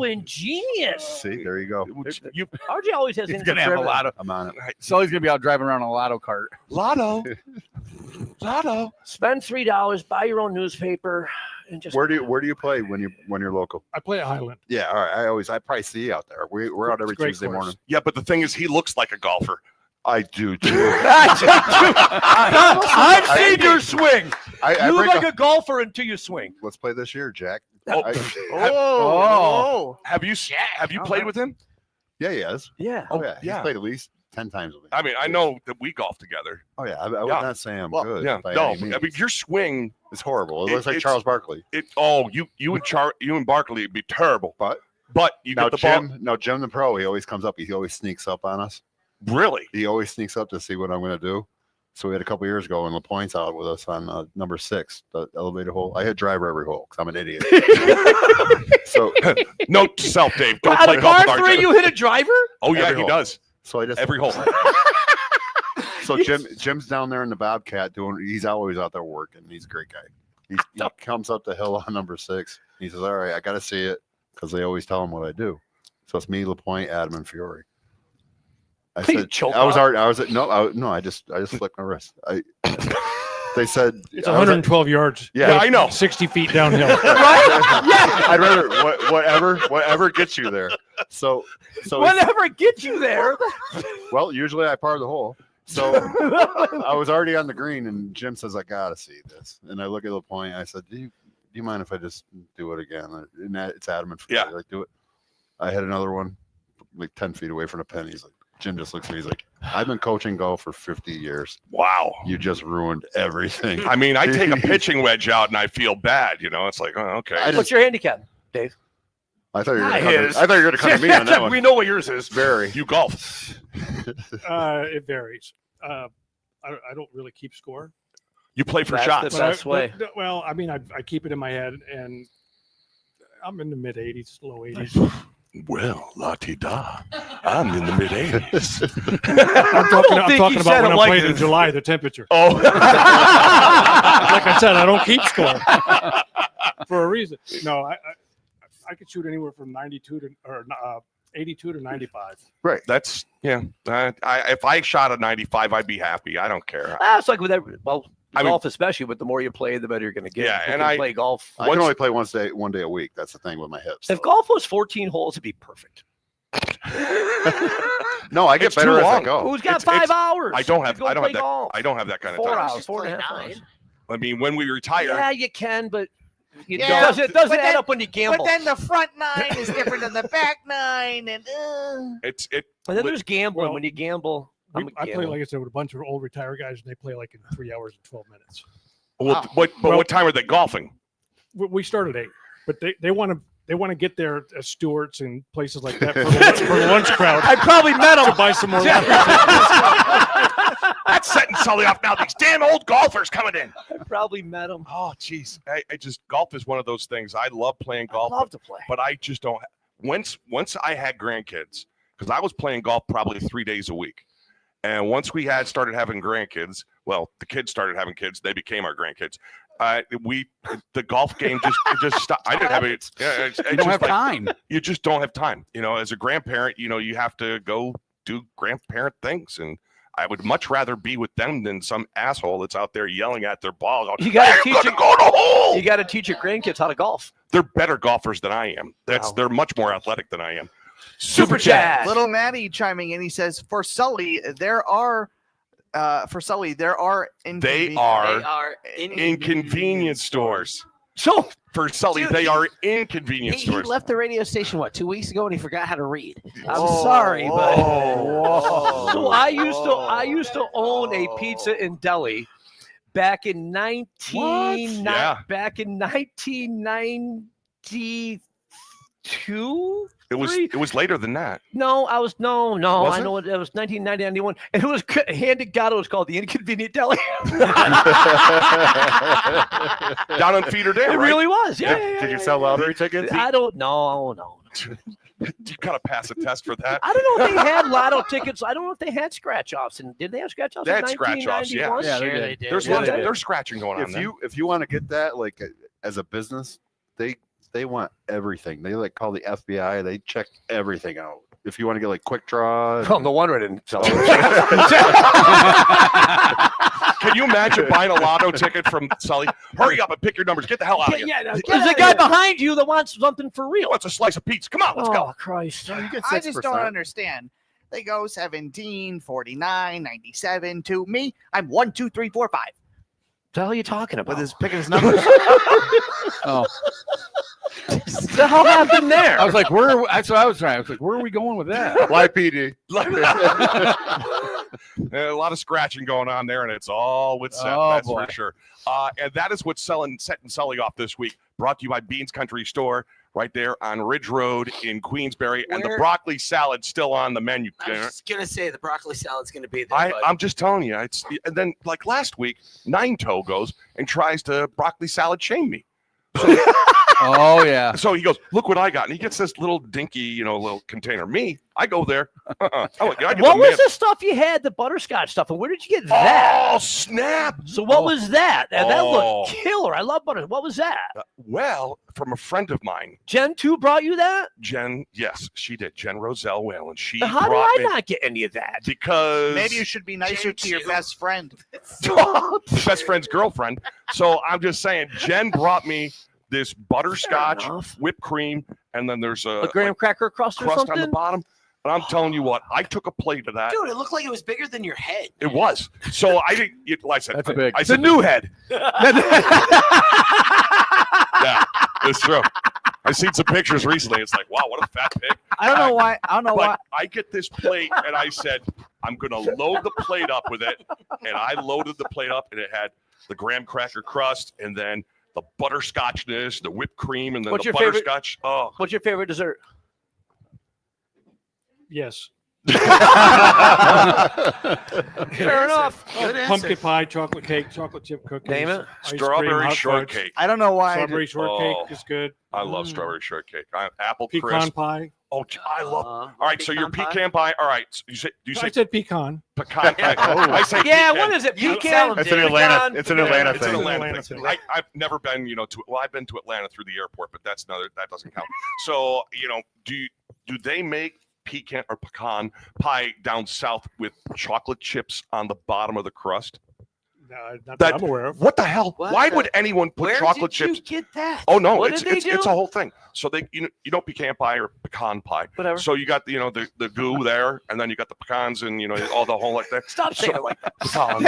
Ingenious. See, there you go. RJ always has He's gonna have a lotto. I'm on it. So he's gonna be out driving around a lotto cart. Lotto. Spend $3, buy your own newspaper, and just. Where do you play when you're local? I play at Highland. Yeah, all right. I probably see you out there. We're out every Tuesday morning. Yeah, but the thing is, he looks like a golfer. I do too. I've seen your swing. You look like a golfer until you swing. Let's play this year, Jack. Have you played with him? Yeah, he has. Yeah. Oh yeah. He's played at least 10 times with me. I mean, I know that we golf together. Oh yeah. I would not say I'm good. Yeah. No. I mean, your swing is horrible. It looks like Charles Barkley. You and Barkley would be terrible. But you now get the ball. No, Jim the pro. He always comes up. He always sneaks up on us. Really? He always sneaks up to see what I'm going to do. So we had a couple years ago, and LaPointe's out with us on number 6, the elevated hole. I hit driver every hole because I'm an idiot. So note to self, Dave: don't play golf with par 3, you hit a driver? Oh yeah, he does. So I just every hole. So Jim's down there in the Bobcat doing. He's always out there working. He's a great guy. He comes up the hill on number 6. He says, "All right, I got to see it," because they always tell him what I do. So it's me, LaPointe, Adam, and Fiore. I said, I just flicked my wrist. They said it's 112 yards. Yeah, I know. 60 feet downhill. Right? Yeah. I'd rather whatever gets you there. So whatever gets you there. Well, usually I par the hole. So I was already on the green, and Jim says, "I gotta see this." And I look at LaPointe. I said, "Do you mind if I just do it again?" And it's Adam and Fiore. Yeah. Like, do it. I had another one like 10 feet away from the pin. He's like. Jim just looks at me. He's like, "I've been coaching golf for 50 years. Wow, you just ruined everything." I mean, I take a pitching wedge out and I feel bad. It's like, oh, okay. What's your handicap, Dave? I thought you were going to come to me on that one. We know what yours is. Very. You golf. It varies. I don't really keep score. You play for That's shots. The best way. Well, I mean, I keep it in my head, and I'm in the mid 80s, low 80s. Well, la-ti-da. I'm in the mid-80s. I'm talking about when I played in July, the temperature. Oh. Like I said, I don't keep score for a reason. No, I could shoot anywhere from 92 to 82 to 95. Right. That's, yeah. If I shot a 95, I'd be happy. I don't care. It's like with golf, especially, but the more you play, the better you're going to get. Yeah, and I play golf. I can only play one day a week. That's the thing with my hips. If golf was 14 holes, it'd be perfect. No, I get better as I go. Who's got 5 hours? I don't have that kind of 4 time. hours, 4.5 hours. I mean, when we retire. Yeah, you can, but it doesn't add up when you gamble. But then the front 9 is different than the back 9, and and then there's gambling. When you gamble, I play, like I said, with a bunch of old retired guys, and they play like in 3 hours and 12 minutes. Well, what time are they golfing? We start at 8, but they want to get there as stewards and places like that for the lunch crowd. I probably met them to buy some more. That's setting Sully off now. These damn old golfers coming in. I probably met him. Oh, jeez. I just golf is one of those things. I love playing golf. I love to play. But I just don't. Once I had grandkids, because I was playing golf probably 3 days a week. And once we started having grandkids, well, the kids started having kids. They became our grandkids. The golf game just stopped. I didn't have it. Yeah, You don't have time. You just don't have time. As a grandparent, you have to go do grandparent things. And I would much rather be with them than some asshole that's out there yelling at their ball. Going, You got to teach them. Go to the hole. You got to teach your grandkids how to golf. They're better golfers than I am. They're much more athletic than I am. Super chat. Little Maddie chiming in. He says, "For Sully, there are inconvenience stores. So for Sully, Dude, they are inconvenience He stores. left the radio station 2 weeks ago and he forgot how to read. I'm sorry, but So I used to own a pizza in Delhi back in 1992. It was later than that. No, I was no. Was I it? know it was 1990, 91, and it was hand to God. It was called the Inconvenient Deli. Down on Feeder Dam, It right? really was. Yeah. Did you sell lottery tickets? I don't know. No. You gotta pass a test for that. I don't know if they had lotto tickets. I don't know if they had scratch offs. And did they have scratch offs? They had scratch-offs, yeah. Yeah, sure they did. There's scratching going on. If you want to get that, like as a business, they want everything. They call the FBI. They check everything out. If you want to get like quick draw, Oh, no wonder I didn't sell it. Can you imagine buying a lotto ticket from Sully? Hurry up and pick your numbers. Get the hell out of here. There's a guy behind you that wants something for real. Wants a slice of pizza. Come on, let's go. Oh, Christ. I just don't understand. They go 17, 49, 97 to me. I'm 1, 2, 3, 4, 5. What the hell are you talking about? With his picking his numbers. Oh, What the hell happened there? I was like, that's what I was trying. I was like, where are we going with that? YPD. A lot of scratching going on there, and it's all with Seth, Oh, that's boy. for sure. And that is what's setting Sully off this week. Brought to you by Beans Country Store, right there on Ridge Road in Queensbury. And the Where- broccoli salad's still on the menu. I was just going to say the broccoli salad's going to be there. but I'm just telling you. And then, like last week, Nine Toe goes and tries to broccoli salad shame me. Oh, yeah. So he goes, look what I got. And he gets this little dinky, little container. Me, I go there. What was the stuff you had, the butterscotch stuff, and where did you get that? Oh, snap. So what was that? And that Oh. looked killer. I love butter. What was that? Well, from a friend of mine, Jen 2 brought you that? Jen, yes, she did. Jen Roselle Whalen. She How do brought I me not get any of that? because Maybe you should be nicer to your best friend. best friend's girlfriend. So I'm just saying, Jen brought me this butterscotch, enough. whipped cream, and then there's A graham cracker crust or crust something? on the bottom. And I'm telling you what, I took a plate of that. Dude, it looked like it was bigger than your head. It was. So I didn't. I said, That's big. I said, new head. Yeah, it's true. I've seen some pictures recently. It's like, wow, what a fat pig. I don't know why. But I get this plate, and I said, I'm going to load the plate up with it. And I loaded the plate up, and it had the graham cracker crust, and then the butterscotchness, the whipped cream, and then What's the your favorite- butterscotch. Oh, What's your favorite dessert? Yes. Fair enough. Good answer. Pumpkin pie, chocolate cake, chocolate chip cookies. Name it. ice cream, strawberry hot fudge. shortcake. I don't know why. Strawberry shortcake Oh. is good. I love strawberry shortcake. Apple Pecan crisp. pie. Oh, I love. All right, so your pecan pie? pecan pie. All right, so you say I said pecan. pecan pie. I say Yeah, pecan. what is it? You Pecan? tell 'em, It's an Dave. Atlanta. It's an Atlanta It's an thing. Atlanta Atlanta thing. thing. I've never been, I've been to Atlanta through the airport, but that doesn't count. So, do they make pecan pie down south with chocolate chips on the bottom of the crust? No, not that That- I'm aware of. What the hell? What Why the- would anyone put Where chocolate did chips? you get that? Oh no, What it's did they it's do? a whole thing. So they pecan pie or pecan pie. Whatever. So you got the goo there, and then you got the pecans and all the whole like that. Stop saying it like that. Pecan.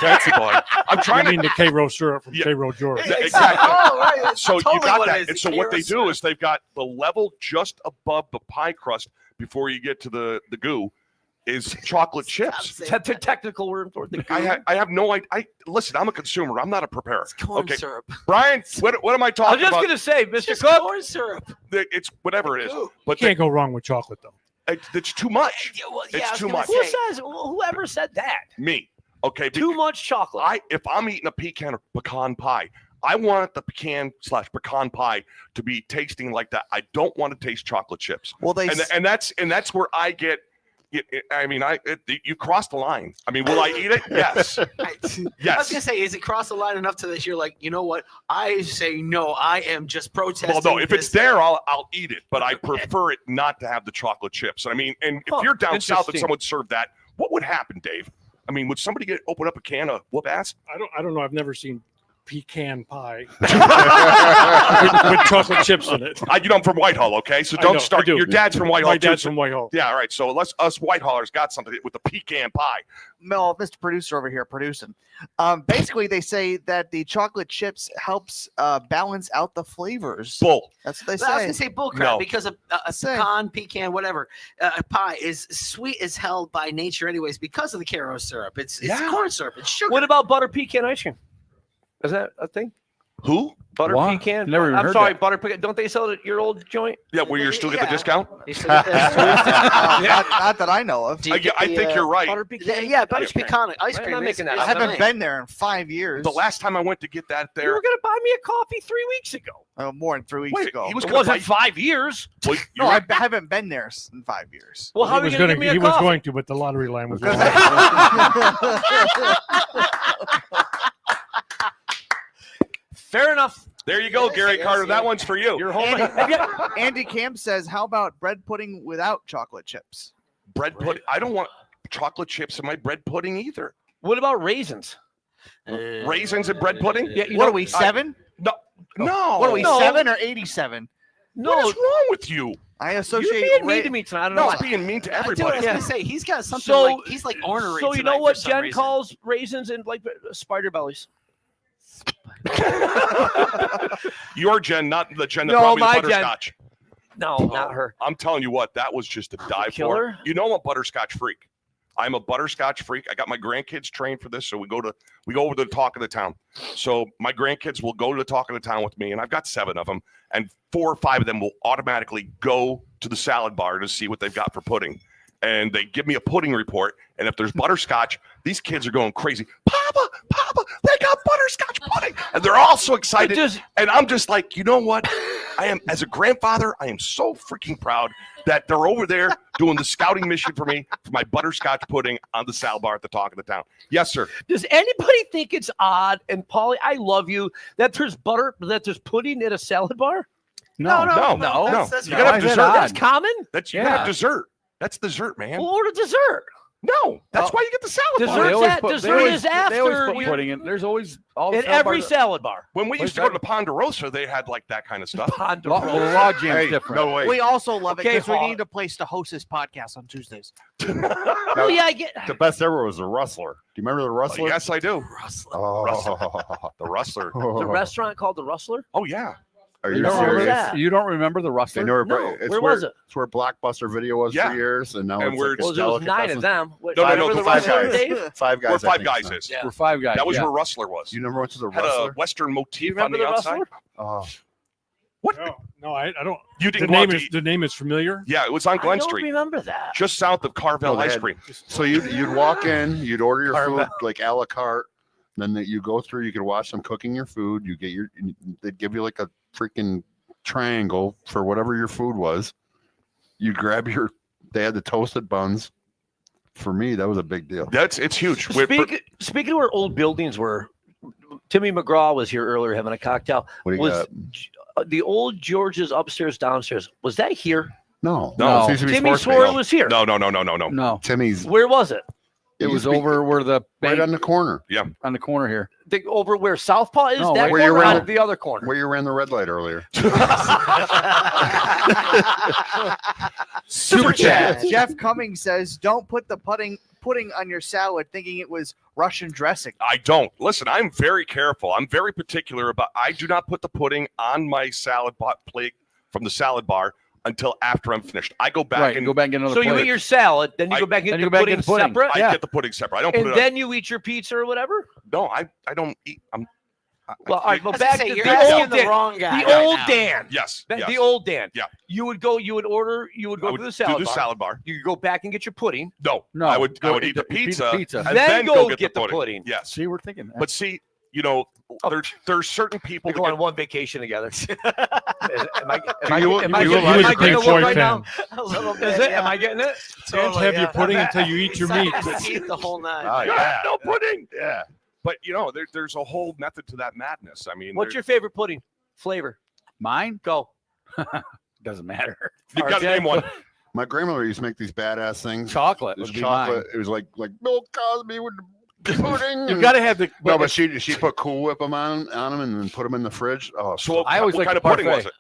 Fancy boy. I'm I trying mean to. the K-Row syrup from Yeah. K-Row George. Yeah, exactly. Oh, right. That's So totally you got what it that. is, And the so what they K-Row do is they've got the level just above the pie crust before you get to the goo is chocolate chips. That's a technical word for it. I have no idea. Listen, I'm a consumer. I'm not a preparer. It's corn Okay, syrup. Brian, what am I I talking was just about? going to say, It's Mr. just Cook. corn syrup. It's whatever it is, Goo. but Can't go wrong with chocolate though. it's too much. Yeah, well, It's I was too gonna much. Who say, says? Whoever said that? Me. Okay. Too much chocolate. If I'm eating a pecan or pecan pie, I want the pecan/pecan pie to be tasting like that. I don't want to taste chocolate chips. Well, and that's where I get. I mean, you cross the line. I mean, will I eat it? Yes. I was gonna say, is it cross the line enough to that you're like, you know what? I say no. I am just protesting. Well, no, if it's there, I'll eat it, but I prefer it not to have the chocolate chips. I mean, and if you're down south and someone served that, what would happen, Dave? I mean, would somebody open up a can of whoop ass? I don't know. I've never seen pecan pie with chocolate chips in it. I'm from Whitehall, okay? So don't start. Your dad's from Whitehall. My dad's from Whitehall. Yeah, all right. So us Whitehallers got something with the pecan pie. Mel, Mr. Producer over here producing. Basically, they say that the chocolate chips helps balance out the flavors. Bull. That's what they I was say. gonna say bull crap No. because a pecan, whatever, pie is sweet as hell by nature, anyways, because of the Caro syrup. It's corn syrup. It's sugar. What about butter pecan ice cream? Is that a thing? Who? Butter What? pecan? Never even I'm heard sorry, that. butter pecan. Don't they sell it at your old joint? Yeah, where you still get the Yeah. discount? Not that I know of. Do you get I the, think you're right. Butter pecan? Yeah, butter pecan ice I'm cream. not making that I up. haven't been there in 5 years. The last time I went to get that You there, were going to buy me a coffee 3 weeks ago. More than 3 weeks Wait, ago. he was It gonna wasn't buy- 5 years. Well, No, you're I right. haven't been there in 5 years. Well, how are you going to give me a He coffee? was going to, but the lottery line was. Fair enough. There you go, Gary Carter. That one's for you. You're home. Andy Camp says, "How about bread pudding without chocolate chips?" Bread pudding. I don't want chocolate chips in my bread pudding either. What about raisins? Raisins and bread pudding? Yeah, you What know, are we, 7? No. What are we, No. 7 or 87? No, What is wrong with you? I you're associate. being mean to me tonight. I don't know. No, why. it's being mean to Dude, I everybody. was gonna say he's got something So- like he's like ornery. So you know tonight what for some Jen reason. calls raisins and like spider bellies? Your Jen, not the Jen that No, brought me the my Jen. butterscotch. No, not her. I'm telling you what, that was just a dive kill for. her? You know I'm a butterscotch freak. I'm a butterscotch freak. I got my grandkids trained for this, so we go over to the talk of the town. So my grandkids will go to the talk of the town with me, and I've got 7 of them, and 4 or 5 of them will automatically go to the salad bar to see what they've got for pudding. And they give me a pudding report, and if there's butterscotch, these kids are going crazy. Papa, they got butterscotch pudding, and they're all so excited. And I'm just like, you know what? I am, as a grandfather, I am so freaking proud that they're over there doing the scouting mission for me for my butterscotch pudding on the salad bar at the talk of the town. Yes, sir. Does anybody think it's odd? And Paulie, I love you that there's pudding at a salad bar. No. That's You gotta have dessert. That's common. You gotta have dessert. That's dessert, man. We'll order dessert. No, that's why you get the salad bar. Dessert is They always after put pudding in. There's always all the at salad every bars- salad bar. When we used to go to the Ponderosa, they had like that kind of stuff. Well, the log jam's different. No way. We also love it Okay, because we Paul. need a place to host this podcast on Tuesdays. Oh yeah, I get. The best ever was the Rustler. Do you remember the Rustler? Yes, I do. Oh. The Rustler. The restaurant called the Rustler. Oh yeah. Are You you don't, Where was serious? that? you don't remember the They Rustler? know No, it's where was it? It's where Blockbuster Video was Yeah. for years, and now And it's we're- like a Well, there was 9 delicatessen. of them. What, No, no, remember no, the the five Rustler, guys. Dave? 5 guys. Where I 5 think Guys so. is. Yeah. We're 5 guys. That was yeah. where Rustler was. You never went to the Had a Rustler? Western motif You remember on the the outside. Rustler? Oh. What? No, I don't. You The didn't want name to is the name is familiar. Yeah, it was on I Glen don't Street, remember that. just south of Carvel No, they Ice had- Cream. So you'd walk in, you'd order your Carvel. food like a la carte. Then you go through, you could watch them cooking your food. You get they'd give you like a freaking triangle for whatever your food was. You grab they had the toasted buns. For me, that was a big deal. It's huge. Speaking of where old buildings were, Timmy McGraw was here earlier having a cocktail. What do you Was got? the old George's upstairs, downstairs? Was that here? No. No. It used to be Timmy Sports swore Bay. it was here. No. No, Timmy's. Where was it? it was used to be over where the right bank on the corner on the corner here. Over where Southpaw is? No, that right where you corner ran or the other corner? where you ran the red light earlier. Super chat. Jeff Cummings says, "Don't put the pudding on your salad, thinking it was Russian dressing." I don't. Listen, I'm very careful. I'm very particular about. I do not put the pudding on my salad plate from the salad bar until after I'm finished. I go back and go back and get another So you plate. eat your salad, then you go back and then get you the go back and pudding get the pudding. separate, I Yeah. get the pudding separate. I don't put and it. then you eat your pizza or whatever. No, I don't eat. Well, all right. Well, I was back gonna say, to you're the asking old the Dan. wrong guy The right old now. Dan. Yes. The yes. old Dan. Yeah. You would go to the salad do the bar. salad bar. You could go back and get your pudding. No, No, I would go eat the pizza, and Then then go go get the the pudding. pudding. Yes. See, we're thinking that. But see, there's certain people We that go get on one vacation together. Am I You getting was a a big look Floyd right now? A little Is bit, it? yeah. Am I getting it? Can't have your pudding until you eat your meat. Eat the whole nine. Oh, yeah. no pudding. Yeah. But there's a whole method to that madness. I mean, What's your favorite pudding flavor? Mine Go. doesn't matter. you got to name one? My grandmother used to make these badass things. Chocolate It was would be chocolate. mine. It was like Bill Cosby with the pudding. You got to have the. No, but she put Cool Whip them on them and then put them in the fridge. Oh, So I always what like kind the of pudding parfait. was it?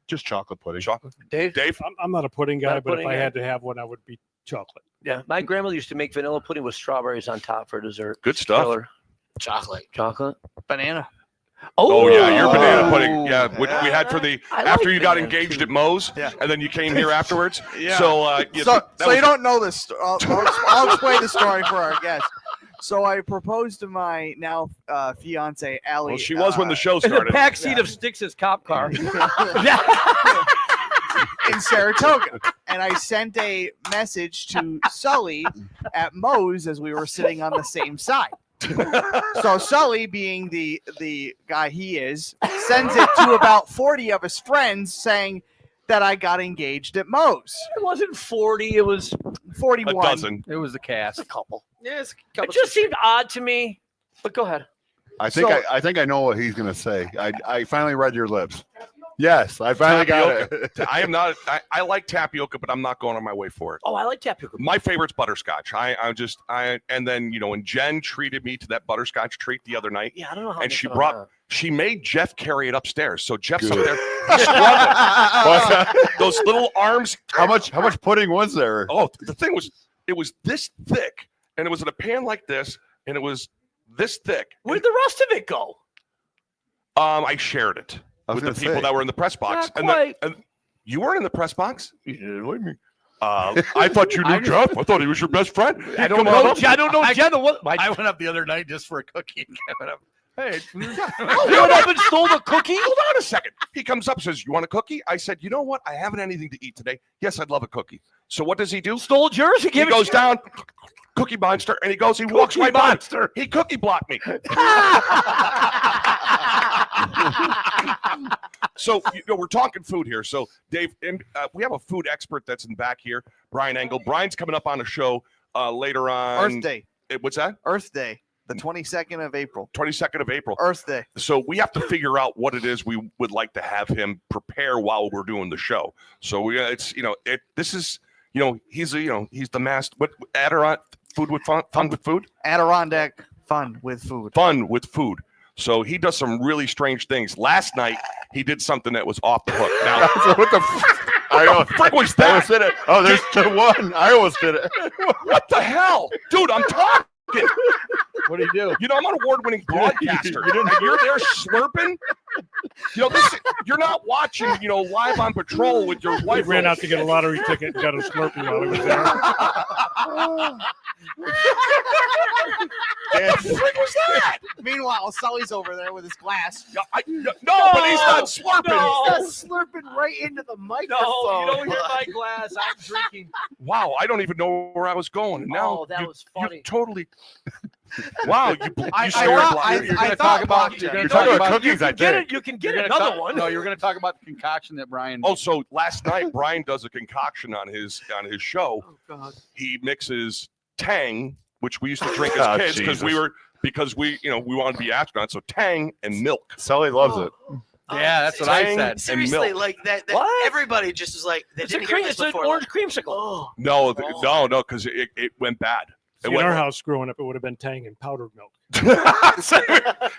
just chocolate pudding. Chocolate. Dave? I'm not a pudding guy, Not a but if pudding I guy. had to have one, I would be chocolate. Yeah. My grandmother used to make vanilla pudding with strawberries on top for dessert. Good stuff. Killer. Chocolate. Chocolate. Banana. Oh yeah, your banana pudding. Yeah, what we had for the I after like you got banana, engaged too. at Moe's, Yeah. and then you came here afterwards. Yeah. So So you don't know this. I'll explain the story for our guests. So I proposed to my now fiance Allie. Well, she was when the show In the started. backseat of Styx's cop car. in Saratoga, and I sent a message to Sully at Moe's as we were sitting on the same side. So Sully, being the guy he is, sends it to about 40 of his friends saying that I got engaged at Moe's. It wasn't 40. It was 41. A dozen. It was the cast. a couple. Yeah, it's a It couple. just seemed odd to me. But go ahead. I think So- I think I know what he's gonna say. I finally read your lips. Yes, I finally got it. I am not. I like tapioca, but I'm not going on my way for it. Oh, I like tapioca. My favorite's butterscotch. And then when Jen treated me to that butterscotch treat the other night, Yeah, I don't know how. and they she put it brought on. she made Jeff carry it upstairs. So Jeff's up Good. there struggling. Those little arms. How much pudding was there? Oh, the thing was, it was this thick, and it was in a pan like this, and it was this thick. Where'd the rest of it go? I shared it I was with the gonna people say. that were in the press box. Not And, quite. and you weren't in the press box? You didn't like me. I thought you knew Jeff. I thought he was your best friend. I don't know. I don't know, Jenna. What? I went up the other night just for a cookie. I went up, hey, You went up and stole the cookie? Hold on a second. He comes up and says, "You want a cookie?" I said, "You know what? I haven't anything to eat today. Yes, I'd love a cookie." So what does he do? Stole yours? He goes down, Cookie Monster, and he walks right by. He cookie blocked me. So we're talking food here. So Dave, we have a food expert that's in back here, Brian Engel. Brian's coming up on a show later on. Earth Day. What's that? Earth Day. The 22nd of April. 22nd of April. Earth Day. So we have to figure out what it is we would like to have him prepare while we're doing the show. So he's the master. What Adirondack food with fun with food? Adirondack fun with food. Fun with food. So he does some really strange things. Last night he did something that was off the hook. Now What the? I what the frick was I that? almost did it. Oh, there's the one. I almost did it. What the hell, dude? I'm talking. what do you do? I'm an award-winning broadcaster. And you're there slurping. You're not watching. Live on patrol with your We wife. ran out to get a lottery ticket and got a Slurpee while he was there. What the frick was that? Meanwhile, Sully's over there with his glass. No, but he's not slurping. He's slurping right into the microphone. No, you don't hear my glass. I'm drinking. Wow, I don't even know where I was going. And now Oh, that was funny. You totally. Wow, you I scared thought- Black. I- You're I going to thought talk about. blockchain. You're going You're to talk talking about about. cookies, I Get think. it. You can You're get gonna another talk- one. No, you're going to talk about the concoction that Brian. Oh, so last night Brian does a concoction on his show. Oh, God. He mixes Tang, which we used to drink Oh, as kids because we wanted to be astronauts. So Tang and milk. Sully loves it. Yeah, that's what I Tang said. and Seriously, milk. like that What? everybody just was like, they It's a didn't hear cream. this It's an before. orange like, creamsicle. oh, No, because it went bad. It See, in went- our house growing up, it would have been Tang and powdered milk.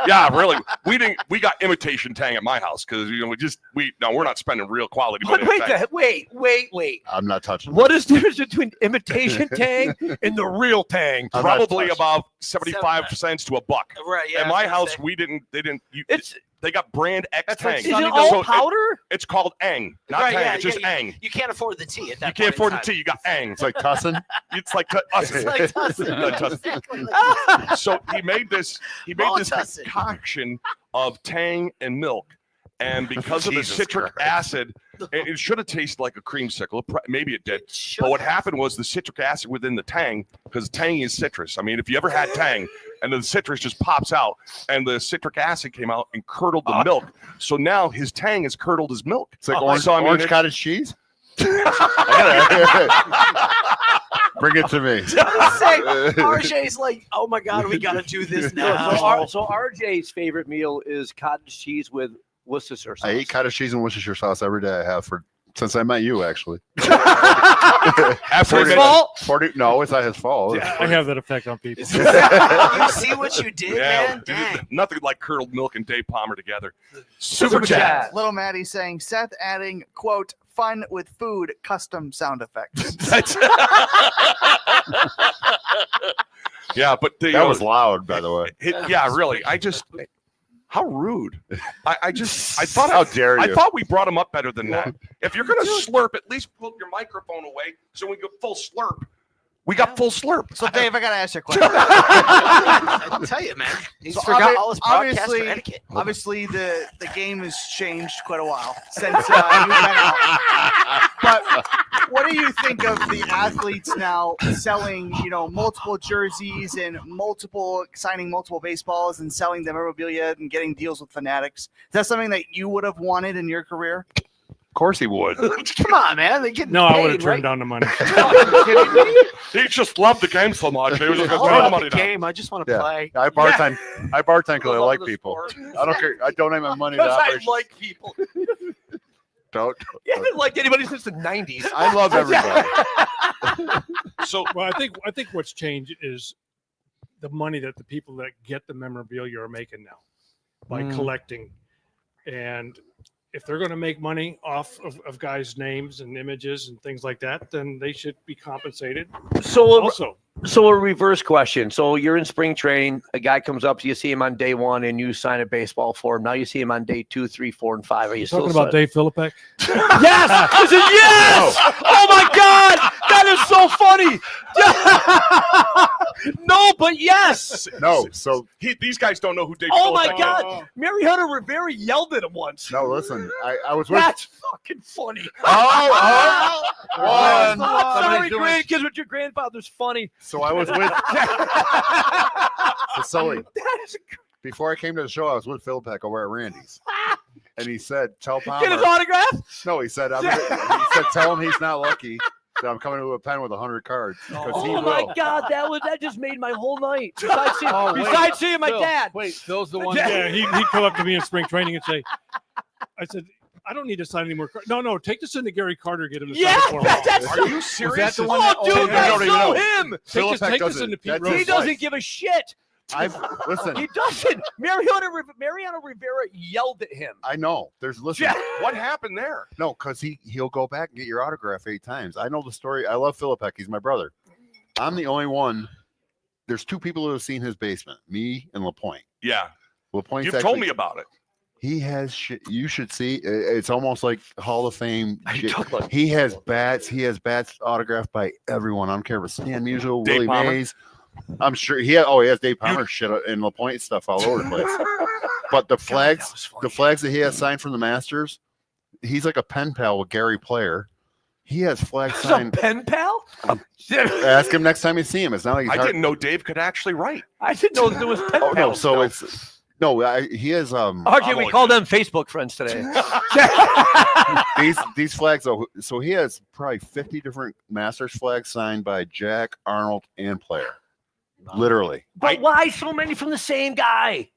Yeah, really. We got imitation Tang at my house because we're not spending real quality money. on Wait. I'm not touching. What is the difference between imitation Tang and the real Tang? I'm not Probably touching. about 75 cents to a buck. right, yeah. At I my was gonna house, say. they got brand X That's Tang. like Is Sonny it Bill. all So powder? It's called Eng, not Right, Tang. yeah, It's just yeah, Eng. You can't afford the tea at that You can't afford point the tea. You got Eng. It's like Tussin. It's like us. It's like Tussin. Like Tussin. Exactly like So he made this Tussin. concoction of Tang and milk. And because of the Jesus citric Christ. acid, it should have tasted like a creamsicle. Maybe it did. It should But what have. happened was the citric acid within the Tang, because Tang is citrus. I mean, if you ever had Tang and the citrus just pops out and the citric acid came out and curdled the milk. So now his Tang is curdled as milk. It's like orange cottage cheese. Bring it to me. Say, RJ's like, oh my God, we got to do this now. So RJ's favorite meal is cottage cheese with Worcestershire sauce. I eat cottage cheese and Worcestershire sauce every day. I have since I met you, actually. After His it- fault? 40. No, it's not his fault. I have that effect on people. You see what you did, man? Dang. Nothing like curdled milk and Dave Palmer together. Super chat. chat. Little Maddie saying, Seth adding, quote, fun with food, custom sound effects. Yeah, but That was loud, by the way. yeah, really. How rude. I thought How dare you? I thought we brought him up better than that. If you're gonna slurp, at least put your microphone away so we go full slurp. We got full slurp. So, Dave, I got to ask you a question. I tell you, man. He's So forgot all his broadcaster obviously- etiquette. Obviously, the game has changed quite a while since you've been out. But what do you think of the athletes now selling, multiple jerseys and signing multiple baseballs and selling the memorabilia and getting deals with Fanatics? Is that something that you would have wanted in your career? Of course he would. Come on, man. They get No, paid, I would have turned right? down the money. He just loved the game so much. He was just I gonna throw the love money the down. game. I just want to Yeah. play. I bartend because I love like the people. sport. I don't care. I donate my money to Because I operations. like people. Don't. You haven't liked anybody since the 90s. I love everybody. So Well, I think what's changed is the money that the people that get the memorabilia are making now by collecting. And if they're going to make money off of guys' names and images and things like that, then they should be compensated. So Also, a reverse question. So you're in spring training. A guy comes up, you see him on day 1, and you sign a baseball for him. Now you see him on day 2, 3, 4, and 5. Are you talking still about Dave Philippek? Yes! I said yes! Oh my God! That is so funny! No, but yes! No. So these guys don't know who Dave Oh my Philippek is. God! Mariano Rivera yelled at him once. no. Listen, I was with. That's fucking funny. Oh, I'm one. sorry, Somebody's doing- grandkids, with your grandfather's funny. So I was with. So Sully. That is Before I came to the show, I was with Phil Peck over at Randy's, and he said, "Tell get his Palmer." autograph. No, he said, "Tell him he's not lucky. That I'm coming to a pen with 100 cards because he Oh my will." God, that just made my whole night. Besides seeing my dad. Wait, Phil's the one. Yeah, he'd come up to me in spring training and say, I said, I don't need to sign any more cards. No, take this into Gary Carter, get him to Yeah, sign for him. that's Are you serious? the one Oh, dude, you that's don't even so know. him. Philip Peck Take this doesn't. into Pete That's Rose. He his doesn't wife. give a shit. Listen. He doesn't. Mariano Rivera yelled at him. I know. Listen. What happened there? No, because he'll go back and get your autograph 8 times. I know the story. I love Philip Peck. He's my brother. I'm the only one. There's 2 people who have seen his basement, me and LaPointe. Yeah, LaPointe's you've told me about it. He has shit. You should see. It's almost like Hall of Fame. Are you talking about- He has bats. He has bats autographed by everyone. I don't care if it's Stan Musial, Dave Willie Palmer? Mays. I'm sure he has Dave Palmer shit and LaPointe stuff all over the place. But the flags, that he has signed from the Masters, he's like a pen pal with Gary Player. He has flags He's a signed. pen pal? Ask him next time you see him. It's not like he's I hard- didn't know Dave could actually write. I didn't know there was pen Oh no, pals. so still. it's no. He has RJ, we only call them Facebook friends today. these flags. So he has probably 50 different Masters flags signed by Jack, Arnold, and Player. Literally, But why so many from the same guy?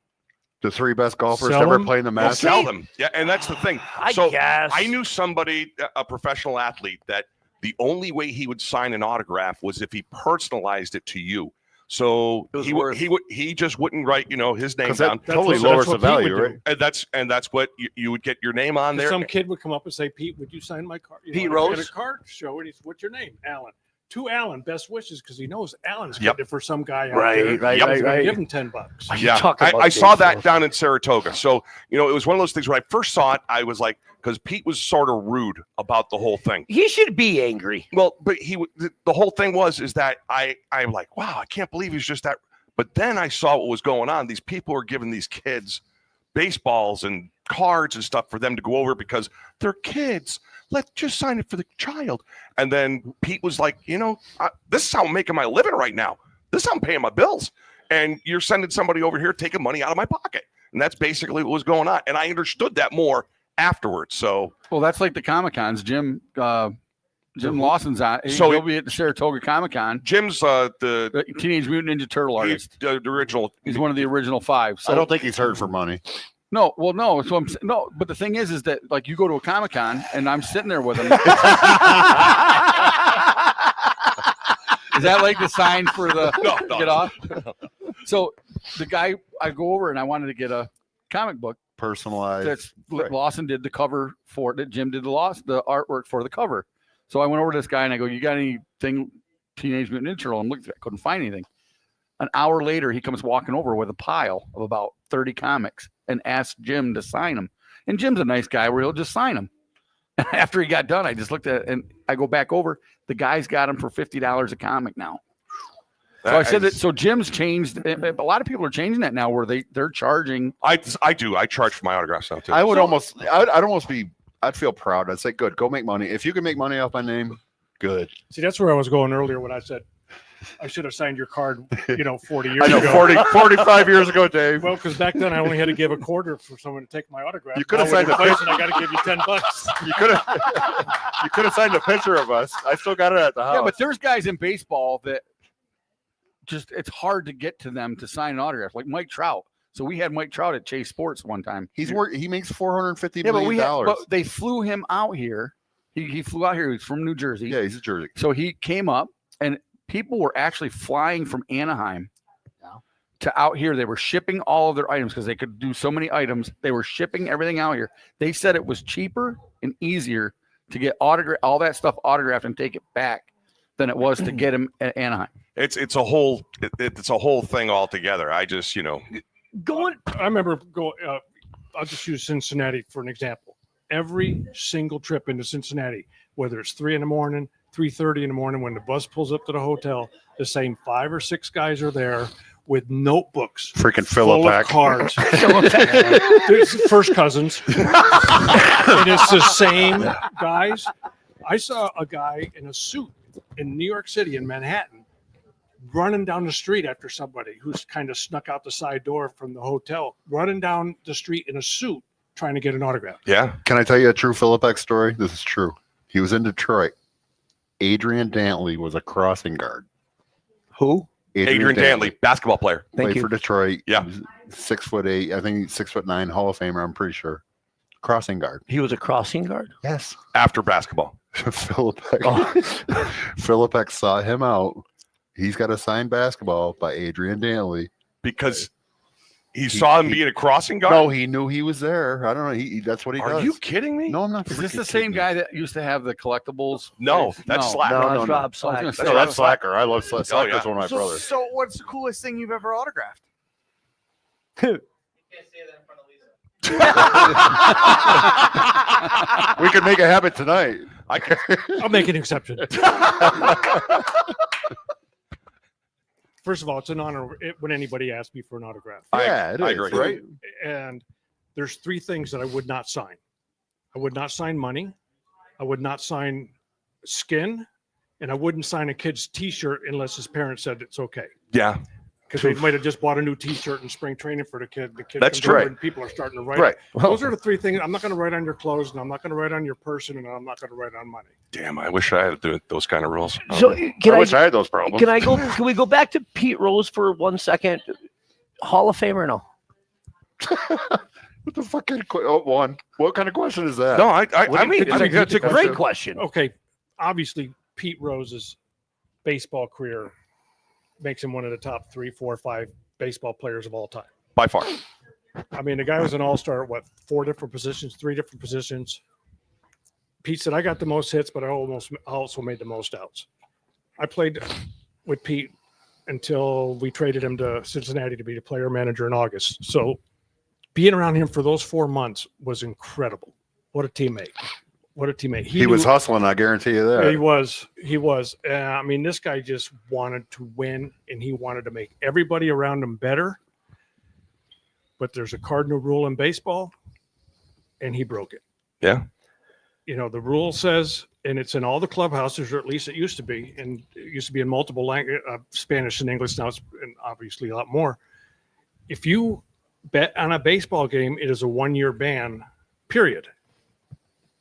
the 3 best golfers Sell ever them? played in the Well, Masters. sell them. Yeah, and that's the thing. I So guess. I knew somebody, a professional athlete, that the only way he would sign an autograph was if he personalized it to you. So It was he just wouldn't write his name Because down. that totally That's lowers what the Pete value, would right? do. And that's what you would get your name on there. Some kid would come up and say, Pete, would you sign my card? Pete At Rose? a card show, and he's, what's your name? Alan. To Alan, best wishes, because he knows Alan's Yep. getting it for some guy out Right, there. right, He's right, gonna right. Give him $10. Yeah, talking about I saw Dave that Phillips? down in Saratoga. So, it was one of those things when I first saw it, I was like, because Pete was sort of rude about the whole thing. He should be angry. Well, but the whole thing is that I'm like, wow, I can't believe he's just that. But then I saw what was going on. These people were giving these kids baseballs and cards and stuff for them to go over because they're kids. Let's just sign it for the child. And then Pete was like, this is how I'm making my living right now. This is how I'm paying my bills. And you're sending somebody over here taking money out of my pocket. And that's basically what was going on. And I understood that more afterwards. So, well, that's like the Comic-Cons. Jim Lawson's on. So he'll be at the Saratoga Comic-Con. Jim's the Teenage Mutant Ninja Turtle artist. The original. He's one of the original 5. So I don't think he's heard for money. No, well, no. So no, but the thing is that like you go to a Comic-Con and I'm sitting there with him. Is that like the sign for the get off? So the guy, I go over and I wanted to get a comic book personalized. That's Lawson did the cover for it. That Jim did the artwork for the cover. So I went over to this guy and I go, "You got anything Teenage Mutant Ninja Turtle?" I'm looking, I couldn't find anything. An hour later, he comes walking over with a pile of about 30 comics and asks Jim to sign them. And Jim's a nice guy where he'll just sign them. After he got done, I just looked at it and I go back over. The guy's got them for $50 a comic now. So I said that. So Jim's changed. A lot of people are changing that now, where they're charging. I do. I charge for my autographs now too. I would I'd feel proud. I'd say, good, go make money. If you can make money off my name, good. See, that's where I was going earlier when I said I should have signed your card, 40 years I know, ago. 45 years ago, Dave. Well, because back then I only had to give a quarter for someone to take my autograph. You could have signed a picture. I got to give you $10. You could have signed a picture of us. I still got it at the house. Yeah, but there's guys in baseball that just it's hard to get to them to sign an autograph, like Mike Trout. So we had Mike Trout at Chase Sports one time. He makes $450 million. But they flew him out here. He flew out here. He's from New Jersey. Yeah, he's a Jersey. So he came up, and people were actually flying from Anaheim to out here. They were shipping all of their items because they could do so many items. They were shipping everything out here. They said it was cheaper and easier to get all that stuff autographed and take it back than it was to get him at Anaheim. It's a whole thing altogether. I just I remember going. I'll just use Cincinnati for an example. Every single trip into Cincinnati, whether it's 3 a.m, 3:30 in the morning, when the bus pulls up to the hotel, the same 5 or 6 guys are there with notebooks, freaking full of cards. There's first cousins, and it's the same guys. I saw a guy in a suit in New York City, in Manhattan, running down the street after somebody who's kind of snuck out the side door from the hotel, running down the street in a suit trying to get an autograph. Yeah. Can I tell you a true Philip X story? This is true. He was in Detroit. Adrian Dantley was a crossing guard. Who? Adrian Dantley, basketball player. Played for Detroit. Yeah. 6'8". I think he's 6'9", Hall of Famer, I'm pretty sure. Crossing guard. He was a crossing guard? Yes. After basketball. Philip X saw him out. He's got a signed basketball by Adrian Dantley. Because he saw him being a crossing guard? No, he knew he was there. I don't know. That's what he does. Are you kidding me? No, I'm not. Is this the same guy that used to have the collectibles? No, that's Slack. No, that's Rob Slack. That's Slacker. I love Slacker. Oh, yeah. That's one of my brothers. So what's the coolest thing you've ever autographed? We could make it happen tonight. I'll make an exception. First of all, it's an honor when anybody asks me for an autograph. Yeah, it is, I agree. Right? And there's 3 things that I would not sign. I would not sign money. I would not sign skin. And I wouldn't sign a kid's T-shirt unless his parents said it's okay. Yeah. Because they might have just bought a new T-shirt in spring training for the kid. The kid That's comes over true. and people are starting to write. Right. Those are the 3 things. I'm not going to write on your clothes, and I'm not going to write on your person, and I'm not going to write on money. Damn, I wish I had those kind of rules. So I wish I had those problems. Can we go back to Pete Rose for 1 second? Hall of Fame or no? What the fuck kind of one? What kind of question is that? No, I think that's a Great question. Okay, obviously Pete Rose's baseball career makes him one of the top 3, 4, 5 baseball players of all time. By far. I mean, the guy was an all-star at 4 different positions, 3 different positions. Pete said, I got the most hits, but I also made the most outs. I played with Pete until we traded him to Cincinnati to be the player manager in August. So being around him for those 4 months was incredible. What a teammate. What a teammate. He was hustling, I guarantee you that. He was. I mean, this guy just wanted to win, and he wanted to make everybody around him better. but there's a cardinal rule in baseball, and he broke it. Yeah. You know, the rule says, and it's in all the clubhouses, or at least it used to be, and it used to be in multiple language, Spanish and English. Now it's obviously a lot more. If you bet on a baseball game, it is a 1-year ban, period.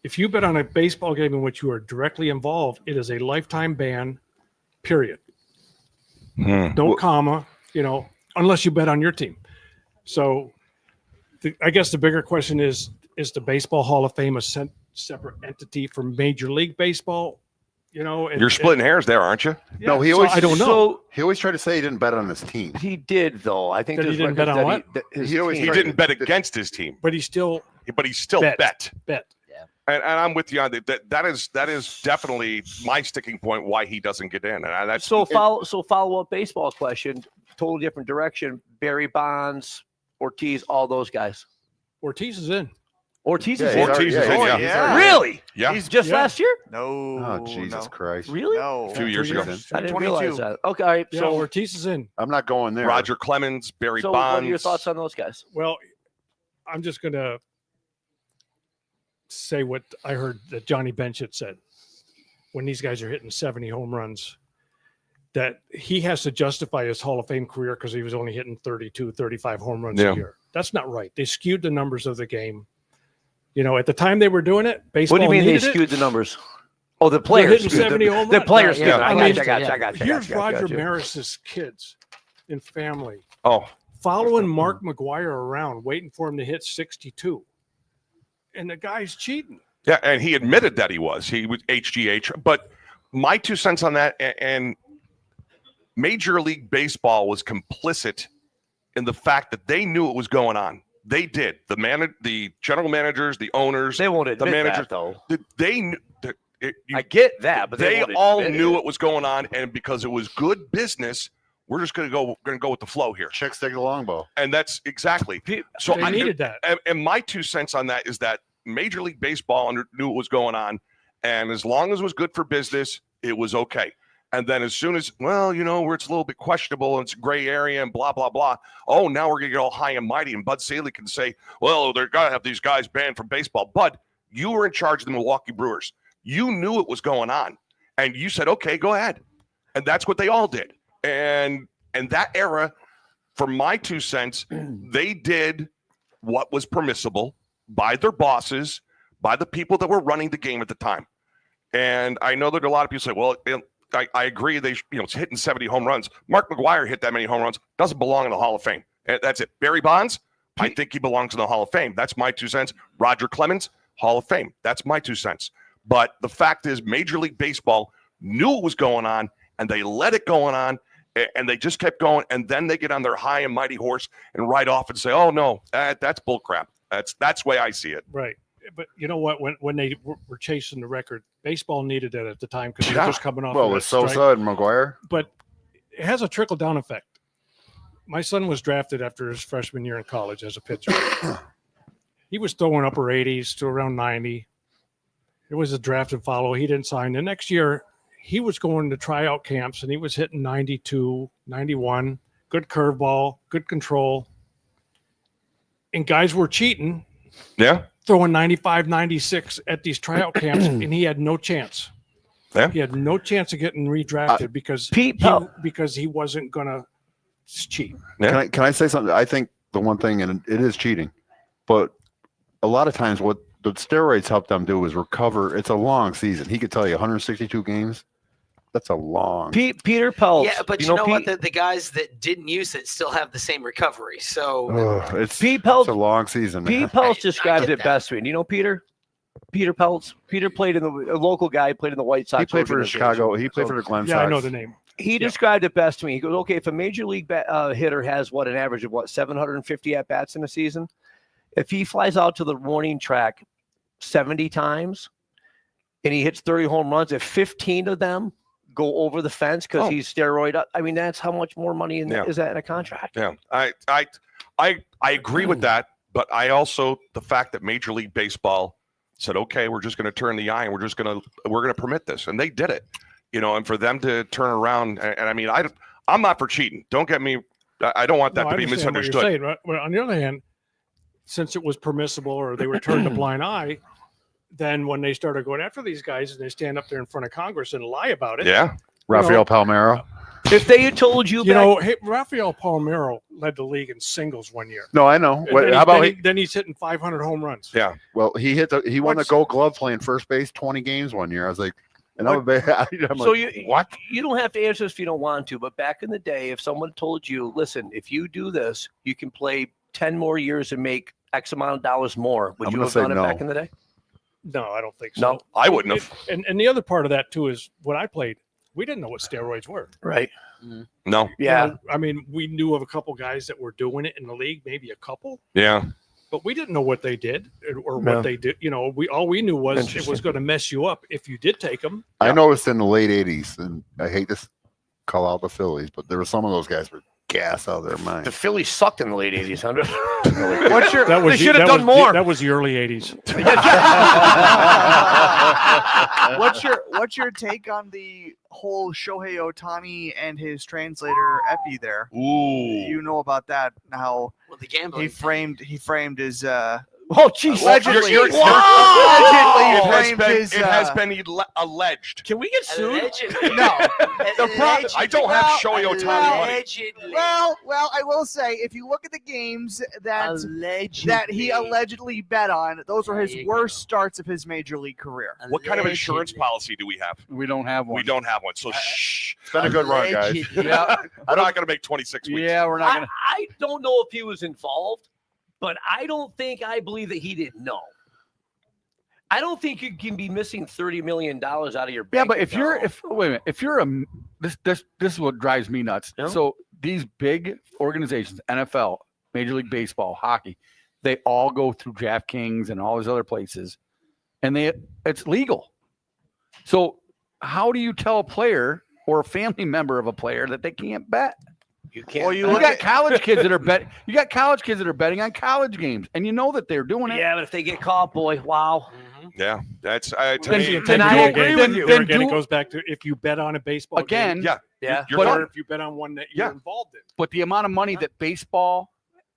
If you bet on a baseball game in which you are directly involved, it is a lifetime ban, period. Don't comma, you know, unless you bet on your team. So I guess the bigger question is the Baseball Hall of Fame a separate entity from Major League Baseball? You know, You're splitting hairs there, aren't you? Yeah, No, he so always. I don't know. So He always tried to say he didn't bet on his team. he did, though. I think That he there's didn't bet records on that what? that his He always team- He didn't bet against his team, But he still but he still bet. bet. And I'm with you on that. That is definitely my sticking point why he doesn't get in. And that's So follow up baseball question, totally different direction. Barry Bonds, Ortiz, all those guys. Ortiz is in. Ortiz Yeah, is he's in. Ortiz is in, already- yeah. he's Yeah. already- Really? Yeah. He's just Yeah. last year? No. Oh, Jesus no. Christ. Really? No. a few years ago. I didn't 22. realize that. Okay, all right. Yeah, So, Ortiz is in. I'm not going there. Roger Clemens, Barry so Bonds. what are your thoughts on those guys? Well, I'm just going to say what I heard that Johnny Bench had said. When these guys are hitting 70 home runs, that he has to justify his Hall of Fame career because he was only hitting 32, 35 home runs Yeah. a year. That's not right. They skewed the numbers of the game. You know, at the time they were doing it, baseball What do you mean they needed it. skewed the numbers? Oh, the They're players. hitting skewed 70 home the runs. players. Yeah. skewed. I I mean, got you. Here's Roger Maris's kids and family Oh, following Mark McGuire around, waiting for him to hit 62. And the guy's cheating. yeah, and he admitted that he was HGH. But my 2 cents on that, and Major League Baseball was complicit in the fact that they knew what was going on. They did. The general managers, the owners, They won't admit managers, that, though. they knew. I get that, but they won't all admit knew it. what was going on, and because it was good business, we're just going to go with the flow here. Chicks take the longbow. And that's exactly. So They needed that. And my 2 cents on that is that Major League Baseball knew what was going on, and as long as it was good for business, it was okay. And then as soon as, well, you know, where it's a little bit questionable and it's a gray area and blah, blah, blah. Oh, now we're going to get all high and mighty. And Bud Staley can say, well, they're going to have these guys banned from baseball. Bud, you were in charge of the Milwaukee Brewers. You knew what was going on. And you said, okay, go ahead. And that's what they all did. And that era, for my 2 cents, they did what was permissible by their bosses, by the people that were running the game at the time. And I know that a lot of people say, well, I agree. They, it's hitting 70 home runs. Mark McGuire hit that many home runs. Doesn't belong in the Hall of Fame. And that's it. Barry Bonds, I think he belongs in the Hall of Fame. That's my 2 cents. Roger Clemens, Hall of Fame. That's my 2 cents. But the fact is, Major League Baseball knew what was going on, and they let it go on, and they just kept going. And then they get on their high and mighty horse and ride off and say, "Oh no, that's bullcrap." That's the way I see it. Right. But you know what? When they were chasing the record, baseball needed it at the time because they were just coming off. Well, of with that strike. Sosa and McGuire. But it has a trickle down effect. My son was drafted after his freshman year in college as a pitcher. He was throwing upper 80s to around 90. It was a draft and follow. He didn't sign. The next year, he was going to tryout camps and he was hitting 92, 91, good curveball, good control. And guys were cheating. Yeah. Throwing 95, 96 at these tryout camps, and he had no chance. Yeah. He had no chance of getting redrafted because he wasn't going to cheat. Yeah. Can I say something? I think the one thing, and it is cheating, but a lot of times what the steroids help them do is recover. It's a long season. He could tell you 162 games. That's a long. Peter Peltz. Yeah, but you know what? The guys that didn't use it still have the same recovery. So It's Pete Peltz. It's a long season. Pete Man. Peltz described get it that. best to me. Do you know Peter? Peter Peltz. Peter played in a local guy, played in the White Sox. He played for organization. Chicago. He played for the Glen Sox. Yeah, I know the name. He described it best to me. He goes, okay, if a major league hitter has an average of 750 at bats in a season, if he flies out to the warning track 70 times and he hits 30 home runs, if 15 of them go over the fence because he's steroid up, I mean, that's how much more money is that in a contract? Yeah, I agree with that, but I also the fact that Major League Baseball said, okay, we're just going to turn the eye and we're going to permit this, and they did it, and for them to turn around, and I mean, I'm not for cheating. Don't get me I don't want that No, to I be understand what you're misunderstood. saying, right? But on the other hand, since it was permissible or they were turned a blind eye, then when they started going after these guys and they stand up there in front of Congress and lie about it. Yeah. Rafael Palmeiro. If they had told you, hey, Rafael Palmeiro led the league in singles one year. No, I know. And What, then how about then he's hitting 500 home runs. Yeah. Well, he won the Gold Glove playing first base 20 games one year. I was like, and I'm So like, what? You don't have to answer this if you don't want to. But back in the day, if someone told you, listen, if you do this, you can play 10 more years and make X amount of dollars more. Would I'm you gonna have say done it no. back in the day? No, I don't think so. No, I wouldn't have. And the other part of that too is when I played, we didn't know what steroids were. Right. No. Yeah. You know, I mean, we knew of a couple guys that were doing it in the league, maybe a couple, Yeah. but we didn't know what they did or No. what they did. You know, all we knew was it was Interesting. going to mess you up if you did take them. I noticed in the late 80s, and I hate to call out the Phillies, but there were some of those guys were gas out of their mind. The Phillies sucked in the late 80s, Hunter. What's your That was They should have that done was more. That was the early 80s. what's your take on the whole Shohei Ohtani and his translator Epi there? Ooh. You know about that? How Well, the gambling. he framed his Oh, jeez. allegedly, you're- allegedly framed his it has been alleged. Can we get sued? Allegedly. no. I don't have Shohei Ohtani money. Allegedly. Well, I will say if you look at the games that he allegedly bet on, those were his There you worst go. starts of his major league career. What kind of insurance Allegedly. policy do we have? We don't have one. We don't have one. So shh. It's been a good run, guys. Allegedly. Yeah, I'm not going to make 26 weeks. yeah, we're not gonna. I don't know if he was involved, but I believe that he didn't know. I don't think you can be missing $30 million out of your bank. Yeah, but if you're account. wait a minute, if you're this is what drives me nuts. Yeah. So these big organizations, NFL, Major League Baseball, hockey, they all go through DraftKings and all these other places, and it's legal. So how do you tell a player or a family member of a player that they can't bet? You can't. Well, You got college kids that are bet. You got college kids that are betting on college games, and you know that they're doing it. Yeah, but if they get caught, boy, wow. Yeah, that's to Then- me. then I do- agree then- with you. then Again, do- it goes back to if you bet on a baseball Again, game, Yeah, Yeah. you're But- done. or if you bet on one that you're Yeah. involved in. but the amount of money that baseball,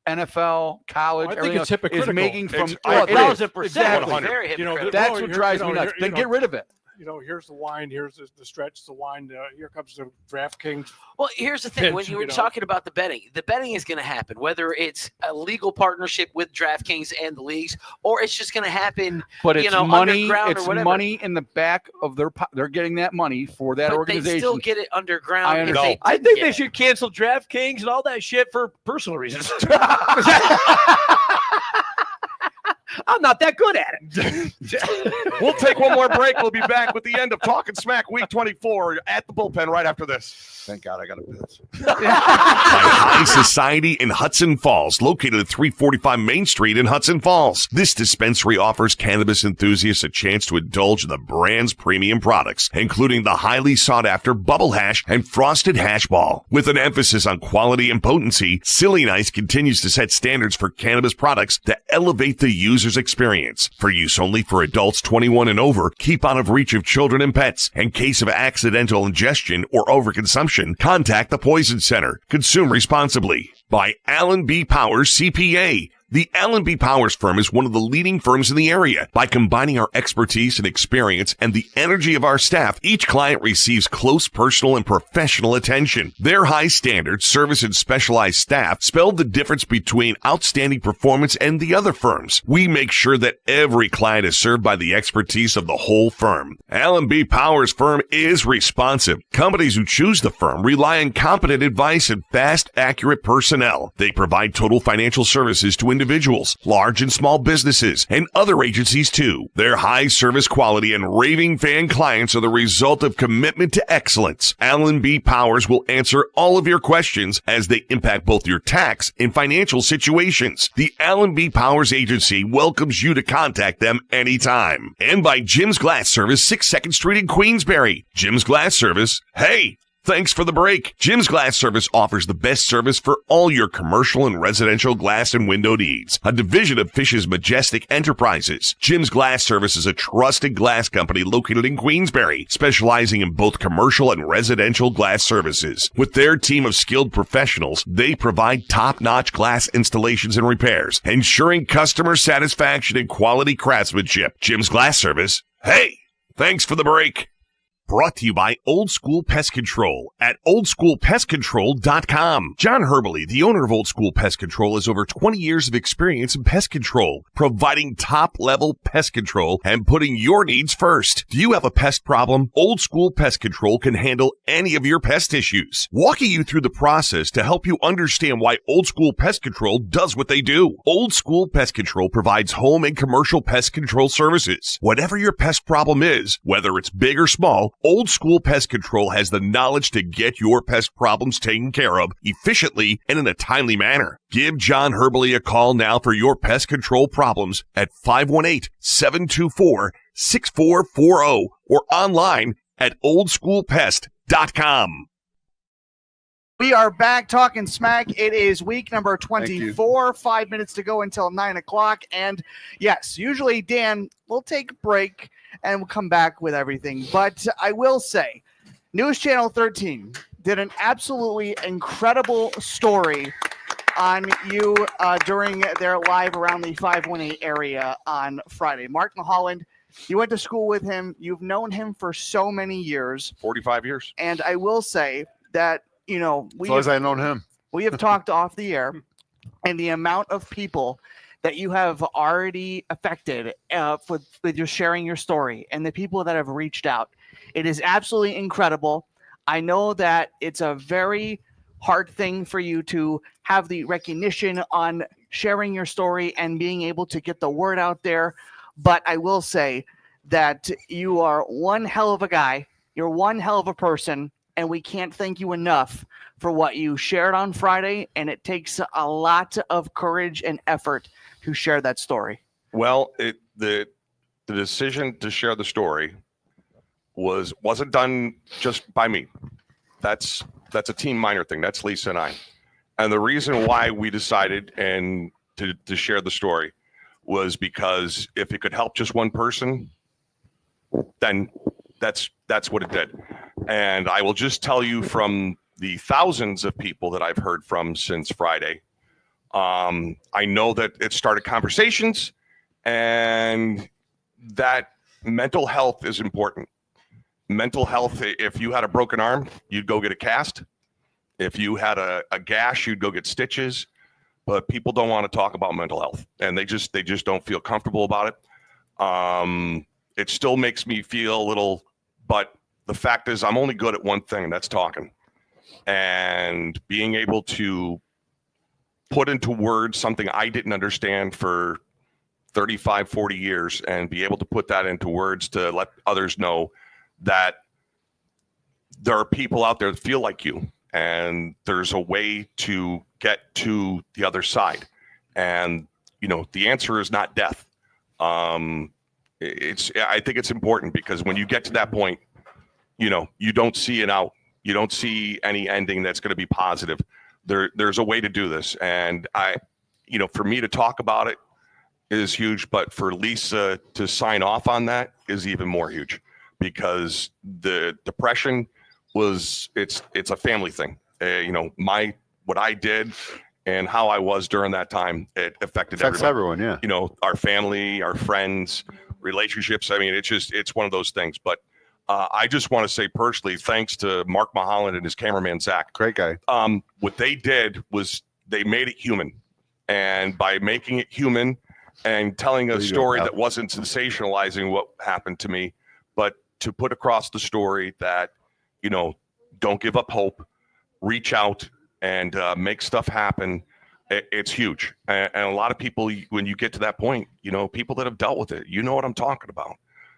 NFL, college, I think everything it's else is hypocritical. making from It's- I it agree. is. 1,000%. Exactly. 100. Very You know, hypocritical. That's well, what here- drives you me know, nuts. here- Then you get know, rid of it. You know, here's the wine, here's the stretch, the wine. Here comes the DraftKings. Well, here's the thing. When Pitch, you were you know. talking about the betting is going to happen, whether it's a legal partnership with DraftKings and the leagues, or it's just going to happen. But you it's know, money. underground or It's whatever. money in the back of their. They're getting that money for that But they organization. still get it underground. I if understand. they I didn't think get they it. should cancel DraftKings and all that shit for personal reasons. I'm not that good at it. We'll take one more break. We'll be back with the end of Talking Smack Week 24 at the bullpen right after this. Thank God I got a piss. By High Society in Hudson Falls, located at 345 Main Street in Hudson Falls. This dispensary offers cannabis enthusiasts a chance to indulge in the brand's premium products, including the highly sought-after Bubble Hash and Frosted Hash Ball. With an emphasis on quality and potency, Silly Nice continues to set standards for cannabis products to elevate the user's experience. For use only for adults 21 and over, keep out of reach of children and pets. In case of accidental ingestion or overconsumption, contact the Poison Center. Consume responsibly. By Allen B. Powers CPA. The Allen B. Powers firm is one of the leading firms in the area. By combining our expertise and experience and the energy of our staff, each client receives close personal and professional attention. Their high standards, service, and specialized staff spell the difference between outstanding performance and the other firms. We make sure that every client is served by the expertise of the whole firm. Allen B. Powers firm is responsive. Companies who choose the firm rely on competent advice and fast, accurate personnel. They provide total financial services to individuals, large and small businesses, and other agencies too. Their high service quality and raving fan clients are the result of commitment to excellence. Allen B. Powers will answer all of your questions as they impact both your tax and financial situations. The Allen B. Powers Agency welcomes you to contact them anytime. And by Jim's Glass Service, 6 2nd Street in Queensbury. Jim's Glass Service, hey, Thanks for the break. Jim's Glass Service offers the best service for all your commercial and residential glass and window needs. A division of Fish's Majestic Enterprises. Jim's Glass Service is a trusted glass company located in Queensbury, specializing in both commercial and residential glass services. With their team of skilled professionals, they provide top-notch glass installations and repairs, ensuring customer satisfaction and quality craftsmanship. Jim's Glass Service. Hey, thanks for the break. Brought to you by Old School Pest Control at oldschoolpestcontrol.com. John Herbley, the owner of Old School Pest Control, has over 20 years of experience in pest control, providing top-level pest control and putting your needs first. Do you have a pest problem? Old School Pest Control can handle any of your pest issues, walking you through the process to help you understand why Old School Pest Control does what they do. Old School Pest Control provides home and commercial pest control services. Whatever your pest problem is, whether it's big or small, Old School Pest Control has the knowledge to get your pest problems taken care of efficiently and in a timely manner. Give John Herbley a call now for your pest control problems at 518-724-6440 or online at oldschoolpest.com. We are back talking smack. It is week number 24. 5 minutes to go until 9 o'clock. And yes, usually Dan will take a break and we'll come back with everything. But I will say, News Channel 13 did an absolutely incredible story on you during their live around the 518 area on Friday. Mark Mulholland, you went to school with him. You've known him for so many years. 45 years. And I will say that, you know, As long as I've known him. we have talked off the air, and the amount of people that you have already affected with your sharing your story and the people that have reached out. It is absolutely incredible. I know that it's a very hard thing for you to have the recognition on sharing your story and being able to get the word out there. But I will say that you are one hell of a guy. You're one hell of a person. And we can't thank you enough for what you shared on Friday. And it takes a lot of courage and effort to share that story. Well, the decision to share the story wasn't done just by me. That's a Team Miner thing. That's Lisa and I. And the reason why we decided to share the story was because if it could help just one person, then that's what it did. And I will just tell you from the thousands of people that I've heard from since Friday, I know that it started conversations and that mental health is important. Mental health, if you had a broken arm, you'd go get a cast. If you had a gash, you'd go get stitches. But people don't want to talk about mental health, and they just don't feel comfortable about it. It still makes me feel a little, but the fact is I'm only good at one thing, and that's talking. And being able to put into words something I didn't understand for 35, 40 years and be able to put that into words to let others know that there are people out there that feel like you and there's a way to get to the other side. And, you know, the answer is not death. I think it's important because when you get to that point, you know, you don't see it out. You don't see any ending that's going to be positive. There's a way to do this. And for me to talk about it is huge, but for Lisa to sign off on that is even more huge because the depression it's a family thing. What I did and how I was during that time, it affects everyone. Yeah. You know, our family, our friends, relationships. I mean, it's one of those things, but I just want to say personally, thanks to Mark Mulholland and his cameraman, Zach. Great guy. What they did was they made it human. And by making it human and telling a story that wasn't sensationalizing what happened to me, but to put across the story that, you know, don't give up hope, reach out and make stuff happen. It's huge. And a lot of people, when you get to that point, you know, people that have dealt with it, you know what I'm talking about.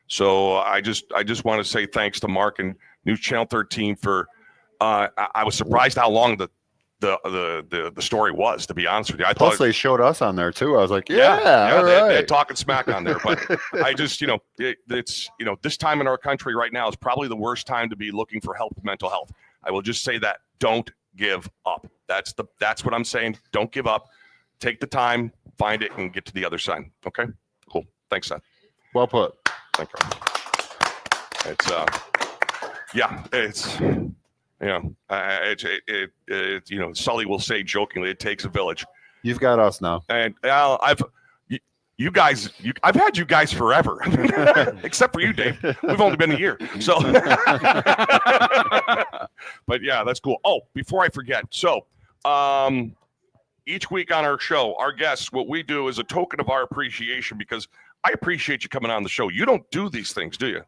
So I just want to say thanks to Mark and News Channel 13 for. I was surprised how long the story was. To be honest with you, I Plus thought they showed us on there too. I was like, they right. had Talkin Smack on there. But I just it's this time in our country right now is probably the worst time to be looking for help with mental health I will just say that. Don't give up. That's what I'm saying. Don't give up. Take the time, find it, and get to the other side. Okay? Cool. Thanks, Seth. Well put. Thank you. It's Sully will say jokingly, it takes a village. You've got us now. And I've had you guys forever, except for you, Dave. We've only been a year. So, but yeah, that's cool. Oh, before I forget. So, each week on our show, our guests, what we do is a token of our appreciation, because I appreciate you coming on the show. You don't do these things, do you?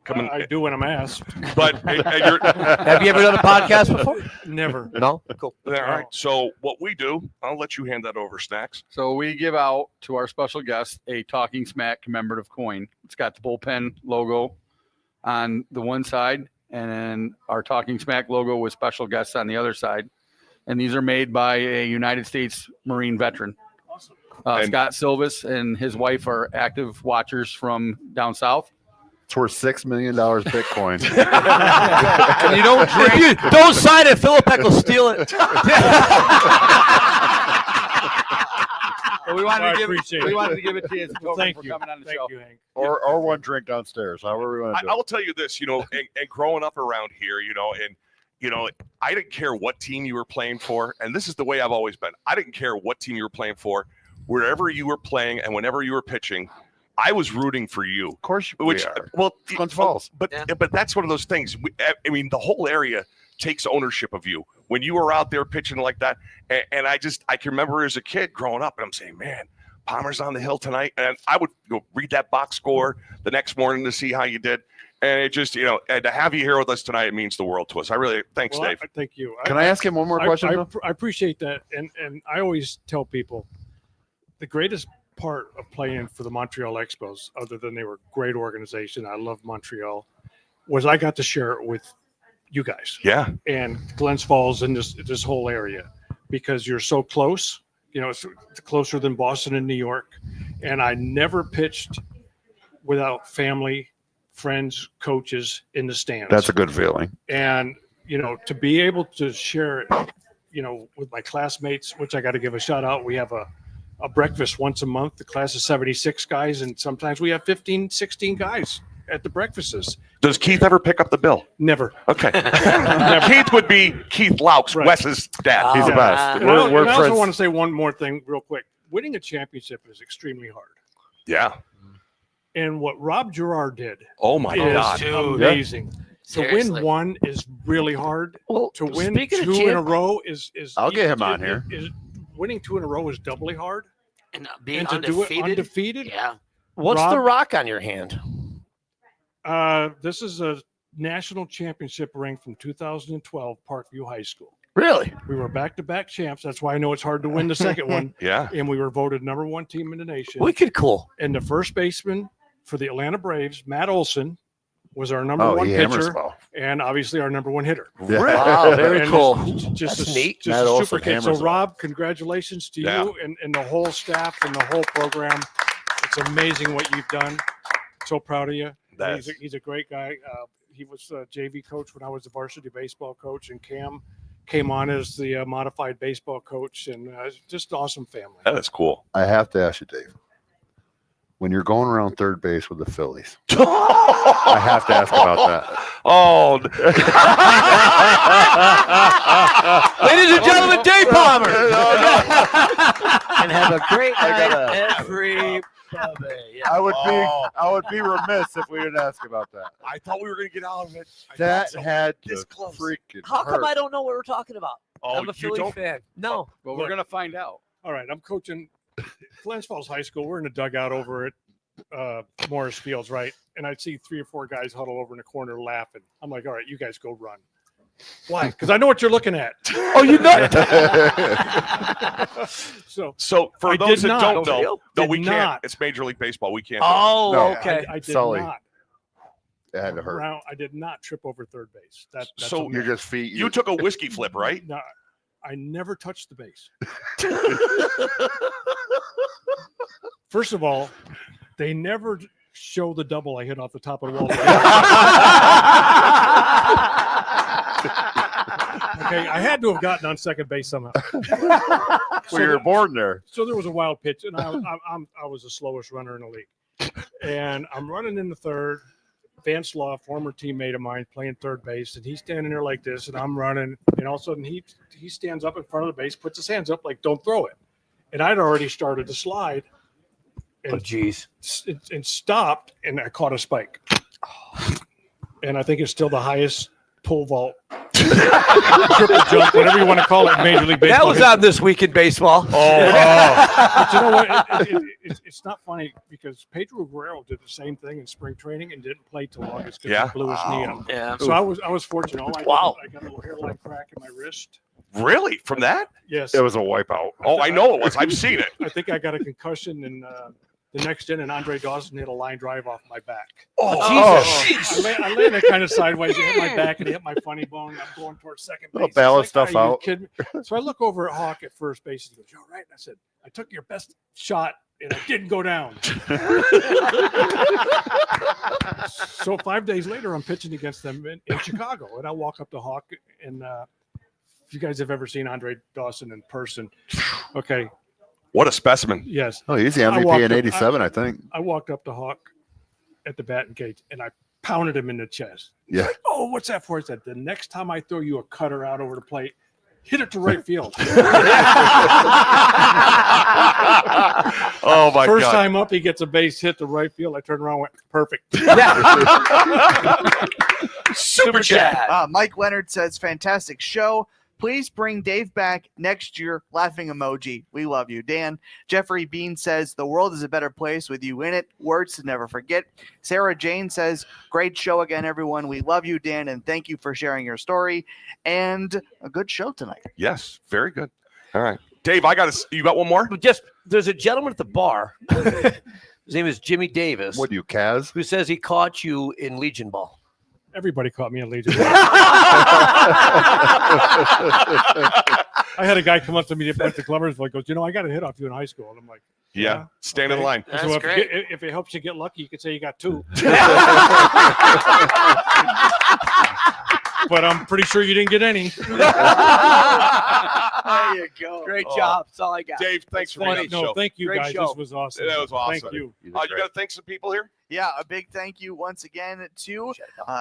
I do when I'm asked. But have you ever done a podcast before? Never. No? Cool. All right. So what we do, I'll let you hand that over, Snacks. So we give out to our special guest a Talking Smack commemorative coin. It's got the Bullpen logo on the one side, and then our Talking Smack logo with special guests on the other side. And these are made by a United States Marine veteran. Awesome. Scott Silvis and his wife are active watchers from down south. It's worth $6 million Bitcoin. And you don't drink. If you don't sign it, Philippek will steal it. Well, we wanted to give it to you. As a token Thank for you. coming on the Thank show. you, Hank. or one drink downstairs, however we want to do I it. will tell you this, and growing up around here, I didn't care what team you were playing for, and this is the way I've always been. I didn't care what team you were playing for, wherever you were playing, and whenever you were pitching, I was rooting for you. Of course, Glens Falls. But that's one of those things. The whole area takes ownership of you when you were out there pitching like that. And I can remember as a kid growing up, and I'm saying, man, Palmer's on the hill tonight, and I would go read that box score the next morning to see how you did. And it just, and to have you here with us tonight, it means the world to us. I really thanks, Dave. Thank you. Can I ask him one more question? I appreciate that, and I always tell people the greatest part of playing for the Montreal Expos, other than they were a great organization, I love Montreal, was I got to share it with you guys. Yeah. And Glens Falls and this whole area, because you're so close. It's closer than Boston and New York. And I never pitched without family, friends, coaches in the stands. That's a good feeling. And, to be able to share it, with my classmates, which I got to give a shout out. We have a breakfast once a month, the class of 76 guys. And sometimes we have 15, 16 guys at the breakfasts. Does Keith ever pick up the bill? Never. Okay. Keith would be Keith Laux, Right. Wes's dad. He's the best. And I We're also friends. want to say one more thing real quick. Winning a championship is extremely hard. Yeah. And what Rob Girard did Oh my is God. amazing. To win Seriously. one is really hard. Well, To win speaking of two in a row is I'll get him on here. Winning two in a row is doubly hard. And being And to do it undefeated. undefeated. Yeah. What's Rob- the rock on your hand? This is a national championship ring from 2012, Parkview High School. Really? We were back-to-back champs. That's why I know it's hard to win the second one. Yeah. And we were voted number one team in the nation. Wicked cool. And the first baseman for the Atlanta Braves, Matt Olson, was our number Oh, one he hammers pitcher the ball. and obviously our number one hitter. Yeah. Wow, very And cool. Just That's a, neat. Just Matt a Olson super kid. So, hammers the ball. Rob, congratulations to Yeah. you and the whole staff and the whole program. It's amazing what you've done. So proud of you. He's a great guy. He was a JV coach when I was the varsity baseball coach, and Cam came on as the modified baseball coach, and just awesome family. That is cool. I have to ask you, Dave. When you're going around third base with the Phillies, I have to ask about that. Oh. Ladies and gentlemen, Dave Palmer. And have a great night, everybody. Yeah. I would be remiss if we didn't ask about that. I thought we were going to get out of it. That had to This close. freaking How come hurt. I don't know what we're talking about? Oh, I'm a you Philly don't? fan. No. Well, we're Look. gonna find out. All right, I'm coaching Glens Falls High School. We're in the dugout over at Morris Fields, right? And I'd see 3 or 4 guys huddle over in the corner laughing. I'm like, all right, you guys go run. Why? Because I know what you're looking at. Oh, you know. So for I those did that not. don't know, no, Did we can't. not. It's Major League Baseball. We can't. Oh, No, okay. I did Sully. not. It had to hurt. I did not trip over third base. That's So a You're myth. just feet. You took a whiskey flip, right? No, I never touched the base. First of all, they never show the double I hit off the top of the wall. Okay, I had to have gotten on second base somehow. Well, you're born there. So there was a wild pitch, and I was the slowest runner in the league. And I'm running in the third. Vance Law, former teammate of mine, playing third base, and he's standing there like this, and I'm running, and all of a sudden he stands up in front of the base, puts his hands up like, "Don't throw it." And I'd already started to slide. And, and stopped, and I caught a spike. And I think it's still the highest pole vault, triple jump, whatever you want to call it, in Major League Baseball. That was on This Week in Baseball. But you know what? It's not funny because Pedro Guerrero did the same thing in spring training and didn't play till August because he blew his knee up. Yeah. So I was fortunate. I got a little hairline crack in my wrist. Really? From that? Yes. It was a wipeout. Oh, I know it was. I've seen it. I think I got a concussion in the next inning. Andre Dawson hit a line drive off my back. Jesus. I landed kind of sideways. It hit my back and it hit my funny bone. I'm going towards second base. Little ballot stuff "Are you out." kidding me?" So I look over at Hawk at first base. He goes, "You all right?" And I said, "I took your best shot and I didn't go down." So 5 days later, I'm pitching against them in Chicago, and I walk up to Hawk, and if you guys have ever seen Andre Dawson in person, okay. What a specimen. Yes. Oh, he's the MVP in '87, I think. I walked up to Hawk at the batting cage, and I pounded him in the chest. Yeah. "Oh, what's that for?" I said, "The next time I throw you a cutter out over the plate, hit it to right field." Oh, my First God. time up, he gets a base hit to right field. I turned around and went, "Perfect." Super chat. Mike Leonard says, fantastic show. Please bring Dave back next year. Laughing emoji. We love you. Dan. Jeffrey Bean says, the world is a better place with you in it. Words to never forget. Sarah Jane says, great show again, everyone. We love you, Dan, and thank you for sharing your story. And a good show tonight. Yes, very good. All right. Dave, you got one more? There's a gentleman at the bar. His name is Jimmy Davis. What are you, Kaz? Who says he caught you in Legion Ball. Everybody caught me in Legion. I had a guy come up to me at the Gloversville. Goes, "I got a hit off you in high school." And I'm like, Yeah. Stand in line. That's so great. if it helps you get lucky, you could say you got two. But I'm pretty sure you didn't get any. There you go. Great job. That's all I got. Dave, thanks for being on the show. Thank you, Great guys. show. This was awesome. That was awesome. Thank you. You got to thank some people here? Yeah, a big thank you once again to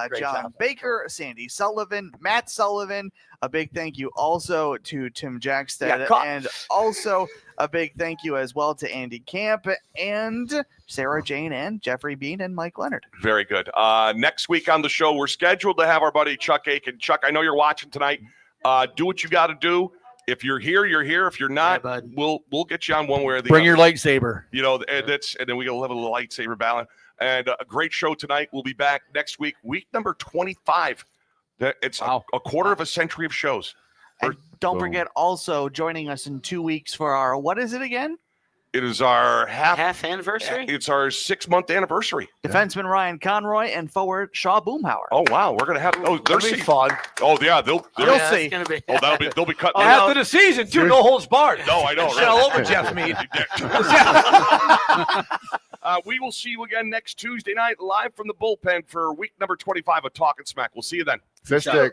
Great John job. Baker, Sandy Sullivan, Matt Sullivan. A big thank you also to Tim Jackstead, and also a big thank you as well to Andy Camp and Sarah Jane and Jeffrey Bean and Mike Leonard. Very good. Next week on the show, we're scheduled to have our buddy Chuck Aiken. Chuck, I know you're watching tonight. Do what you got to do. If you're here, you're here. If you're not, we'll get you on one way or the other. Bring your lightsaber. And then we'll have a little lightsaber battle. And a great show tonight. We'll be back next week, week number 25. It's a quarter of a century of shows. And don't forget also joining us in 2 weeks for our, what is it again? It is our half anniversary. It's our 6-month anniversary. Defenseman Ryan Conroy and forward Shaw Boomhauer. Oh wow, we're gonna have. Oh, That'll be fun. Oh yeah, they'll see. Gonna be, they'll be cutting. After the season, too, no holds barred. No, I know. Shit all over Jeff Mead. We will see you again next Tuesday night, live from the bullpen for week number 25 of Talkin' Smack. We'll see you then. Fish stick.